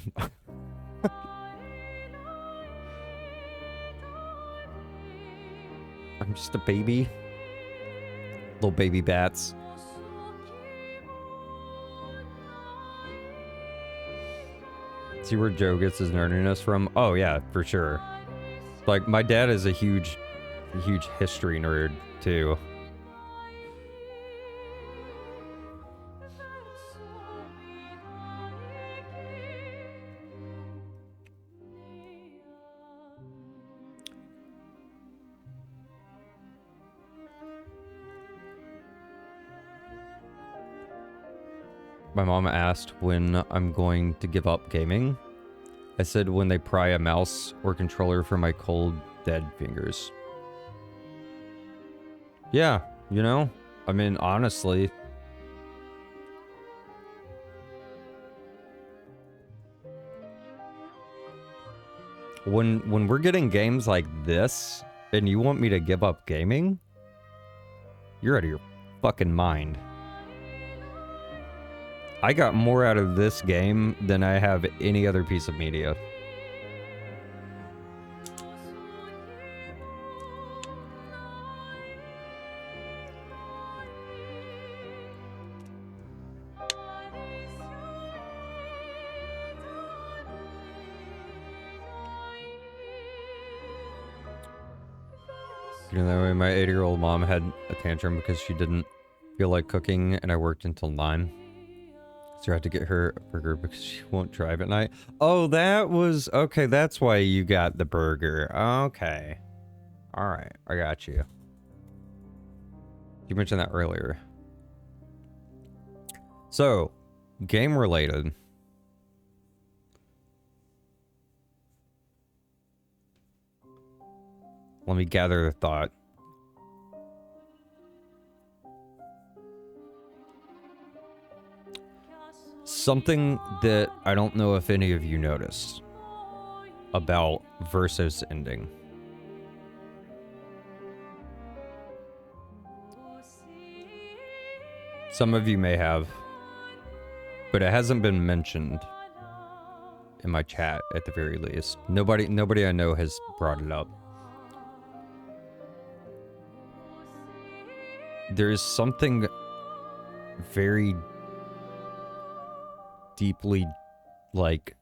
I'm just a baby. Little baby bats. See where Joe gets his nerdiness from? Oh yeah, for sure. Like, my dad is a huge history nerd, too. My mom asked when I'm going to give up gaming. I said when they pry a mouse or controller from my cold, dead fingers. Yeah, you know? I mean, honestly. When we're getting games like this, and you want me to give up gaming? You're out of your fucking mind. I got more out of this game than I have any other piece of media. You know, that way my 80-year-old mom had a tantrum because she didn't feel like cooking and I worked until 9. So I had to get her a burger because she won't drive at night. Oh, that was... Okay, that's why you got the burger. Okay. Alright, I got you. You mentioned that earlier. So, game related. Let me gather the thought. Something that I don't know if any of you noticed about Verso's ending. Some of you may have, but it hasn't been mentioned in my chat at the very least. Nobody I know has brought it up. There is something very deeply, like,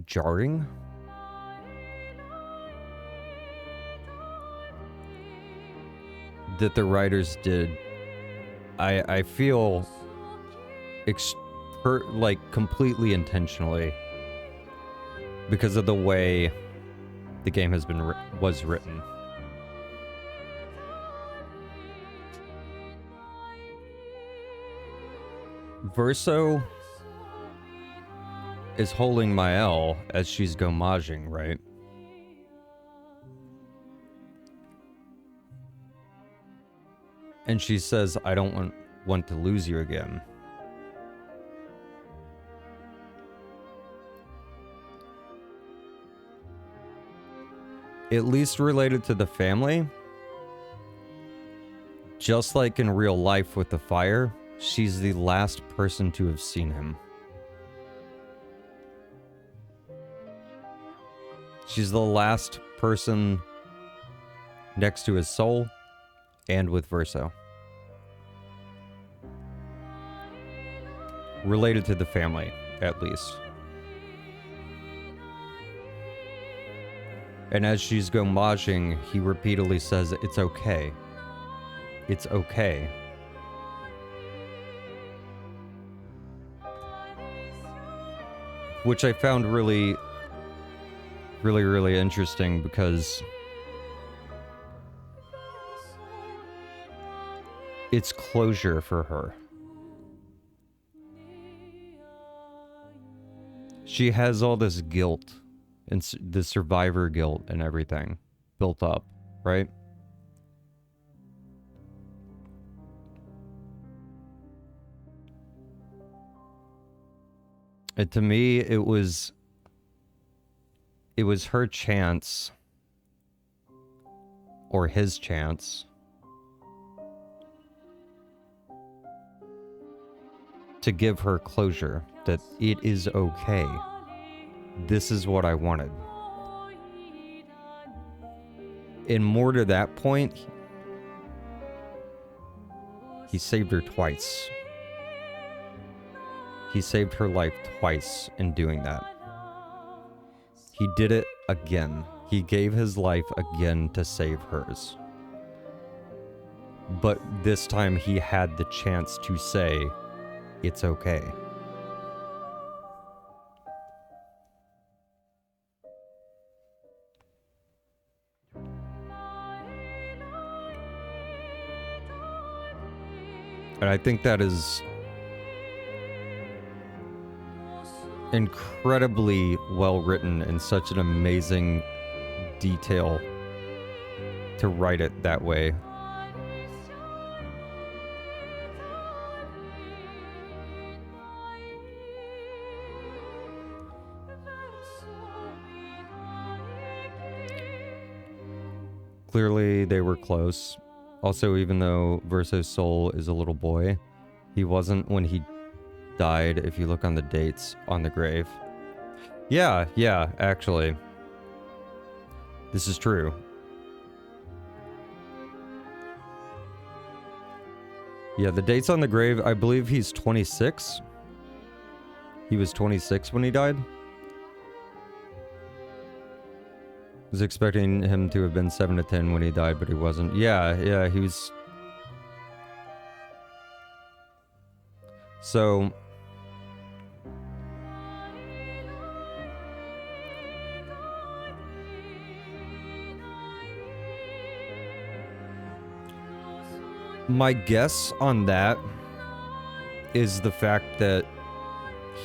jarring that the writers did. I feel like completely intentionally because of the way the game has been was written. Verso is holding Mael as she's gomaging, right? And she says, I don't want to lose you again. At least related to the family, just like in real life with the fire, she's the last person to have seen him. She's the last person next to his soul and with Verso. Related to the family, at least. And as she's gomaging, he repeatedly says, it's okay. It's okay. Which I found really interesting because it's closure for her. She has all this guilt and the survivor guilt and everything built up, right? And to me, it was her chance, or his chance, to give her closure that it is okay. This is what I wanted. And more to that point, he saved her twice. He saved her life twice in doing that. He did it again. He gave his life again to save hers. But this time he had the chance to say, it's okay. And I think that is incredibly well written and such an amazing detail to write it that way. Clearly they were close. Also, even though Verso's soul is a little boy, he wasn't when he died, if you look on the dates on the grave. Yeah, actually. This is true. Yeah, the dates on the grave, I believe he's 26. He was 26 when he died. Was expecting him to have been 7 to 10 when he died, but he wasn't. Yeah, he was... So... My guess on that is the fact that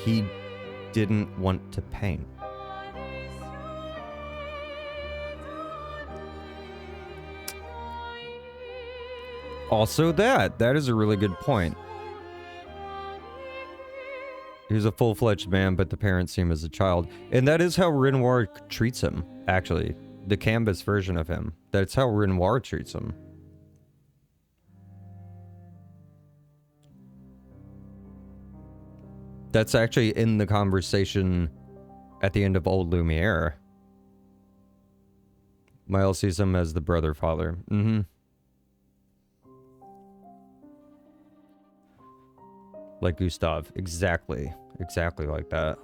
he didn't want to paint. Also that is a really good point. He was a full-fledged man, but the parents see him as a child. And that is how Renoir treats him, actually. The canvas version of him. That's how Renoir treats him. That's actually in the conversation at the end of Old Lumiere. Miles sees him as the brother-father. Mm-hmm. Like Gustave. Exactly. Exactly like that.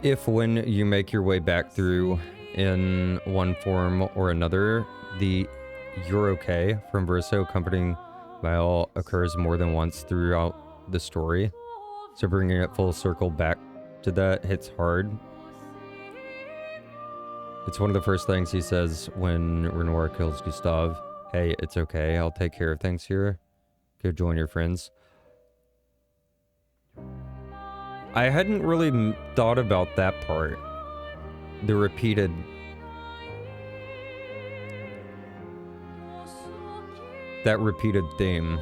If when you make your way back through in one form or another, the "you're okay" from Verso accompanying Mael occurs more than once throughout the story. So bringing it full circle back to that hits hard. It's one of the first things he says when Renoir kills Gustave. Hey, it's okay. I'll take care of things here. Go join your friends. I hadn't really thought about that part. The repeated... That repeated theme.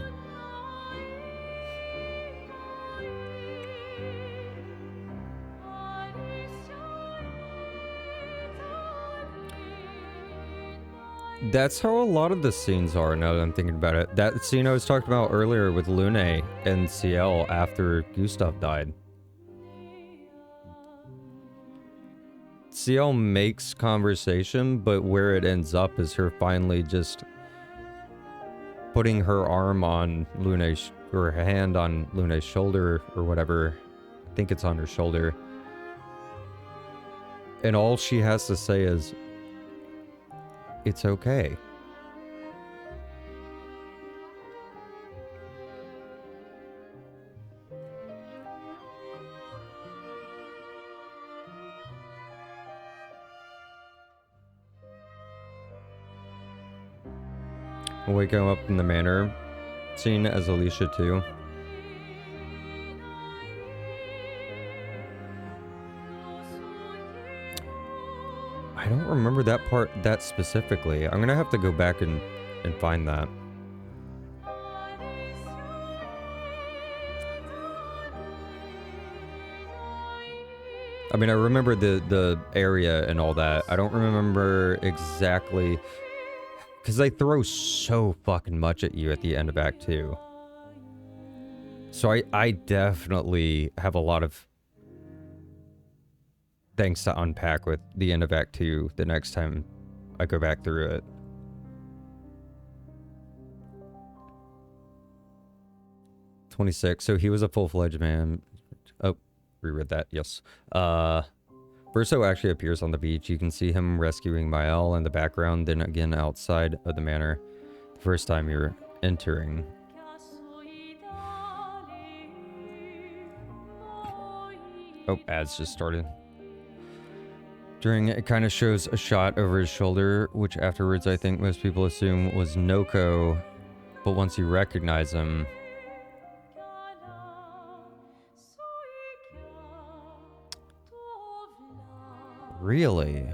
That's how a lot of the scenes are, now that I'm thinking about it. That scene I was talking about earlier with Lune and Ciel after Gustave died. Ciel makes conversation, but where it ends up is her finally just putting her arm on Lune's, or her hand on Lune's shoulder, or whatever. I think it's on her shoulder. And all she has to say is, it's okay. Waking up in the manor scene as Alicia too. I don't remember that part that specifically. I'm gonna have to go back and find that. I mean, I remember the area and all that. I don't remember exactly, because they throw so fucking much at you at the end of Act 2. So I definitely have a lot of things to unpack with the end of Act 2 the next time I go back through it. "26. So he was a full-fledged man." Oh, reread that. Yes. Verso actually appears on the beach. You can see him rescuing Mael in the background, then again outside of the manor. The first time you're entering. Oh, ads just started. During it kind of shows a shot over his shoulder, which afterwards I think most people assume was Noko, but once you recognize him... Really?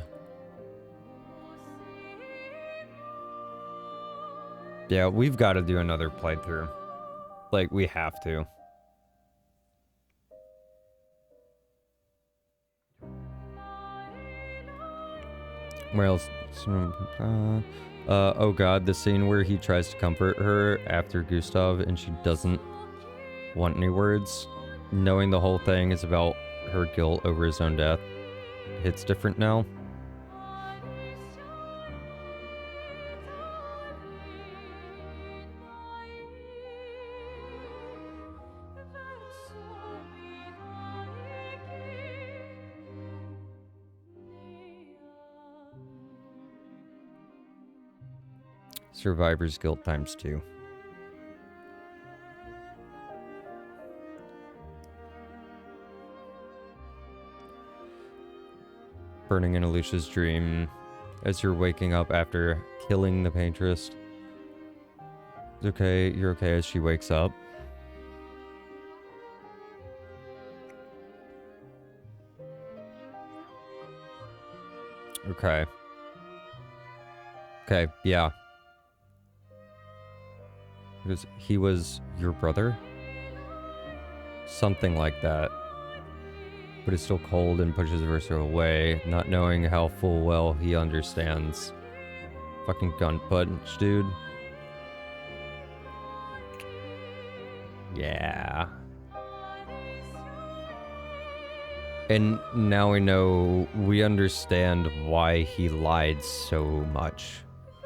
Yeah, we've got to do another playthrough. Like, we have to. Where else? Oh god, the scene where he tries to comfort her after Gustav and she doesn't want any words. Knowing the whole thing is about her guilt over his own death. Hits different now. Survivor's guilt times 2. Burning in Alicia's dream as you're waking up after killing the paintress. It's okay, you're okay as she wakes up. Okay. Okay, yeah. Because he was your brother? Something like that. But it's still cold and pushes Verso away, not knowing how full well he understands. Fucking gun punch, dude. Yeah. And now we understand why he lied so much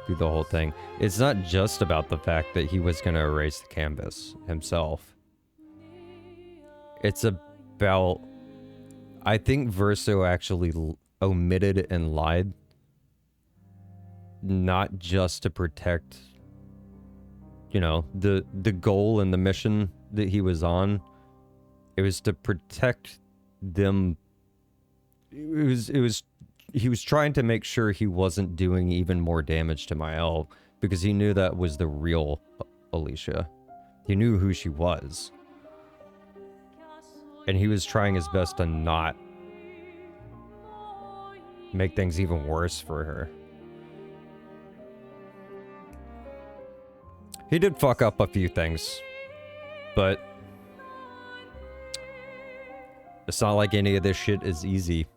through the whole thing. It's not just about the fact that he was going to erase the canvas himself. It's about... I think Verso actually omitted and lied. Not just to protect, you know, the goal and the mission that he was on. It was to protect them. He was trying to make sure he wasn't doing even more damage to Mael, because he knew that was the real Alicia. He knew who she was. And he was trying his best to not make things even worse for her. He did fuck up a few things, but it's not like any of this shit is easy.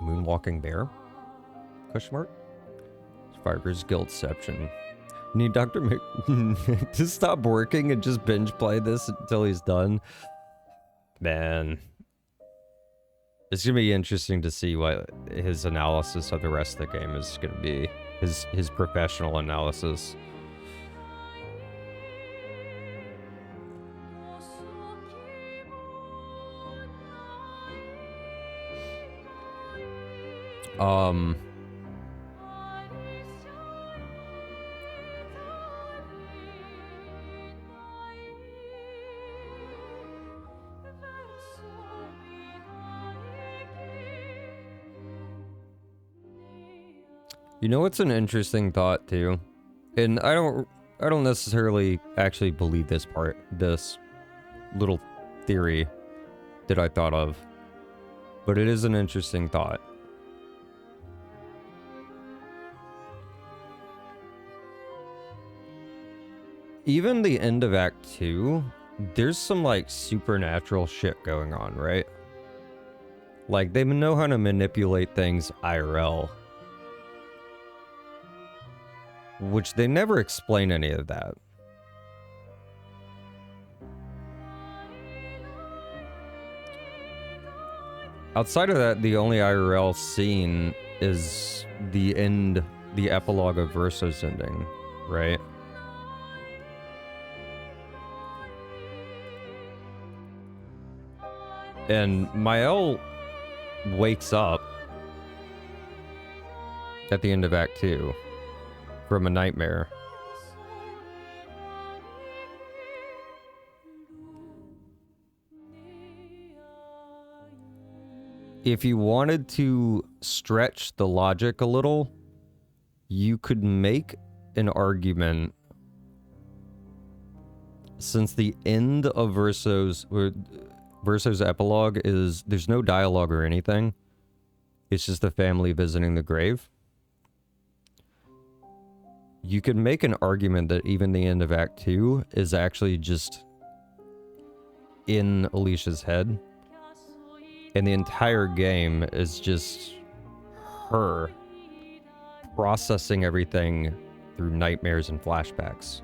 Moonwalking bear? Question mark? Survivor's Guildception. Need Dr. Mick to stop working and just binge play this until he's done. Man. It's gonna be interesting to see what his analysis of the rest of the game is gonna be. His professional analysis. You know what's an interesting thought too? And I don't necessarily actually believe this little theory that I thought of. But it is an interesting thought. Even the end of Act 2, there's some like supernatural shit going on, right? Like they know how to manipulate things IRL. Which they never explain any of that. Outside of that, the only IRL scene is the epilogue of Verso's ending, right? And Mael wakes up at the end of Act 2 from a nightmare. If you wanted to stretch the logic a little, you could make an argument, since the end of Verso's epilogue is there's no dialogue or anything. It's just the family visiting the grave. You could make an argument that even the end of Act 2 is actually just in Alicia's head. And the entire game is just her processing everything through nightmares and flashbacks.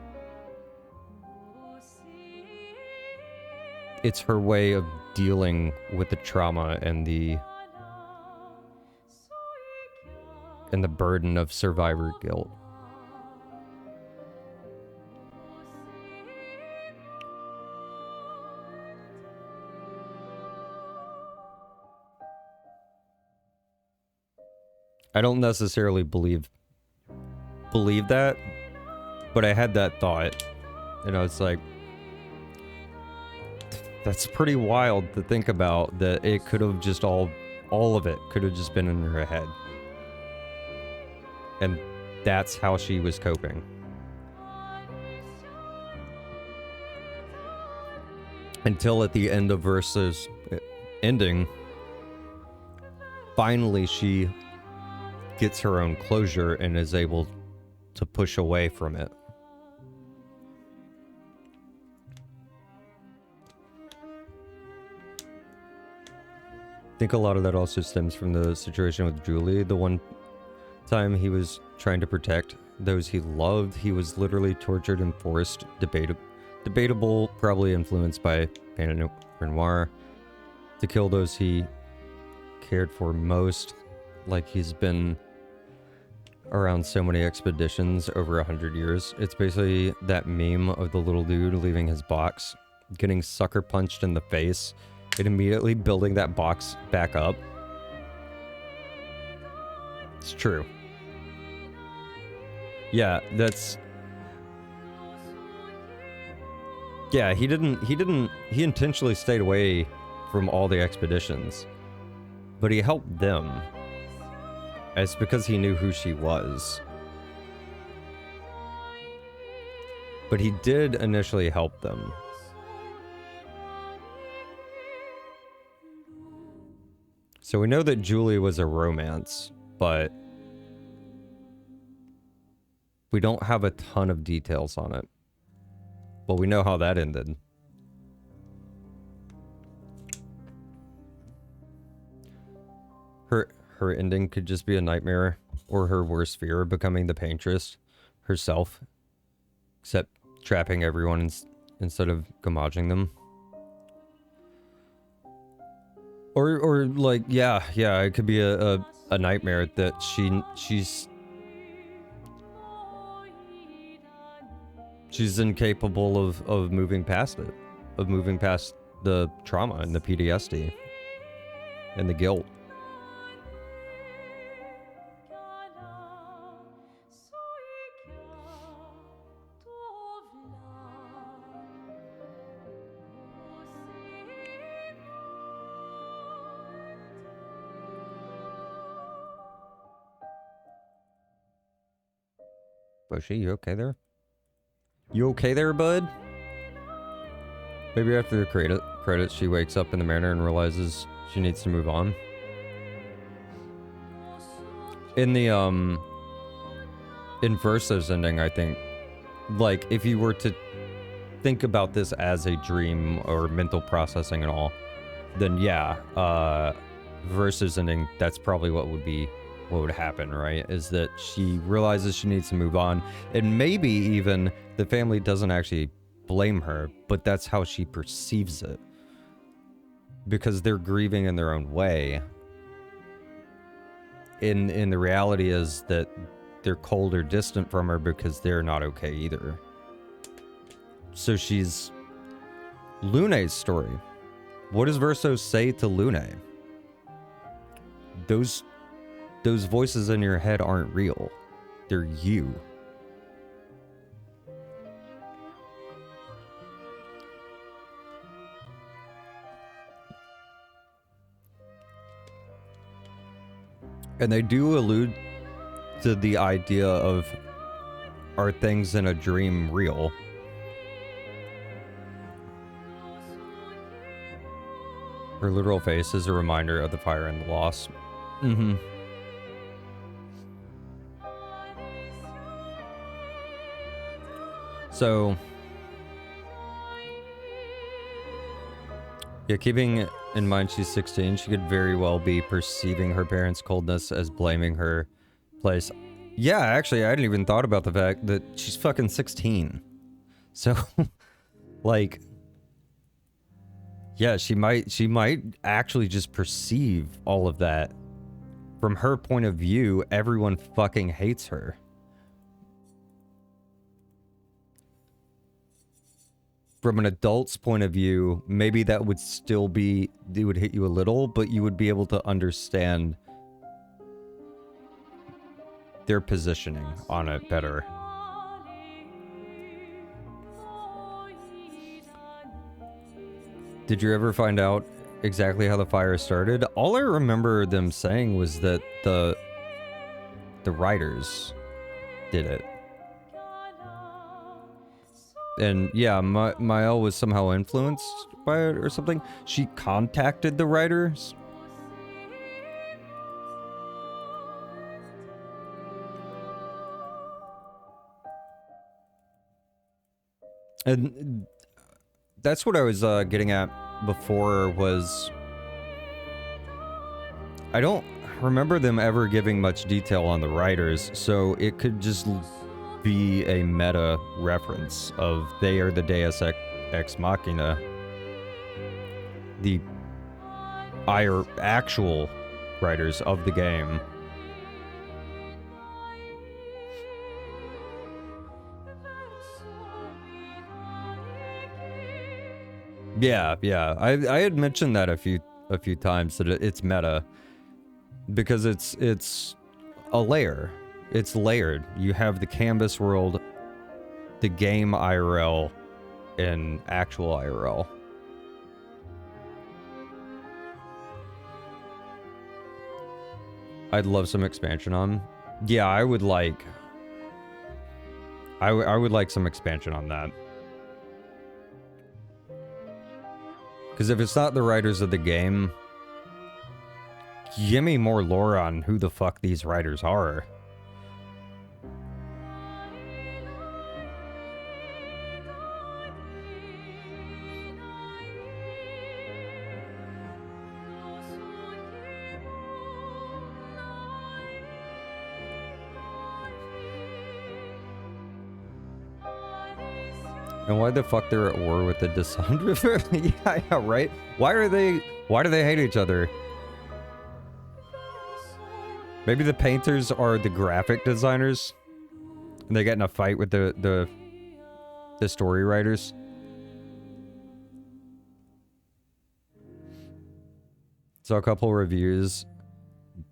It's her way of dealing with the trauma and the burden of survivor guilt. I don't necessarily believe that, but I had that thought, and I was like, that's pretty wild to think about, that it could have just all of it could have just been in her head. And that's how she was coping. Until at the end of Versa's ending, finally she gets her own closure and is able to push away from it. I think a lot of that also stems from the situation with Julie. The one time he was trying to protect those he loved, he was literally tortured and forced, debatable, probably influenced by Pinot Noir, to kill those he cared for most. Like he's been around so many expeditions over 100 years. It's basically that meme of the little dude leaving his box, getting sucker punched in the face, and immediately building that box back up. It's true. Yeah, that's... Yeah, he intentionally stayed away from all the expeditions, but he helped them. It's because he knew who she was. But he did initially help them. So we know that Julie was a romance, but we don't have a ton of details on it. But we know how that ended. Her ending could just be a nightmare, or her worst fear becoming the paintress herself, except trapping everyone instead of gommaging them. Or like, yeah, it could be a nightmare that she's incapable of moving past it, of moving past the trauma and the PTSD and the guilt. Bushy, you okay there? You okay there, bud? Maybe after the credits, she wakes up in the manor and realizes she needs to move on. In the, in Versa's ending, I think, like, if you were to think about this as a dream or mental processing and all, then yeah, Versa's ending, that's probably what would happen, right? Is that she realizes she needs to move on, and maybe even the family doesn't actually blame her, but that's how she perceives it, because they're grieving in their own way. In the reality is that they're cold or distant from her because they're not okay either. So she's Lune's story. What does Verso say to Lune? Those voices in your head aren't real. They're you. And they do allude to the idea of, are things in a dream real? Her literal face is a reminder of the fire and the loss. Mm-hmm. So, yeah, keeping in mind she's 16. She could very well be perceiving her parents' coldness as blaming her place. Yeah, actually, I hadn't even thought about the fact that she's fucking 16. So, like, yeah, she might actually just perceive all of that. From her point of view, everyone fucking hates her. From an adult's point of view, maybe that would still be, it would hit you a little, but you would be able to understand their positioning on it better. Did you ever find out exactly how the fire started? All I remember them saying was that the writers did it. And yeah, Mael was somehow influenced by it or something. She contacted the writers. And that's what I was getting at before was... I don't remember them ever giving much detail on the writers, so it could just be a meta reference of they are the Deus Ex Machina. The actual writers of the game. Yeah, I had mentioned that a few times that it's meta because it's a layer. It's layered. You have the canvas world, the game IRL, and actual IRL. I'd love some expansion on. Yeah, I would like some expansion on that. Because if it's not the writers of the game, give me more lore on who the fuck these writers are. And why the fuck they're at war with the Descent River? Yeah, right? Why do they hate each other? Maybe the painters are the graphic designers and they get in a fight with the story writers. So a couple reviews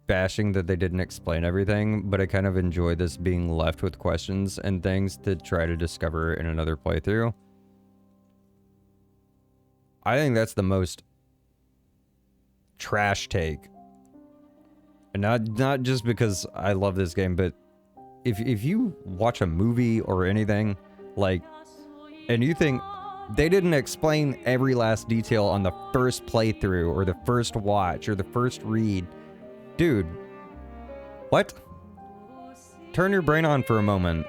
bashing that they didn't explain everything, but I kind of enjoy this being left with questions and things to try to discover in another playthrough. I think that's the most trash take. And not just because I love this game, but if you watch a movie or anything, like, and you think they didn't explain every last detail on the first playthrough or the first watch or the first read, dude, what? Turn your brain on for a moment.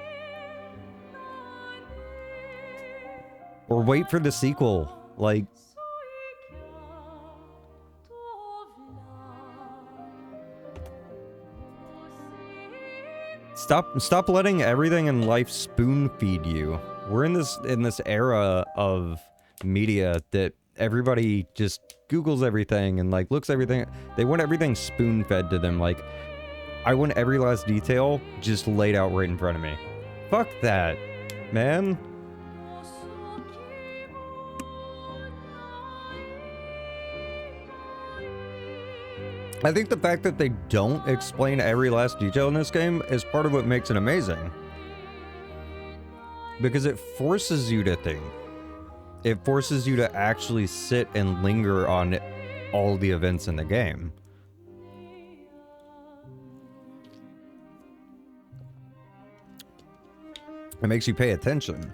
Or wait for the sequel. Like... Stop letting everything in life spoon feed you. We're in this era of media that everybody just Googles everything and like looks everything. They want everything spoon fed to them. Like, I want every last detail just laid out right in front of me. Fuck that, man. I think the fact that they don't explain every last detail in this game is part of what makes it amazing. Because it forces you to think. It forces you to actually sit and linger on all the events in the game. It makes you pay attention.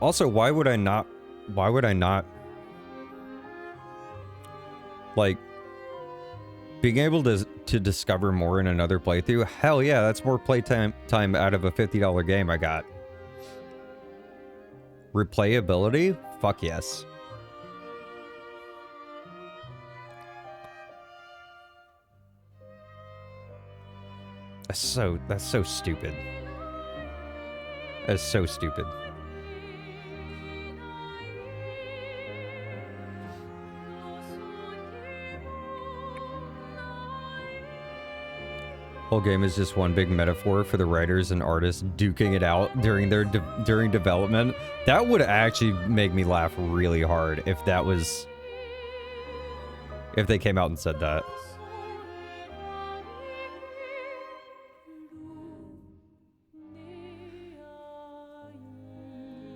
Also, why would I not, like, being able to discover more in another playthrough? Hell yeah, that's more playtime out of a $50 game I got. Replayability? Fuck yes. That's so stupid. That's so stupid. Whole game is just one big metaphor for the writers and artists duking it out during their during development. That would actually make me laugh really hard if that was if they came out and said that.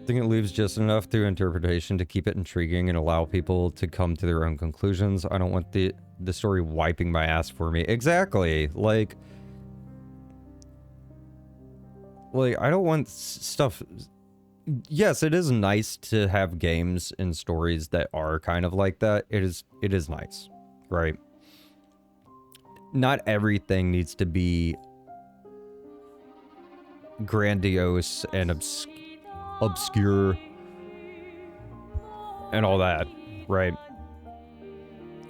I think it leaves just enough to interpretation to keep it intriguing and allow people to come to their own conclusions. I don't want the story wiping my ass for me. Exactly. Like I don't want stuff. Yes, it is nice to have games and stories that are kind of like that. It is nice, right? Not everything needs to be grandiose and obscure and all that, right?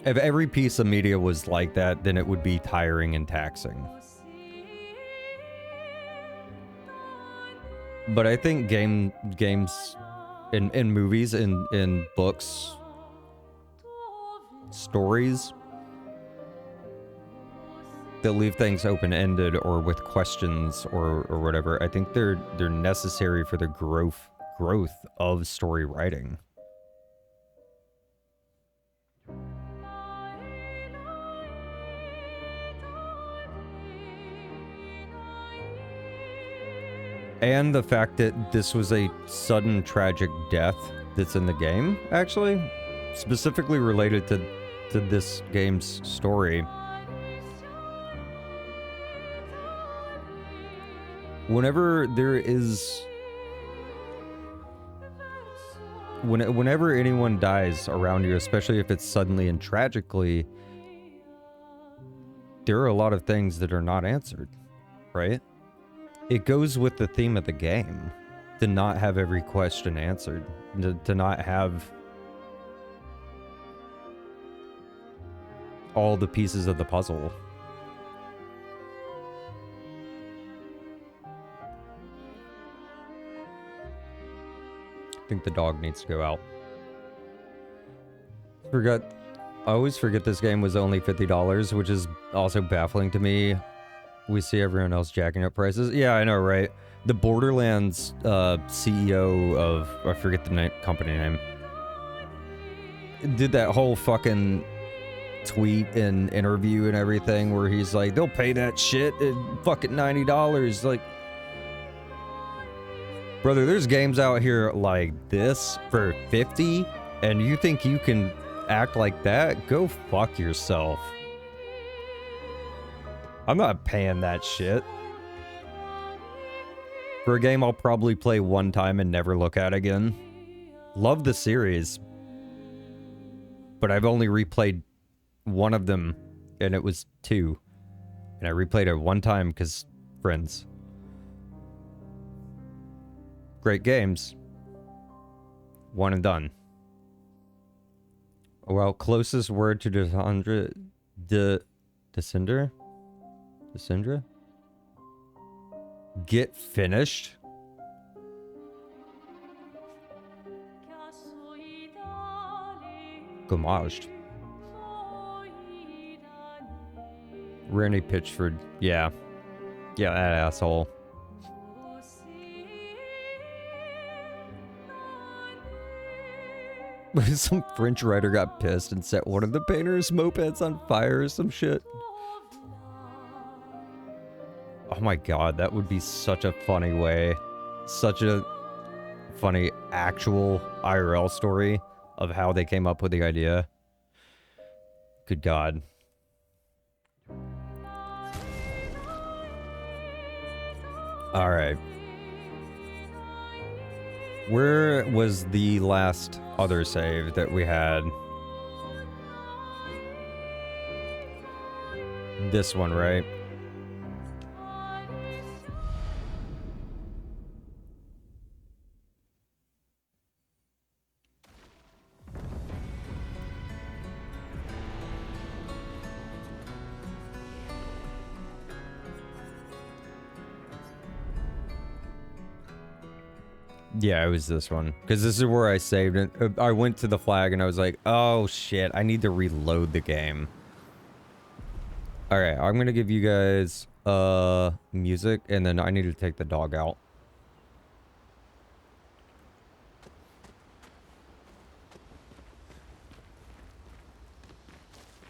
If every piece of media was like that, then it would be tiring and taxing. But I think games in movies, in books, stories that leave things open-ended or with questions or whatever, I think they're necessary for the growth of story writing. And the fact that this was a sudden tragic death that's in the game, actually, specifically related to this game's story. Whenever there is... Whenever anyone dies around you, especially if it's suddenly and tragically, there are a lot of things that are not answered, right? It goes with the theme of the game to not have every question answered, to not have all the pieces of the puzzle. I think the dog needs to go out. I always forget this game was only $50, which is also baffling to me. We see everyone else jacking up prices. Yeah, I know, right? The Borderlands CEO of, I forget the company name, did that whole fucking tweet and interview and everything where he's like, they'll pay that shit at fucking $90. Like, brother, there's games out here like this for 50, and you think you can act like that? Go fuck yourself. I'm not paying that shit. For a game I'll probably play one time and never look at again. Love the series. But I've only replayed one of them, and it was 2. And I replayed it one time because friends. Great games. One and done. Well, closest word to Descender? Descendra? Get finished? Gommaged. Randy Pitchford. Yeah. Yeah, that asshole. Some French writer got pissed and set one of the painter's mopeds on fire or some shit. Oh my god, that would be such a funny way. Such a funny actual IRL story of how they came up with the idea. Good god. Alright. Where was the last other save that we had? This one, right? Yeah, it was this one. Because this is where I saved it. I went to the flag and I was like, oh shit, I need to reload the game. Alright, I'm gonna give you guys music and then I need to take the dog out.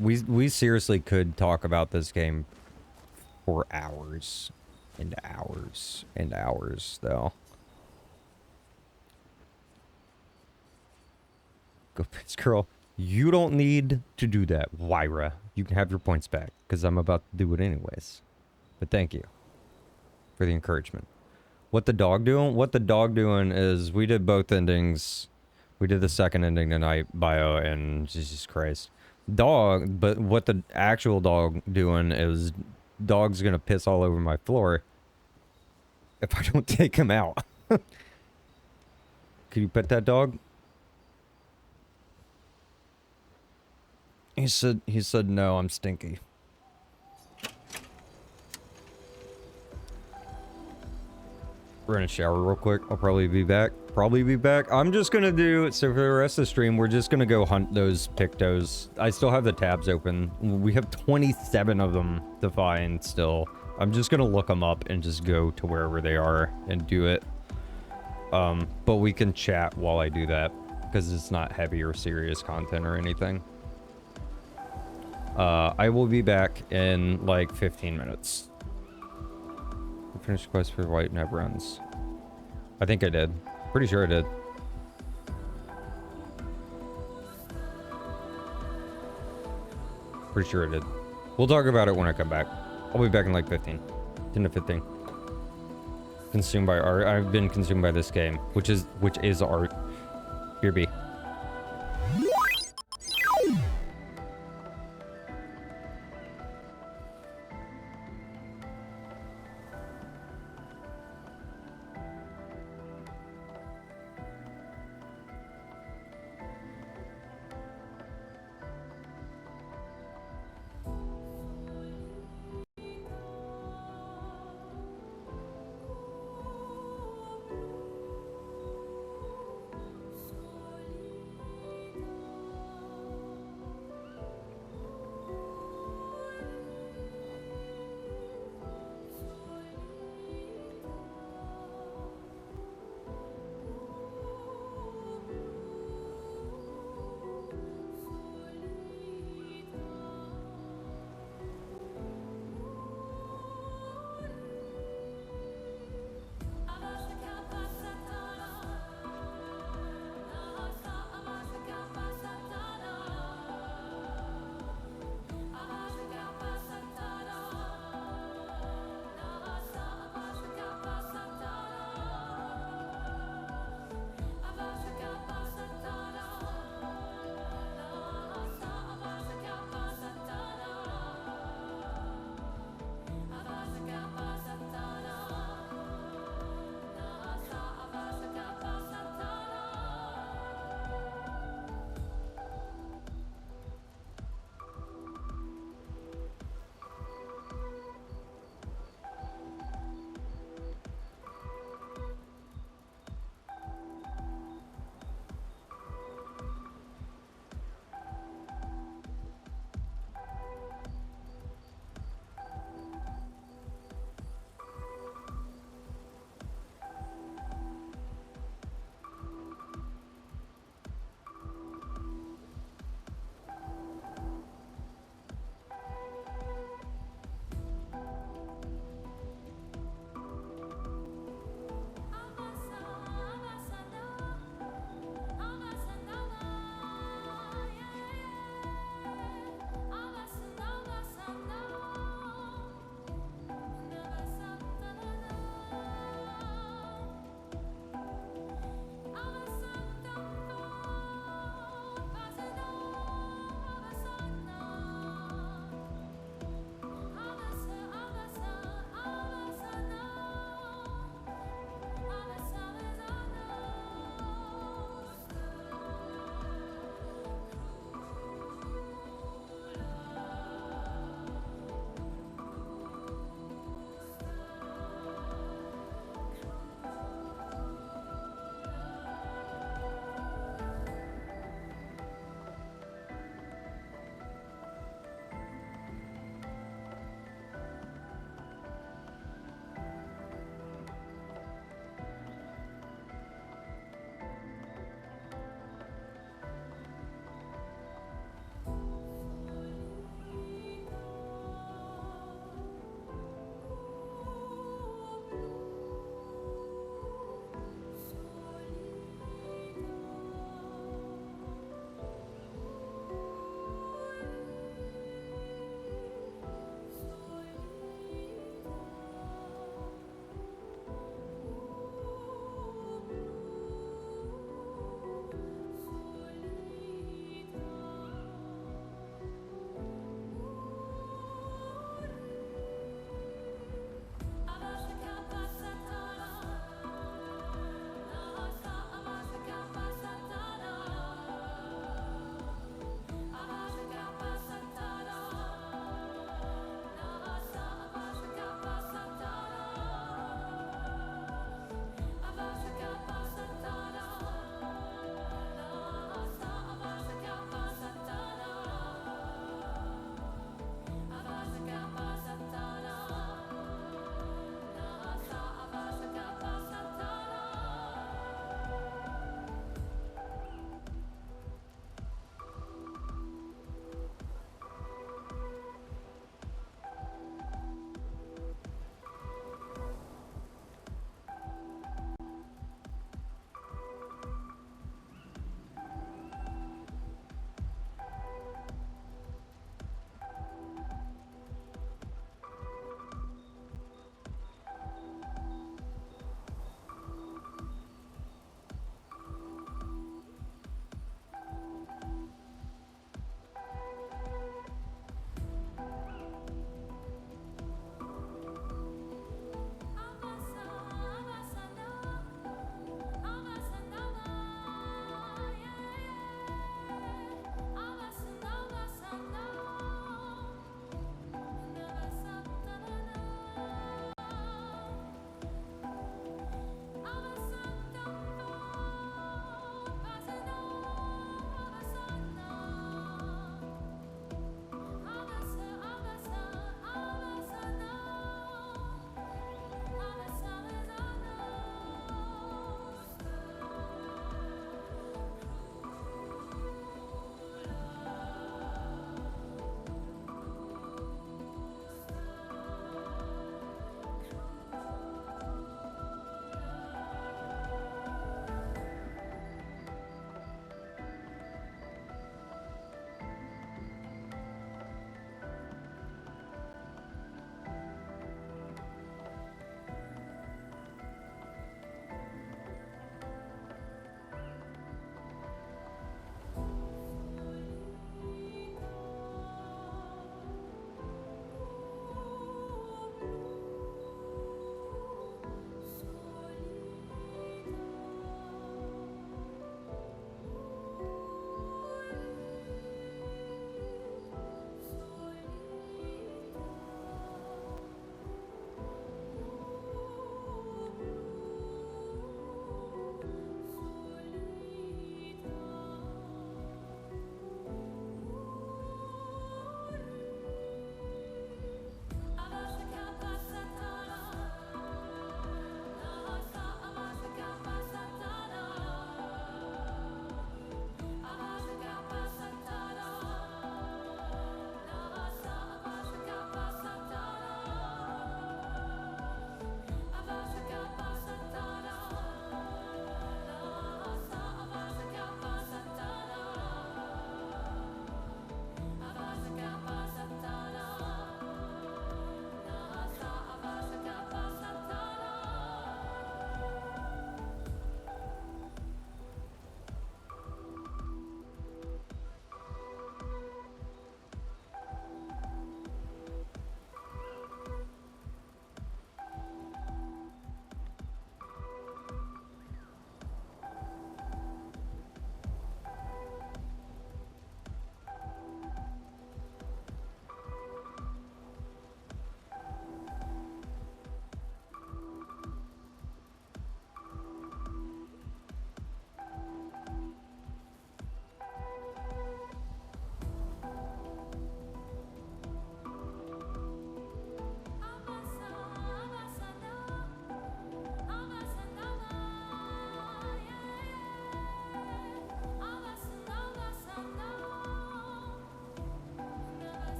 We seriously could talk about this game for hours and hours and hours though. Go Pits Girl. You don't need to do that, Wyra. You can have your points back, because I'm about to do it anyways. But thank you for the encouragement. What the dog doing? What the dog doing is we did both endings. We did the second ending tonight, bio, and Jesus Christ. Dog, but what the actual dog doing is dog's gonna piss all over my floor if I don't take him out. Can you pet that dog? He said no, I'm stinky. We're gonna shower real quick. I'll probably be back. I'm just gonna do, so for the rest of the stream, we're just gonna go hunt those pictos. I still have the tabs open. We have 27 of them to find still. I'm just gonna look them up and just go to wherever they are and do it. But we can chat while I do that, because it's not heavy or serious content or anything. I will be back in like 15 minutes. Finish quest for white neb runs. I think I did. Pretty sure I did. Pretty sure I did. We'll talk about it when I come back. I'll be back in like 15. 10 to 15. Consumed by art. I've been consumed by this game, which is art. Here be.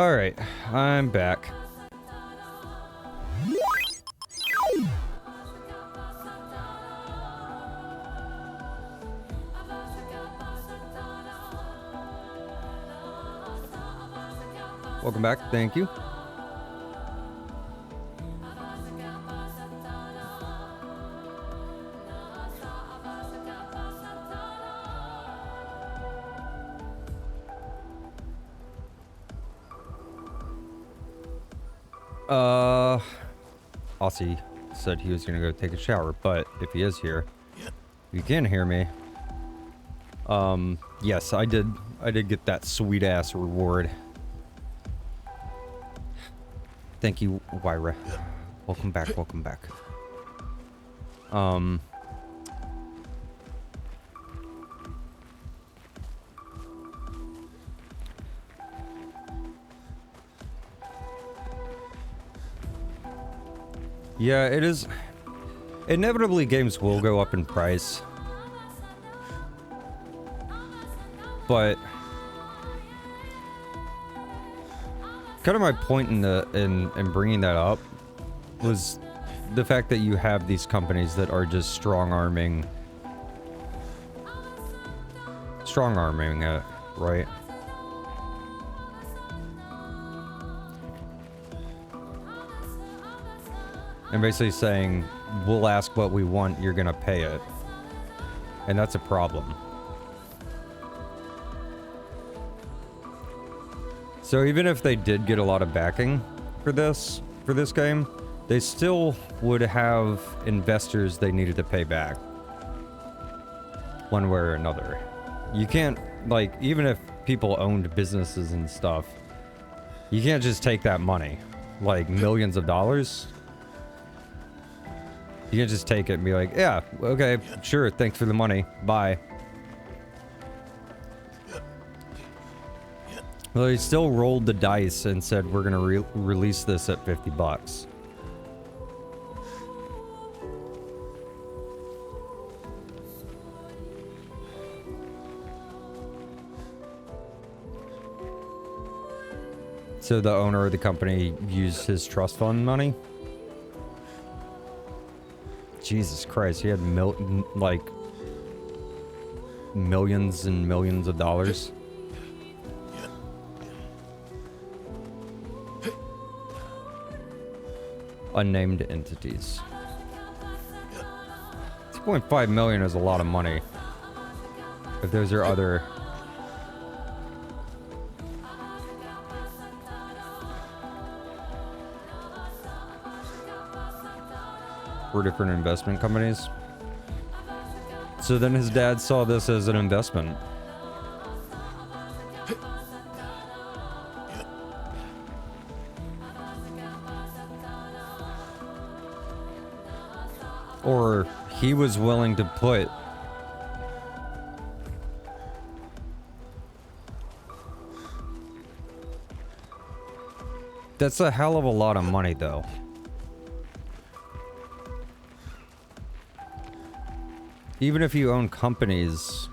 Alright, I'm back. Welcome back, thank you. Aussie said he was gonna go take a shower, but if he is here, you can hear me. Yes, I did get that sweet ass reward. Thank you, Wyra. Welcome back, welcome back. Yeah, it is. Inevitably, games will go up in price. But kind of my point in bringing that up was the fact that you have these companies that are just strong-arming it, right? And basically saying, we'll ask what we want, you're gonna pay it. And that's a problem. So even if they did get a lot of backing for this game, they still would have investors they needed to pay back. One way or another. You can't, like, even if people owned businesses and stuff, you can't just take that money. Like, millions of dollars. You can just take it and be like, yeah, okay, sure, thanks for the money, bye. Well, he still rolled the dice and said, we're gonna release this at $50. So the owner of the company used his trust fund money? Jesus Christ, he had like millions and millions of dollars. Unnamed entities. 2.5 million is a lot of money. If those are other... Four different investment companies. So then his dad saw this as an investment. Or he was willing to put that's a hell of a lot of money though. Even if you own companies,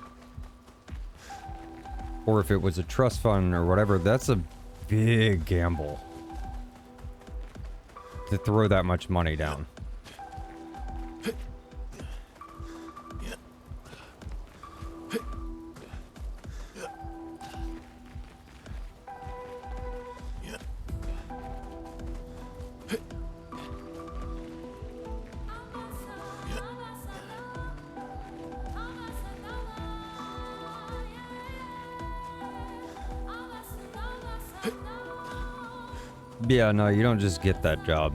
or if it was a trust fund or whatever, that's a big gamble to throw that much money down. Yeah, no, you don't just get that job.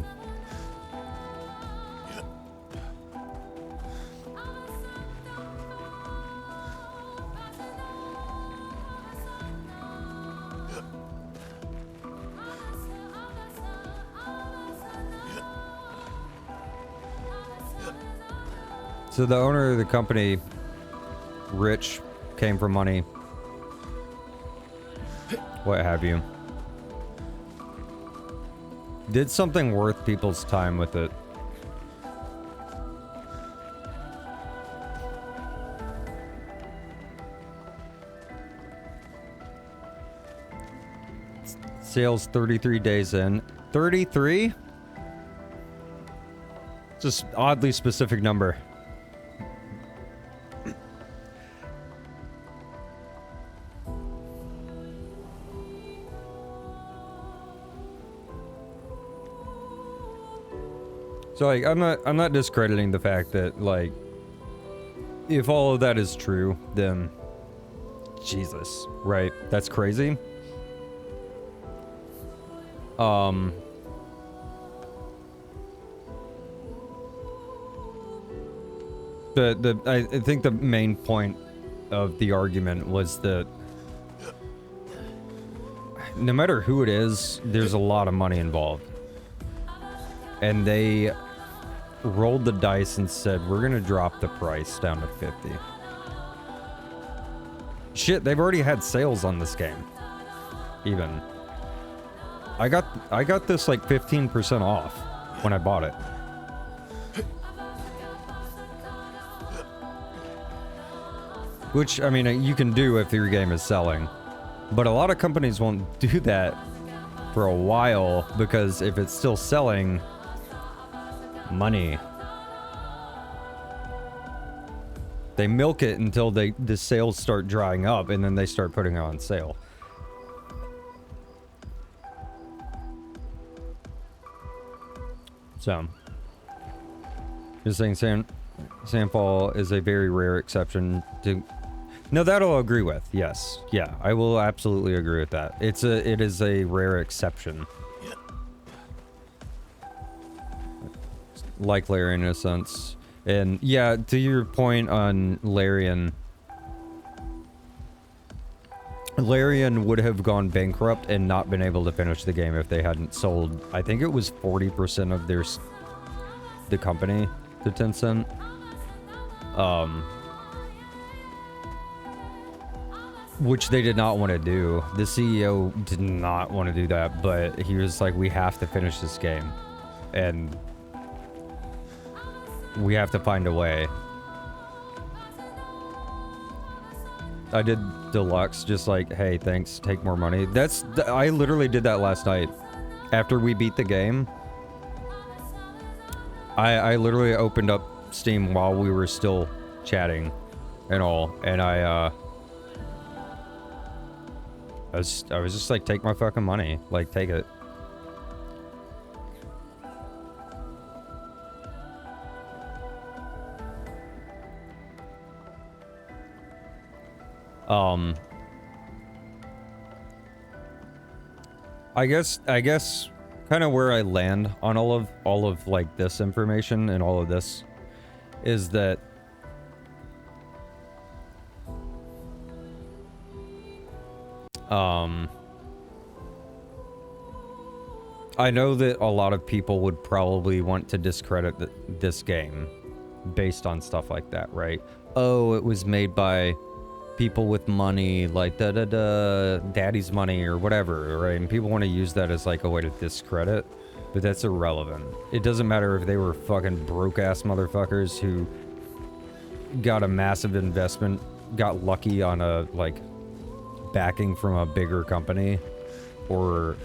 So the owner of the company, rich, came from money, what have you. Did something worth people's time with it. Sales 33 days in. 33? Just oddly specific number. So like I'm not discrediting the fact that like if all of that is true, then Jesus, right? That's crazy. I think the main point of the argument was that no matter who it is, there's a lot of money involved. And they rolled the dice and said, we're gonna drop the price down to 50. Shit, they've already had sales on this game. Even. I got this like 15% off when I bought it. Which, I mean, you can do if your game is selling. But a lot of companies won't do that for a while because if it's still selling, money. They milk it until the sales start drying up and then they start putting it on sale. So, just saying Sandfall is a very rare exception to... No, that I'll agree with. Yes. Yeah, I will absolutely agree with that. It is a rare exception. Like Larian in a sense. And yeah, to your point on Larian would have gone bankrupt and not been able to finish the game if they hadn't sold, I think it was 40% of the company to Tencent. Which they did not want to do. The CEO did not want to do that, but he was like, we have to finish this game. And we have to find a way. I did Deluxe, just like, hey, thanks, take more money. I literally did that last night. After we beat the game, I literally opened up Steam while we were still chatting and all, and I was just like, take my fucking money, like, take it. I guess kind of where I land on all of like this information and all of this is that I know that a lot of people would probably want to discredit this game based on stuff like that, right? Oh, it was made by people with money, like daddy's money or whatever, right? And people want to use that as like a way to discredit, but that's irrelevant. It doesn't matter if they were fucking broke ass motherfuckers who got a massive investment, got lucky on a like backing from a bigger company, or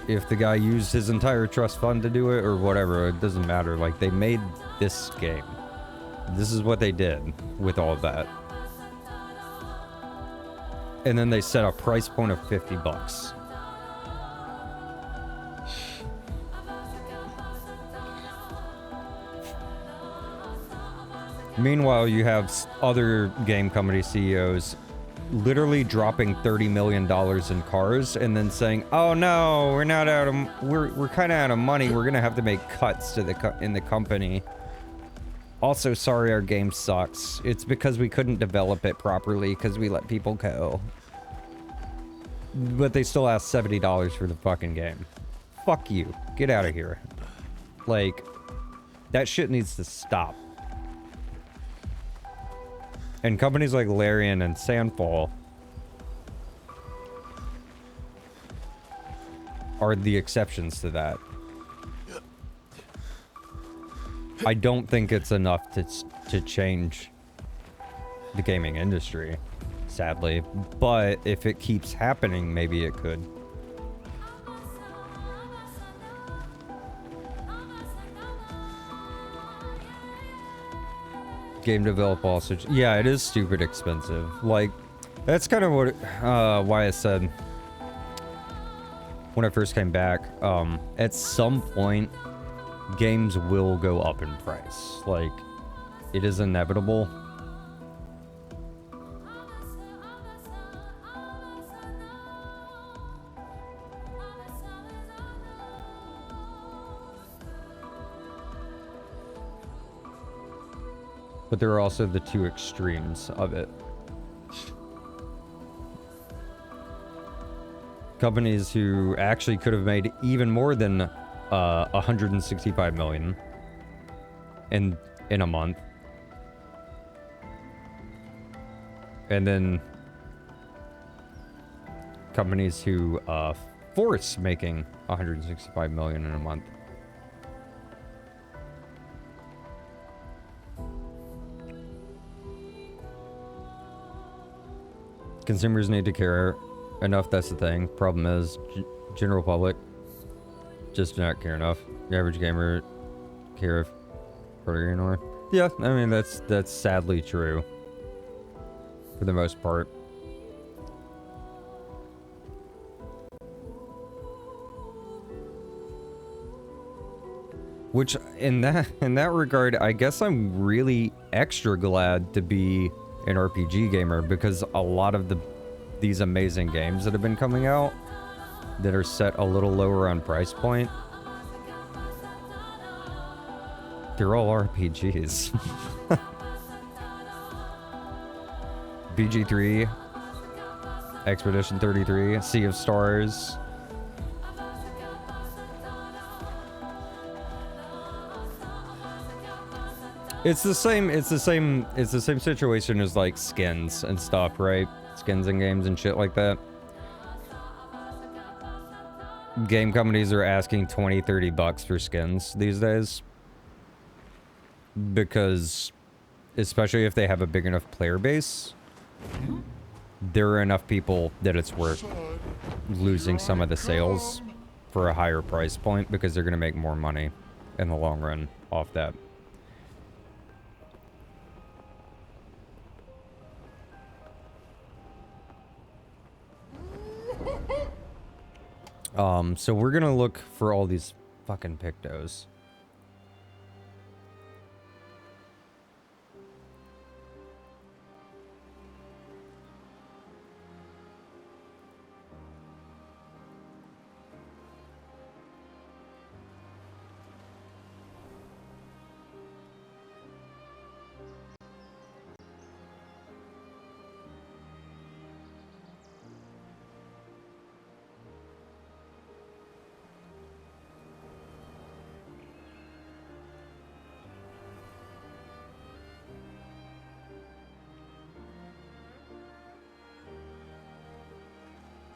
if the guy used his entire trust fund to do it or whatever. It doesn't matter. Like, they made this game. This is what they did with all of that. And then they set a price point of $50. Meanwhile, you have other game company CEOs literally dropping $30 million in cars and then saying, "Oh no, we're not out of, we're kind of out of money. We're gonna have to make cuts to in the company. Also, sorry, our game sucks. It's because we couldn't develop it properly because we let people go." But they still asked $70 for the fucking game. Fuck you. Get out of here. Like, that shit needs to stop. And companies like Larian and Sandfall are the exceptions to that. I don't think it's enough to change the gaming industry. sadly. But if it keeps happening, maybe it could. Game develop also. Yeah, it is stupid expensive. Like, that's kind of what why I said when I first came back, at some point games will go up in price. Like, it is inevitable. But there are also the two extremes of it. Companies who actually could have made even more than 165 million in a month. And then companies who force making 165 million in a month. Consumers need to care enough, that's the thing. Problem is, general public just do not care enough. The average gamer care if hardly anymore. Yeah, I mean that's sadly true for the most part. Which in that regard, I guess I'm really extra glad to be an RPG gamer, because a lot of these amazing games that have been coming out that are set a little lower on price point, they're all RPGs. BG3, Expedition 33, Sea of Stars. It's the same situation as like skins and stuff, right? Skins in games and shit like that. Game companies are asking 20-30 bucks for skins these days. Because, especially if they have a big enough player base, there are enough people that it's worth losing some of the sales for a higher price point, because they're going to make more money in the long run off that. So we're gonna look for all these fucking pictos.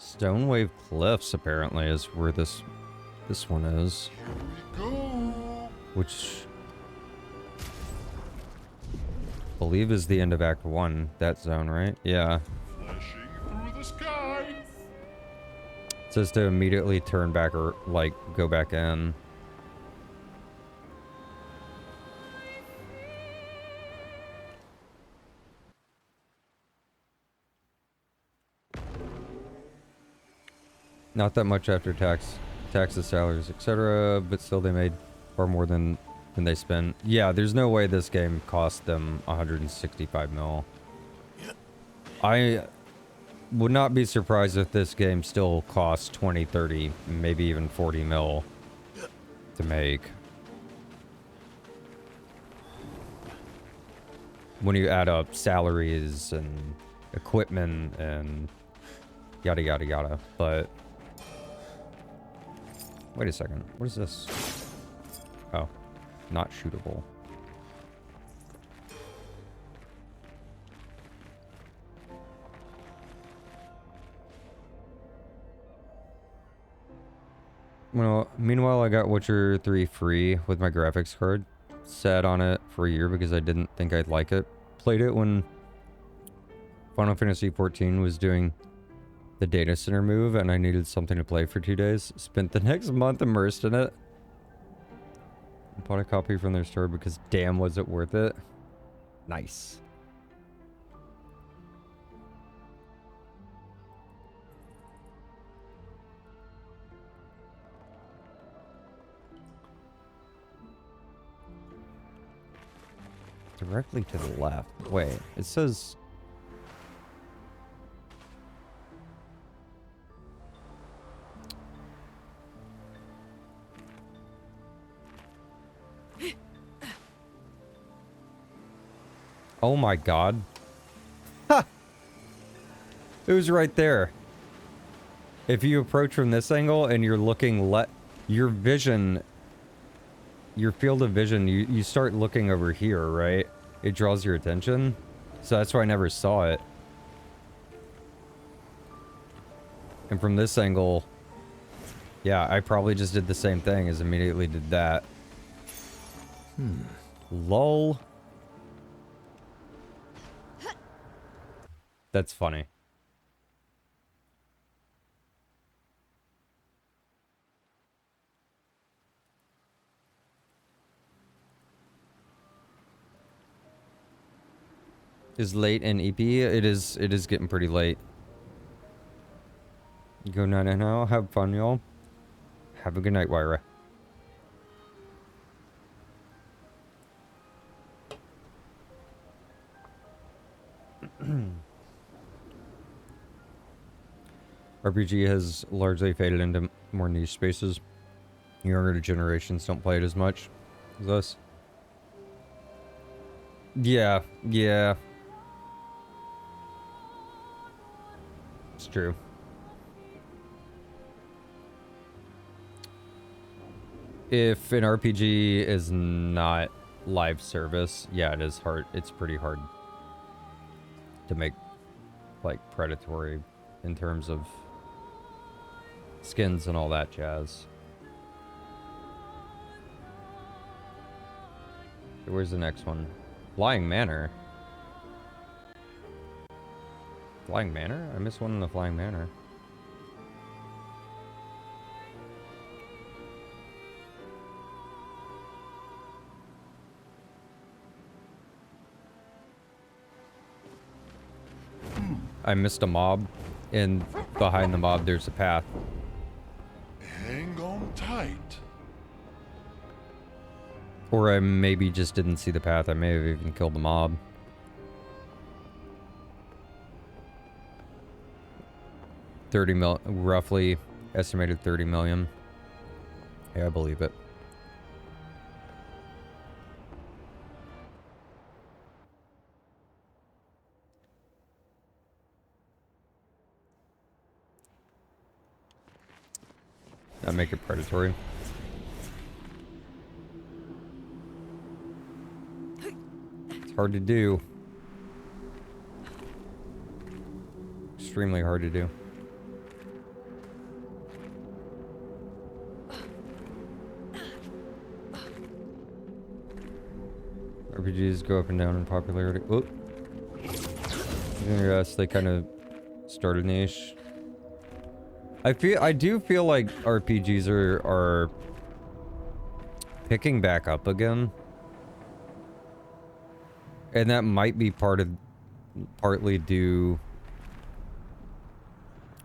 Stonewave Cliffs apparently is where this one is. Here we go. Which I believe is the end of Act 1, that zone, right? Yeah. Flashing through the sky. It says to immediately turn back or like go back in. Not that much after taxes, salaries, etc., but still they made far more than they spent. Yeah, there's no way this game cost them 165 mil. I would not be surprised if this game still costs 20, 30, maybe even 40 mil to make. When you add up salaries and equipment and yada yada yada, but wait a second. What is this? Oh, not shootable. Well, meanwhile, I got Witcher 3 free with my graphics card. Sat on it for a year because I didn't think I'd like it. Played it when Final Fantasy 14 was doing the data center move, and I needed something to play for 2 days. Spent the next month immersed in it. Bought a copy from their store because damn was it worth it. Nice. Directly to the left. Wait, it says... Oh my god. Ha! It was right there. If you approach from this angle and you're looking your vision, your field of vision, you start looking over here, right? It draws your attention. So that's why I never saw it. And from this angle, yeah, I probably just did the same thing as immediately did that. Lol. That's funny. Is late in EP? It is getting pretty late. Go night now. Have fun, y'all. Have a good night, Wyra. RPG has largely faded into more niche spaces. Younger generations don't play it as much as us. Yeah, yeah. It's true. If an RPG is not live service, yeah, it is hard. It's pretty hard to make, like, predatory in terms of skins and all that jazz. Where's the next one? Flying Manor. Flying Manor? I missed one in the Flying Manor. I missed a mob, and behind the mob there's a path. Hang on tight. Or I maybe just didn't see the path. I may have even killed the mob. Roughly estimated 30 million. Yeah, I believe it. Not make it predatory. It's hard to do. Extremely hard to do. RPGs go up and down in popularity. Oop. Yes, they kind of started niche. I do feel like RPGs are picking back up again. And that might be partly due.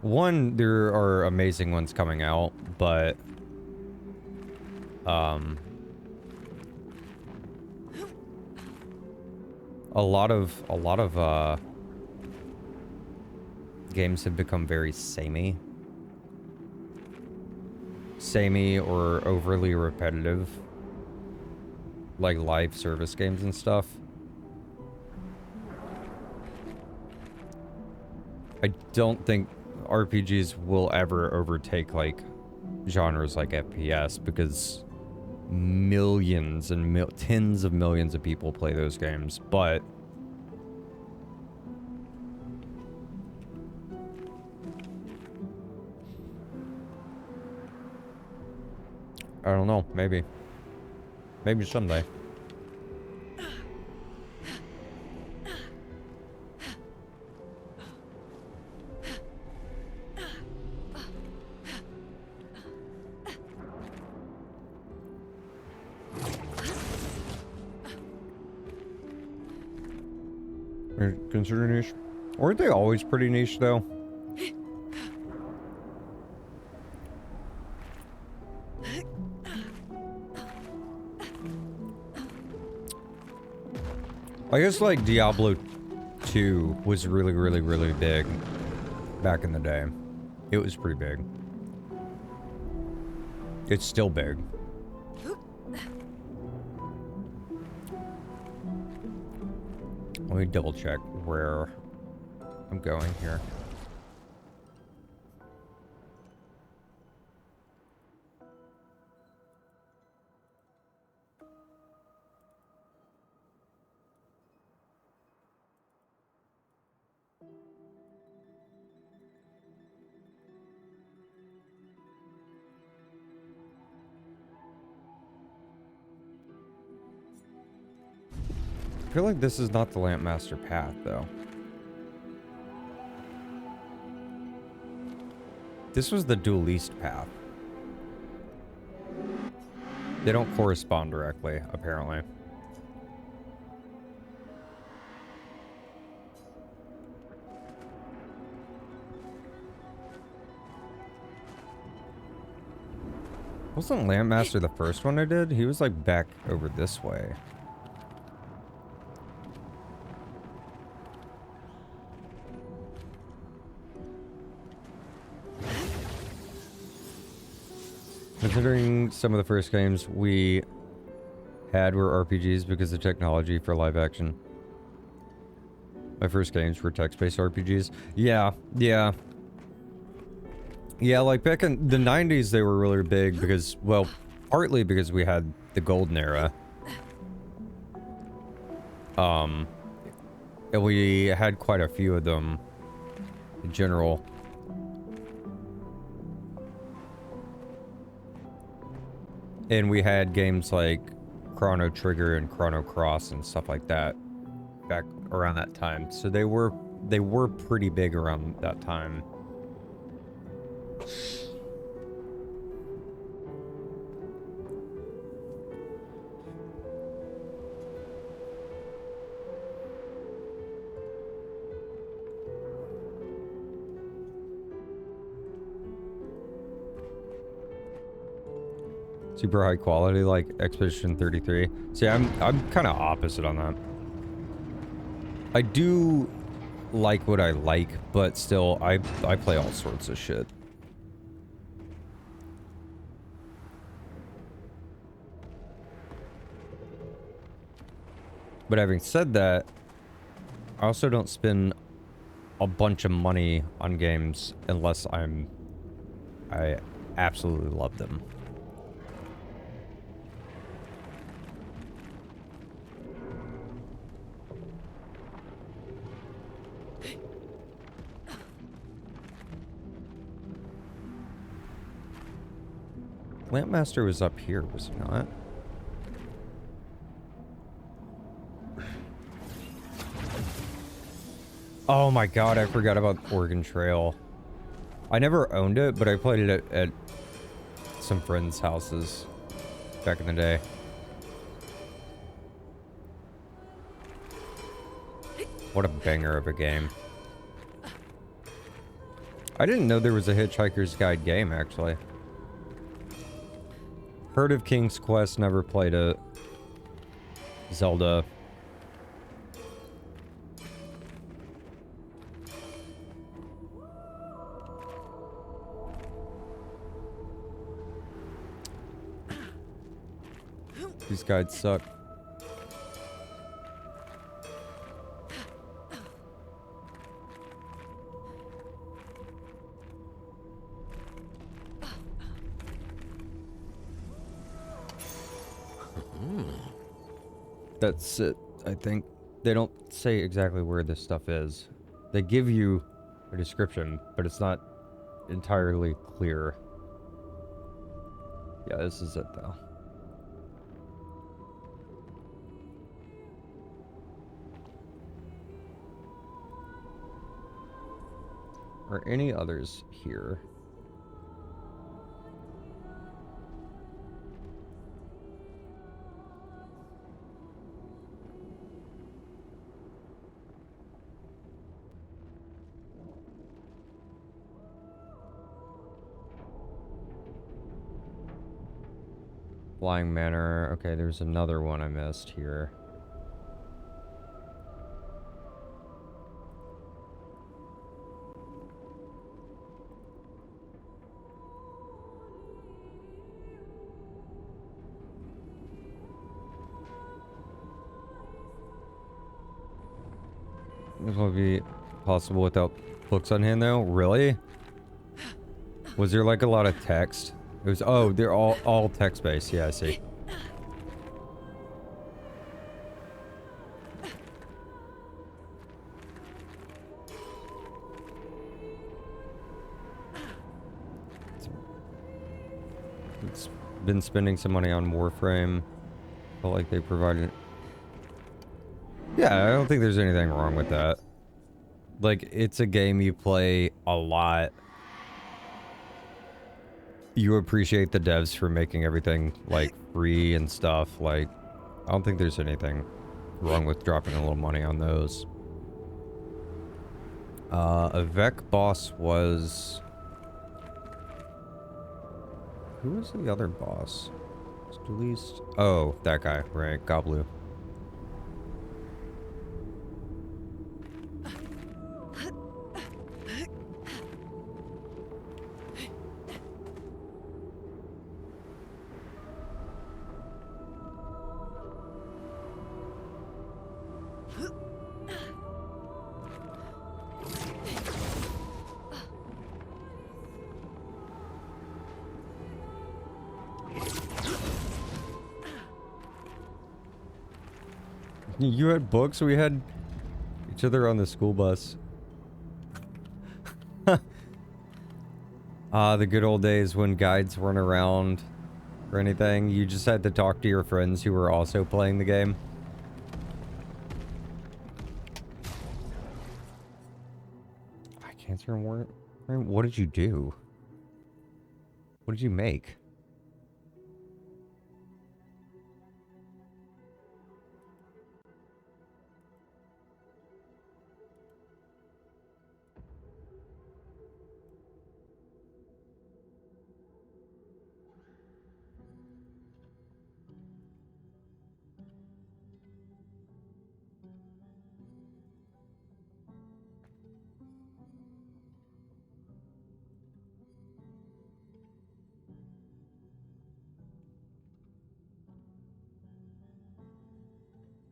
One, there are amazing ones coming out, but a lot of games have become very samey or overly repetitive, like live service games and stuff. I don't think RPGs will ever overtake like genres like FPS, because millions and tens of millions of people play those games, but I don't know, maybe someday. They're considered niche. Weren't they always pretty niche, though? I guess, like, Diablo 2 was really, really, really big back in the day. It was pretty big. It's still big. Let me double check where I'm going here. I feel like this is not the Lampmaster path, though. This was the Duelist path. They don't correspond directly, apparently. Wasn't Lampmaster the first one I did? He was like back over this way. Considering some of the first games we had were RPGs because of technology for live action. My first games were text-based RPGs. Yeah, yeah. Yeah, like back in the 90s they were really big because, well, partly because we had the golden era. And we had quite a few of them in general. And we had games like Chrono Trigger and Chrono Cross and stuff like that back around that time. So they were pretty big around that time. Super high quality like Expedition 33. See, I'm kind of opposite on that. I do like what I like, but still I play all sorts of shit. But having said that, I also don't spend a bunch of money on games unless I absolutely love them. Lampmaster was up here, was he not? Oh my god, I forgot about Oregon Trail. I never owned it, but I played it at some friends' houses back in the day. What a banger of a game. I didn't know there was a Hitchhiker's Guide game, actually. Heard of King's Quest, never played it. Zelda. These guides suck. That's it, I think. They don't say exactly where this stuff is. They give you a description, but it's not entirely clear. Yeah, this is it, though. Are any others here? Flying Manor. Okay, there's another one I missed here. This won't be possible without books on hand though. Really? Was there like a lot of text? It was, oh, they're all text based. Yeah, I see. It's been spending some money on Warframe. Felt like they provided. Yeah, I don't think there's anything wrong with that. Like, it's a game you play a lot. You appreciate the devs for making everything, like, free and stuff. Like, I don't think there's anything wrong with dropping a little money on those. A Vec boss was... Who was the other boss? Least... Oh, that guy, right, Goblu. You had books, we had each other on the school bus. The good old days when guides weren't around or anything. You just had to talk to your friends who were also playing the game. Cancer and war. What did you do? What did you make?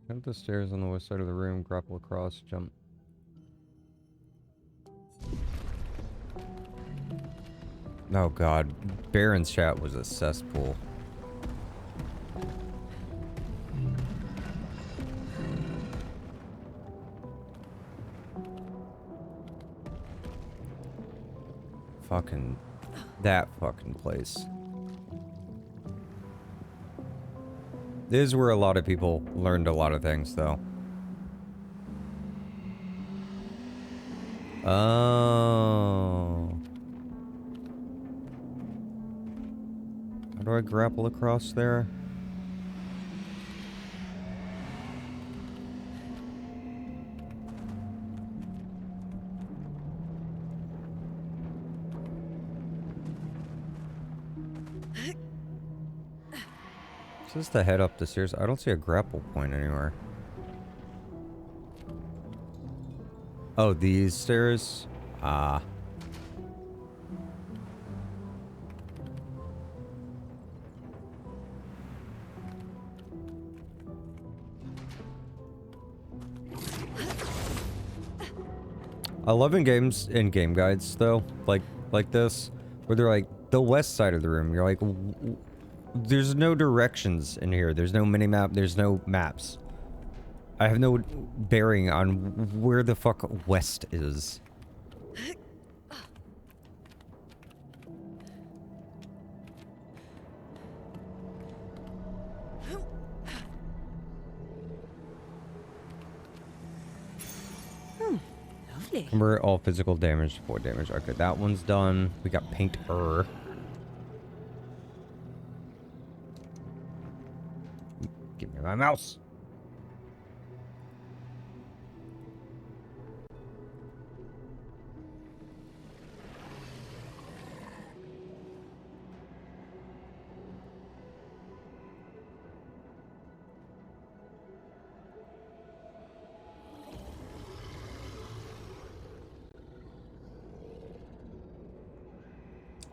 Come up the stairs on the west side of the room, grapple across, jump. Oh god, Baron's chat was a cesspool. Fucking... that fucking place. This is where a lot of people learned a lot of things, though. Oh. How do I grapple across there? Is this the head up the stairs? I don't see a grapple point anywhere. Oh, these stairs? Ah. I love in games, in game guides, though, like this, where they're like, the west side of the room. You're like, there's no directions in here. There's no mini-map. There's no maps. I have no bearing on where the fuck west is. Lovely. Convert all physical damage to void damage. Okay, that one's done. We got painter. Give me my mouse.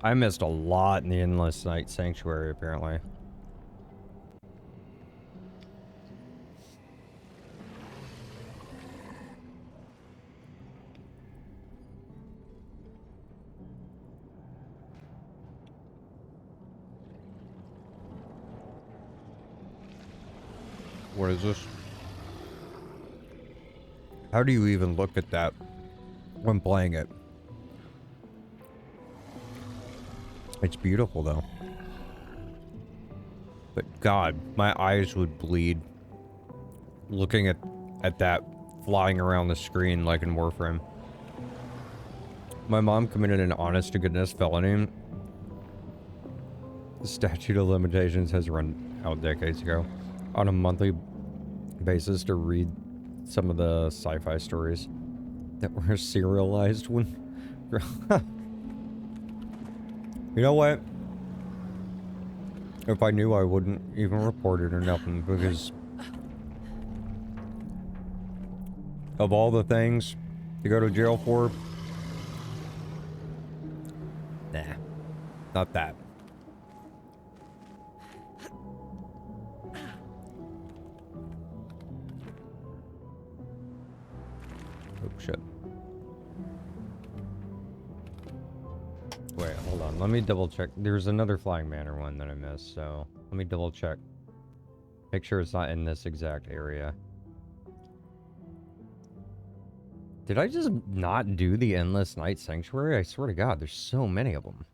I missed a lot in the Endless Night Sanctuary, apparently. What is this? How do you even look at that when playing it? It's beautiful, though. But God, my eyes would bleed looking at that flying around the screen like in Warframe. My mom committed an honest-to-goodness felony. The statute of limitations has run out decades ago. On a monthly basis to read some of the sci-fi stories that were serialized when... You know what? If I knew, I wouldn't even report it or nothing, because of all the things to go to jail for, nah, not that. Oh, shit. Wait, hold on. Let me double check. There's another Flying Manor one that I missed, so let me double check. Make sure it's not in this exact area. Did I just not do the Endless Night Sanctuary? I swear to God, there's so many of them.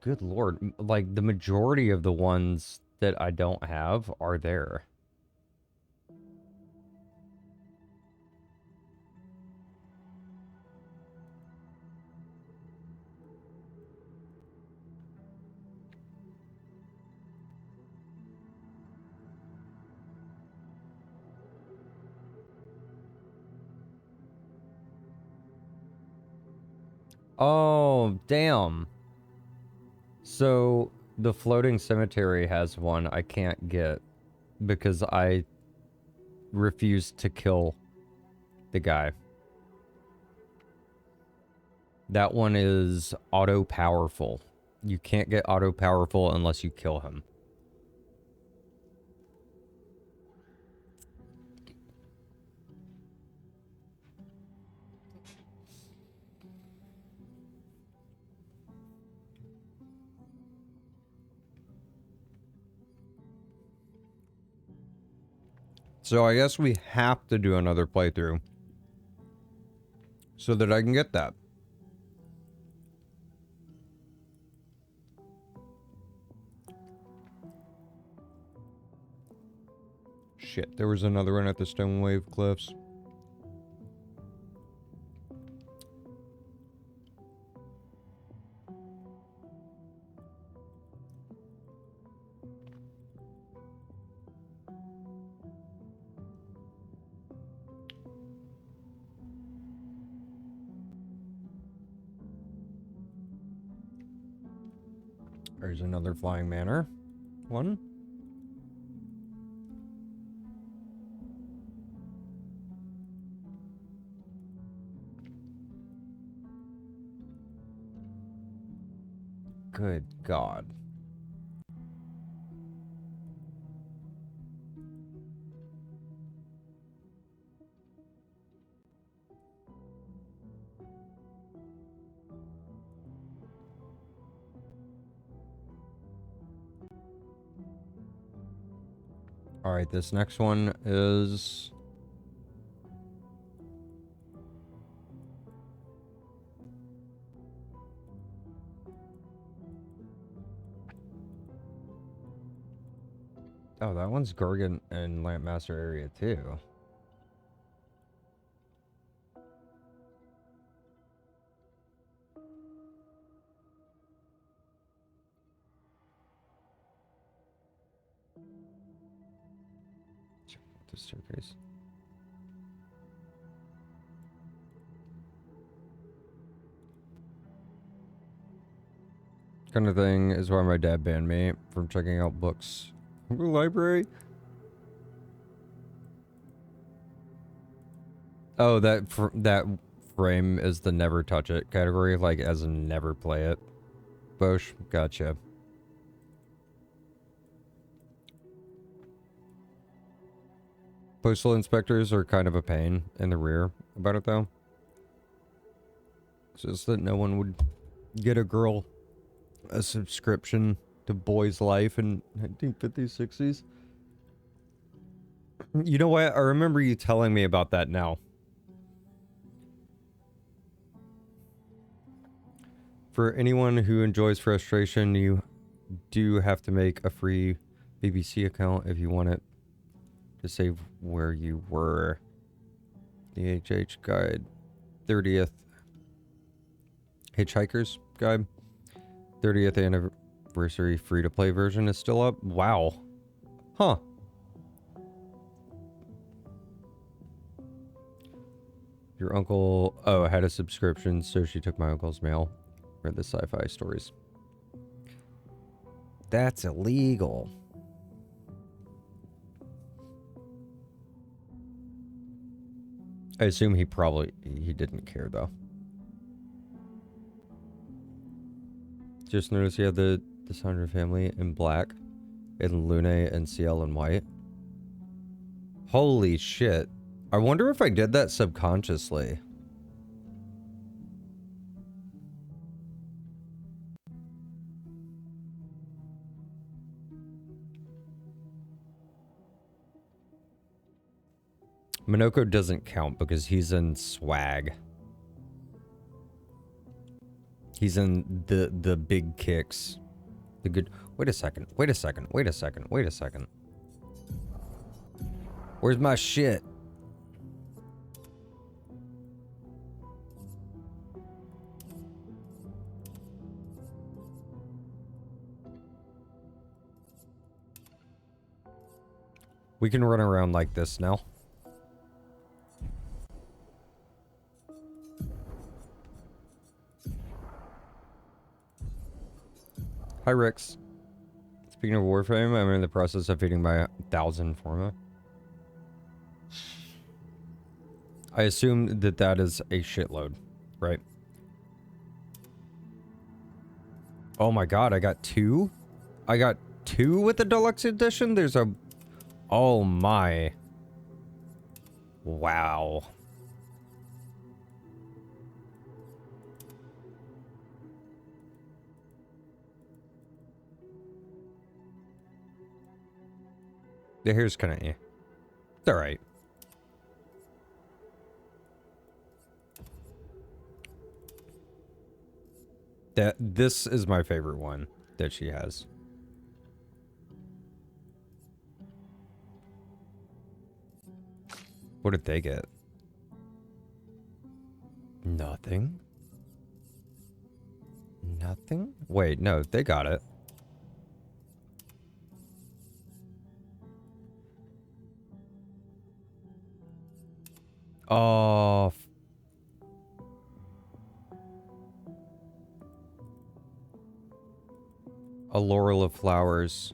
Good Lord. Like, the majority of the ones that I don't have are there. Oh, damn. So, the floating cemetery has one I can't get because I refused to kill the guy. That one is auto-powerful. You can't get auto-powerful unless you kill him. So I guess we have to do another playthrough so that I can get that. Shit, there was another one at the Stonewave Cliffs. There's another Flying Manor one. Good God. All right, this next one is... Oh, that one's Gorgon and Lampmaster area too. Check out the staircase. Kind of thing is why my dad banned me from checking out books from the library. Oh, that frame is the never touch it category, like as in never play it. Bosh, gotcha. Postal inspectors are kind of a pain in the rear about it though. It's just that no one would get a girl a subscription to Boy's Life in 1950s, 60s. You know what? I remember you telling me about that now. For anyone who enjoys frustration, you do have to make a free BBC account if you want it to save where you were. The HH Guide. 30th Hitchhiker's Guide. 30th anniversary free-to-play version is still up. Wow. Huh. Your uncle... Oh, had a subscription, so she took my uncle's mail. Read the sci-fi stories. That's illegal. I assume he didn't care, though. Just noticed you have the Sandra family in black, and Lune and CL in white. Holy shit. I wonder if I did that subconsciously. Minoko doesn't count because he's in swag. He's in the big kicks. The good... Wait a second. Wait a second. Wait a second. Wait a second. Where's my shit? We can run around like this now. Hi, Rix. Speaking of Warframe, I'm in the process of feeding my 1,000 Forma. I assume that that is a shitload, right? Oh my god, I got 2? I got 2 with the deluxe edition? There's a... Oh my. Wow. The hair's kind of eh. It's alright. This is my favorite one that she has. What did they get? Nothing? Nothing? Wait, no, they got it. Oh. A laurel of flowers.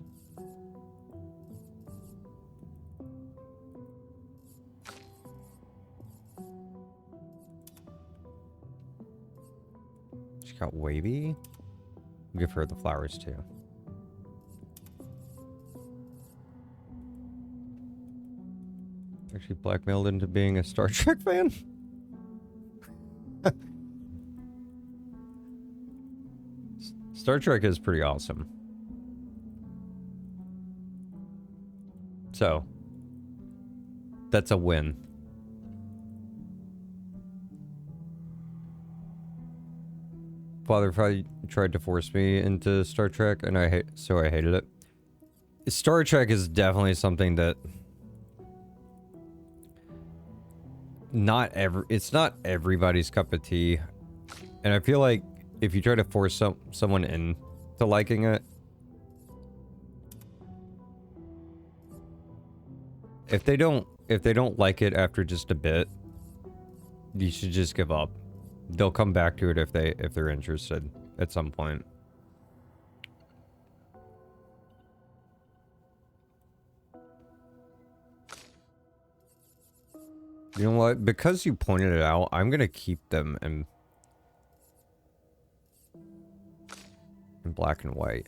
She got wavy. I'll give her the flowers too. Actually blackmailed into being a Star Trek fan? Star Trek is pretty awesome. So, that's a win. Father probably tried to force me into Star Trek, and I hated it. Star Trek is definitely something that it's not everybody's cup of tea, and I feel like if you try to force someone into liking it, if they don't like it after just a bit, you should just give up. They'll come back to it if they're interested at some point. You know what? Because you pointed it out, I'm gonna keep them in black and white.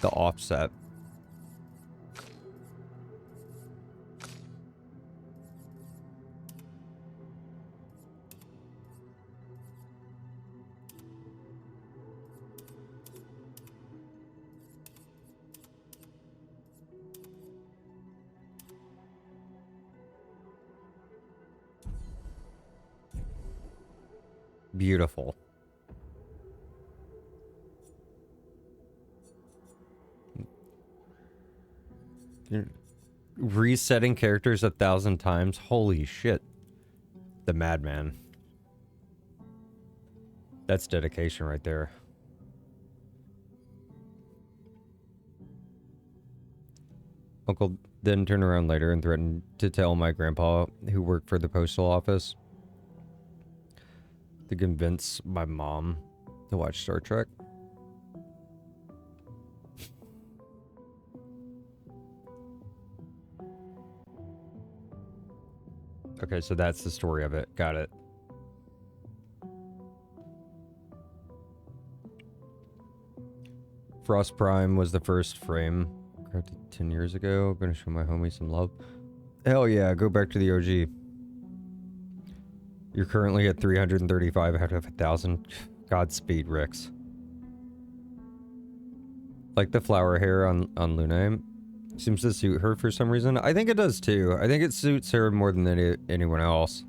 The offset. Beautiful. You're resetting characters 1,000 times. Holy shit. The madman. That's dedication right there. Uncle then turned around later and threatened to tell my grandpa, who worked for the postal office, to convince my mom to watch Star Trek. Okay, so that's the story of it. Got it. Frost Prime was the first frame. Crafted 10 years ago. Gonna show my homie some love. Hell yeah, go back to the OG. You're currently at 335 out of 1,000. Godspeed, Rix. Like the flower hair on Luna. Seems to suit her for some reason. I think it does too. I think it suits her more than anyone else.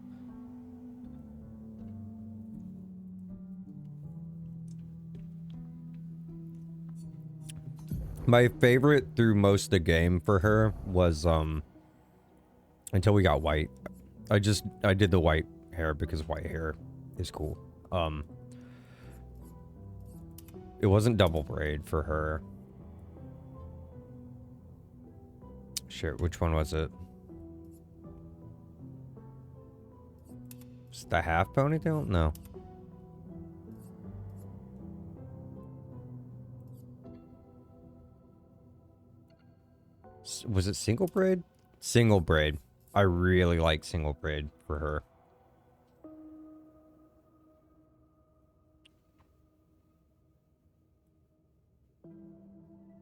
My favorite through most of the game for her was until we got white. I did the white hair because white hair is cool. It wasn't double braid for her. Shit, which one was it? Just the half ponytail? No. Was it single braid? Single braid. I really like single braid for her.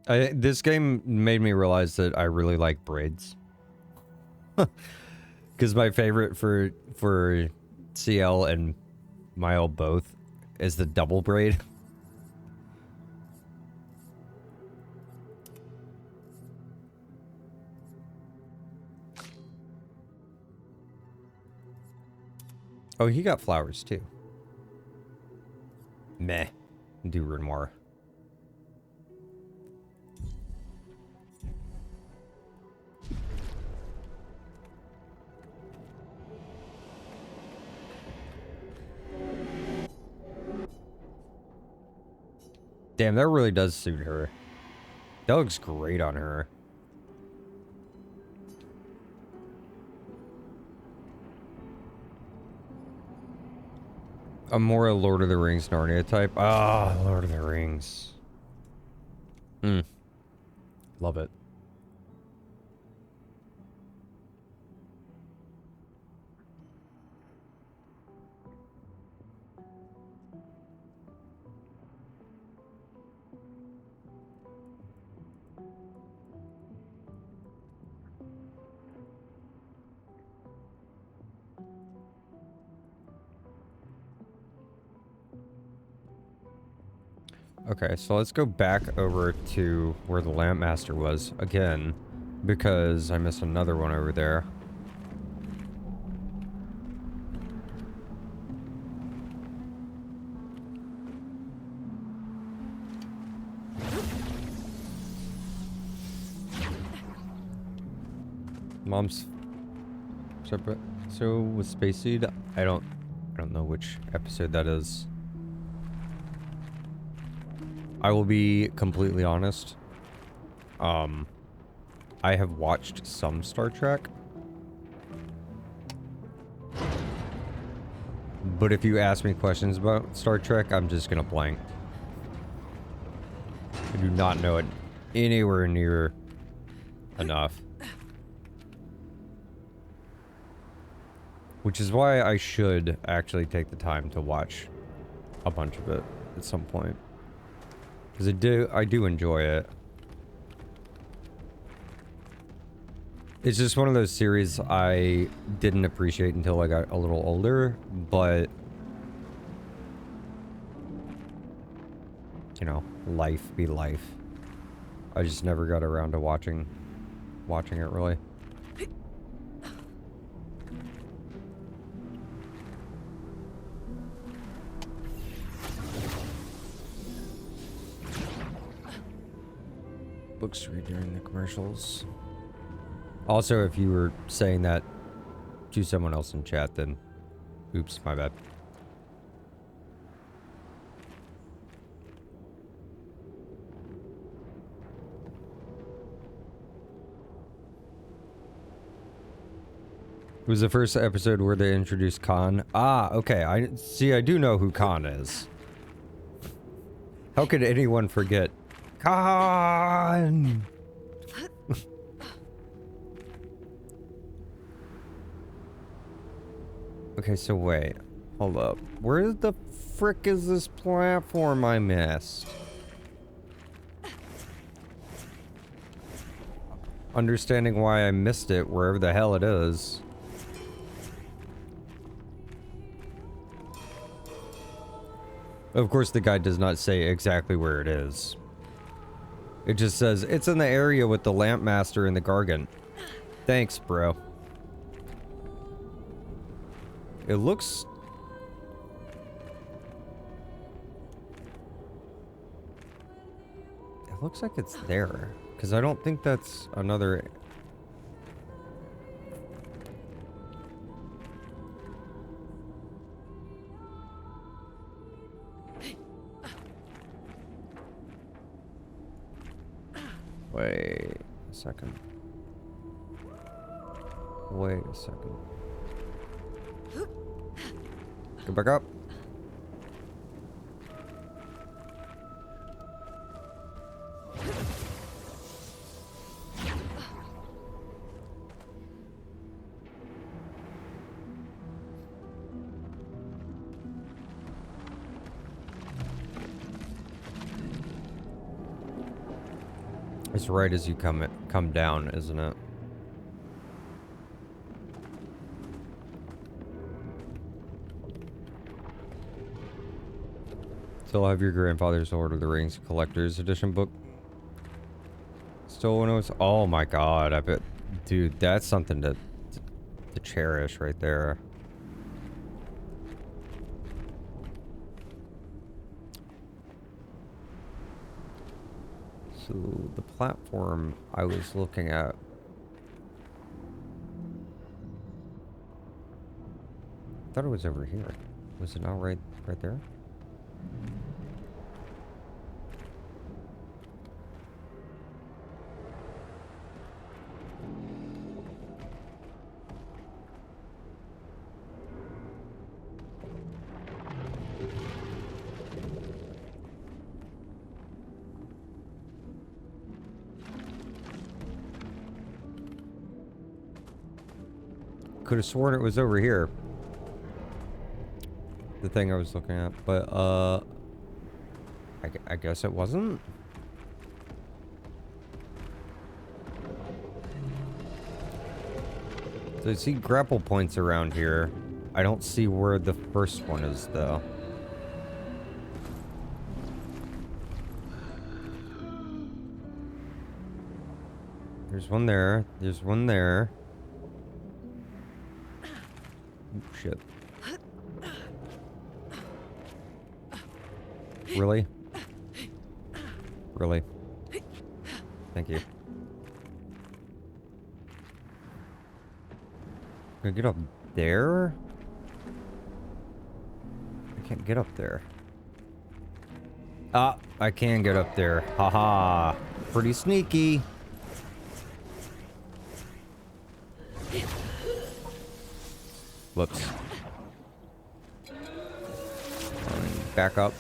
This game made me realize that I really like braids. Because my favorite for CL and Mile both is the double braid. Oh, he got flowers too. Meh. Do Renoir. Damn, that really does suit her. That looks great on her. I'm more a Lord of the Rings Narnia type. Ah, Lord of the Rings. Love it. Okay, so let's go back over to where the Lamp Master was again, because I missed another one over there. Mom's separate. So with Space Seed, I don't know which episode that is. I will be completely honest. I have watched some Star Trek, But if you ask me questions about Star Trek, I'm just gonna blank. I do not know it anywhere near enough. Which is why I should actually take the time to watch a bunch of it at some point. Because I do enjoy it. It's just one of those series I didn't appreciate until I got a little older, but you know, life be life. I just never got around to watching it really. Books to read during the commercials. Also, if you were saying that to someone else in chat, then oops, my bad. It was the first episode where they introduced Khan. Ah, okay. I see. I do know who Khan is. How could anyone forget Khan? Okay, so wait. Hold up. Where the frick is this platform I missed? Understanding why I missed it, wherever the hell it is. Of course, the guide does not say exactly where it is. It just says, it's in the area with the Lamp Master and the Gargant. Thanks, bro. It looks... It looks like it's there. Because I don't think that's another... Wait a second. Wait a second. Go back up. It's right as you come down, isn't it? Still have your grandfather's Lord of the Rings Collector's Edition book. Still one of those. Oh my god, I bet. Dude, that's something to cherish right there. So the platform I was looking at. I thought it was over here. Was it not right there? Could have sworn it was over here. The thing I was looking at, but I guess it wasn't. So I see grapple points around here. I don't see where the first one is though. There's one there. There's one there. Oh, shit. Really? Really? Thank you. Can I get up there? I can't get up there. Ah, I can get up there. Haha. Pretty sneaky. Whoops. back up.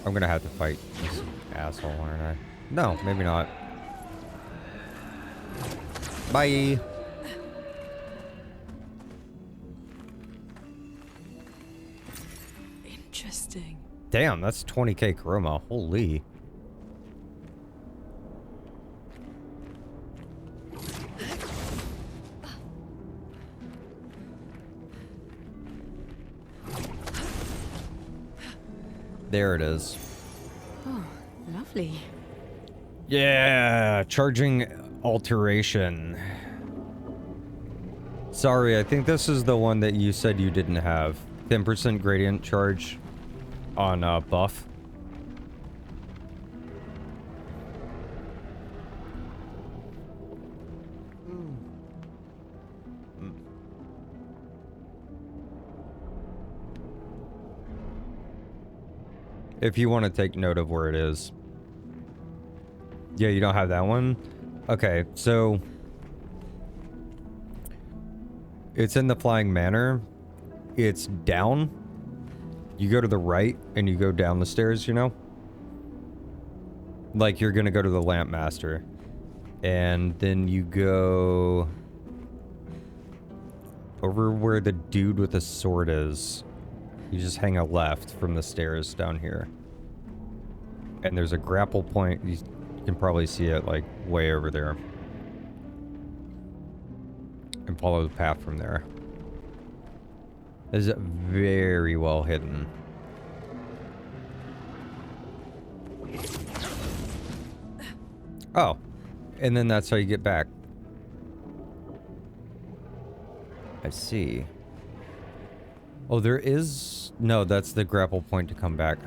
I'm gonna have to fight this asshole, aren't I? No, maybe not. Bye. Interesting. Damn, that's 20k chroma. Holy. There it is. Oh, lovely. Yeah, charging alteration. Sorry, I think this is the one that you said you didn't have. 10% gradient charge on buff. If you want to take note of where it is. Yeah, you don't have that one? Okay, so it's in the Flying Manor. It's down. You go to the right and you go down the stairs, you know? Like you're gonna go to the Lamp Master. And then you go over where the dude with the sword is. You just hang a left from the stairs down here. And there's a grapple point. You can probably see it like way over there. And follow the path from there. This is very well hidden. Oh. And then that's how you get back. I see. Oh, there is... No, that's the grapple point to come back.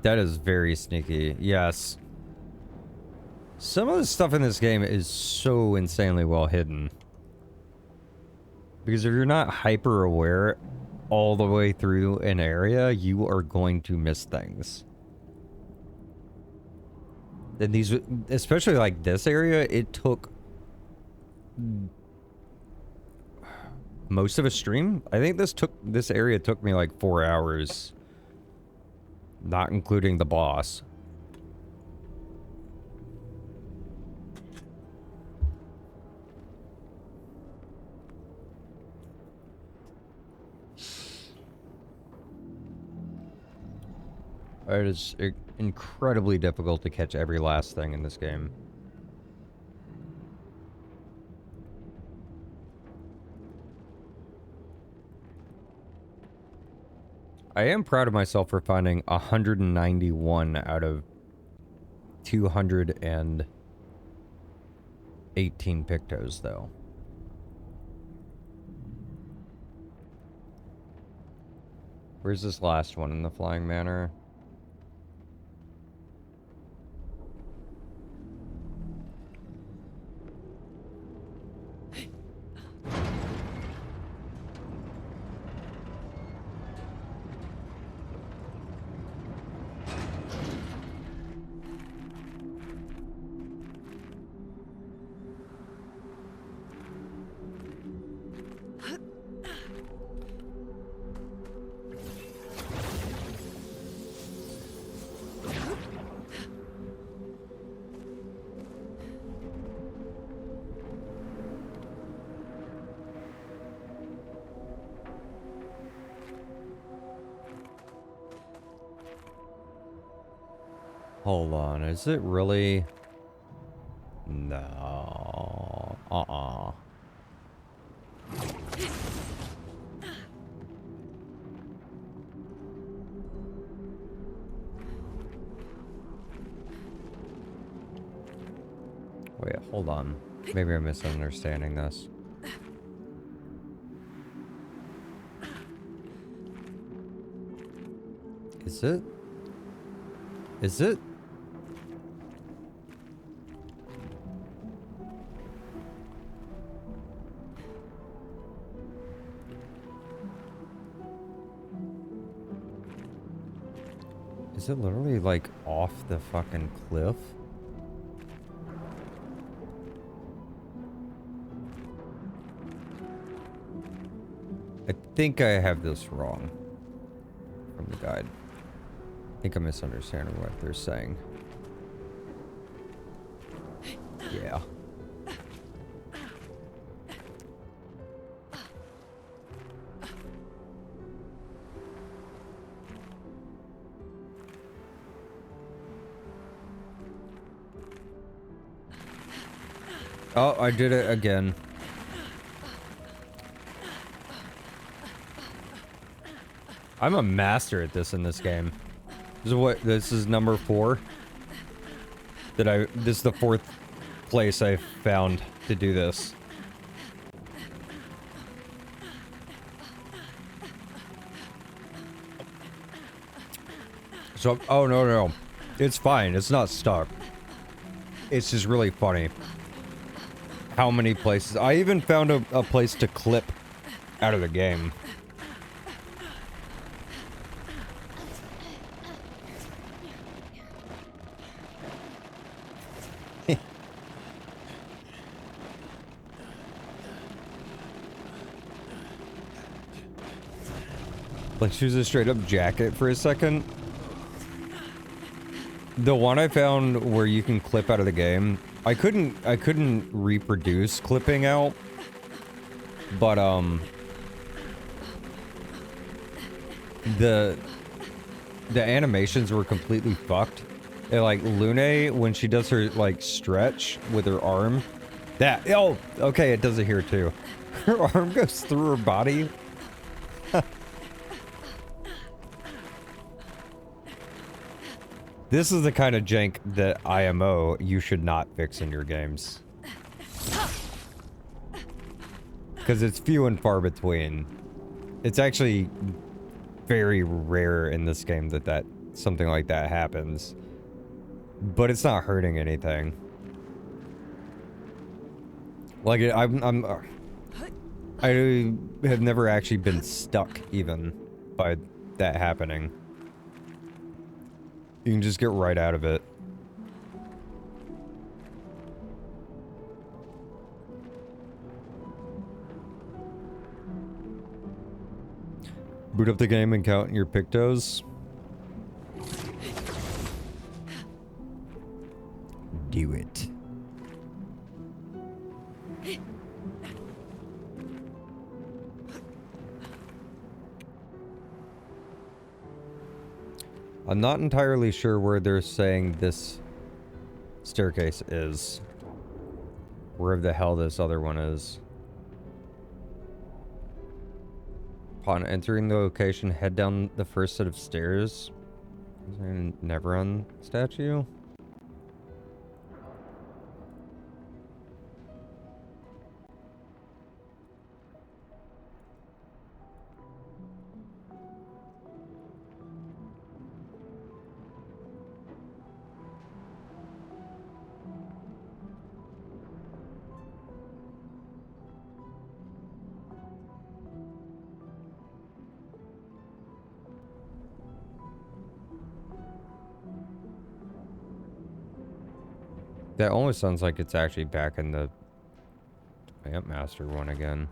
That is very sneaky. Yes. Some of the stuff in this game is so insanely well hidden. Because if you're not hyper aware all the way through an area, you are going to miss things. And these, especially like this area, it took most of a stream. I think this area took me like 4 hours, not including the boss. It is incredibly difficult to catch every last thing in this game. I am proud of myself for finding 191 out of 218 pictos, though. Where's this last one in the Flying Manor? Hold on, is it really? No. Wait, hold on. Maybe I'm misunderstanding this. Is it? Is it? Is it literally like off the fucking cliff? I think I have this wrong. the guide. I think I'm misunderstanding what they're saying. Yeah. Oh, I did it again. I'm a master at this in this game. This is number 4. This is the 4th place I found to do this. So, oh no. It's fine. It's not stuck. It's just really funny. How many places? I even found a place to clip out of the game. Let's use a straight up jacket for a second. The one I found where you can clip out of the game, I couldn't reproduce clipping out, but the animations were completely fucked. And, like Lune, when she does her like stretch with her arm, okay, it does it here too. Her arm goes through her body. This is the kind of jank that IMO you should not fix in your games. Because it's few and far between. It's actually very rare in this game that something like that happens. But it's not hurting anything. Like, I have never actually been stuck even by that happening. You can just get right out of it. Boot up the game and count your pictos. Do it. I'm not entirely sure where they're saying this staircase is. Wherever the hell this other one is. Upon entering the location, head down the first set of stairs. Is there a Neverun statue? That almost sounds like it's actually back in the Lamp Master one again.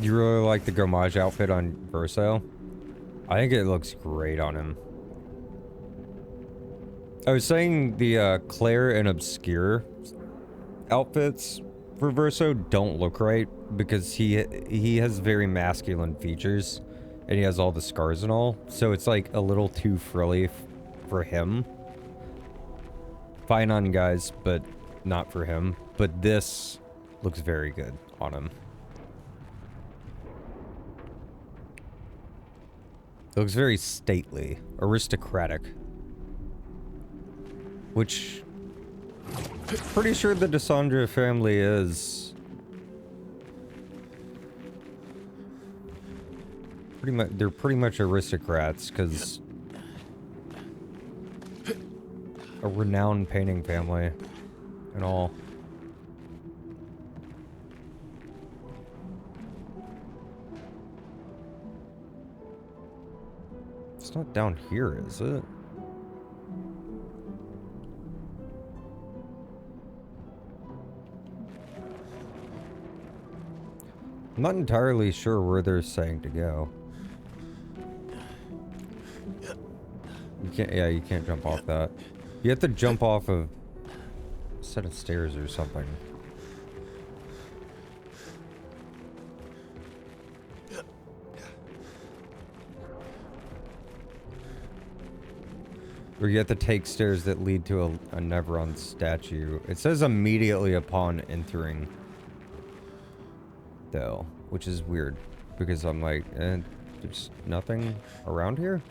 You really like the Gomage outfit on Verso? I think it looks great on him. I was saying the Claire and Obscure outfits for Verso don't look right because he has very masculine features and he has all the scars and all, so it's like a little too frilly for him. Fine on guys, but not for him. But this looks very good on him. It looks very stately, aristocratic. Which, pretty sure the Desandra family is. They're pretty much aristocrats, because a renowned painting family and all. It's not down here, is it? I'm not entirely sure where they're saying to go. You can't, yeah, you can't jump off that. You have to jump off of a set of stairs or something. Or you have to take stairs that lead to a Neveron statue. It says immediately upon entering, though, which is weird because I'm like, there's nothing around here?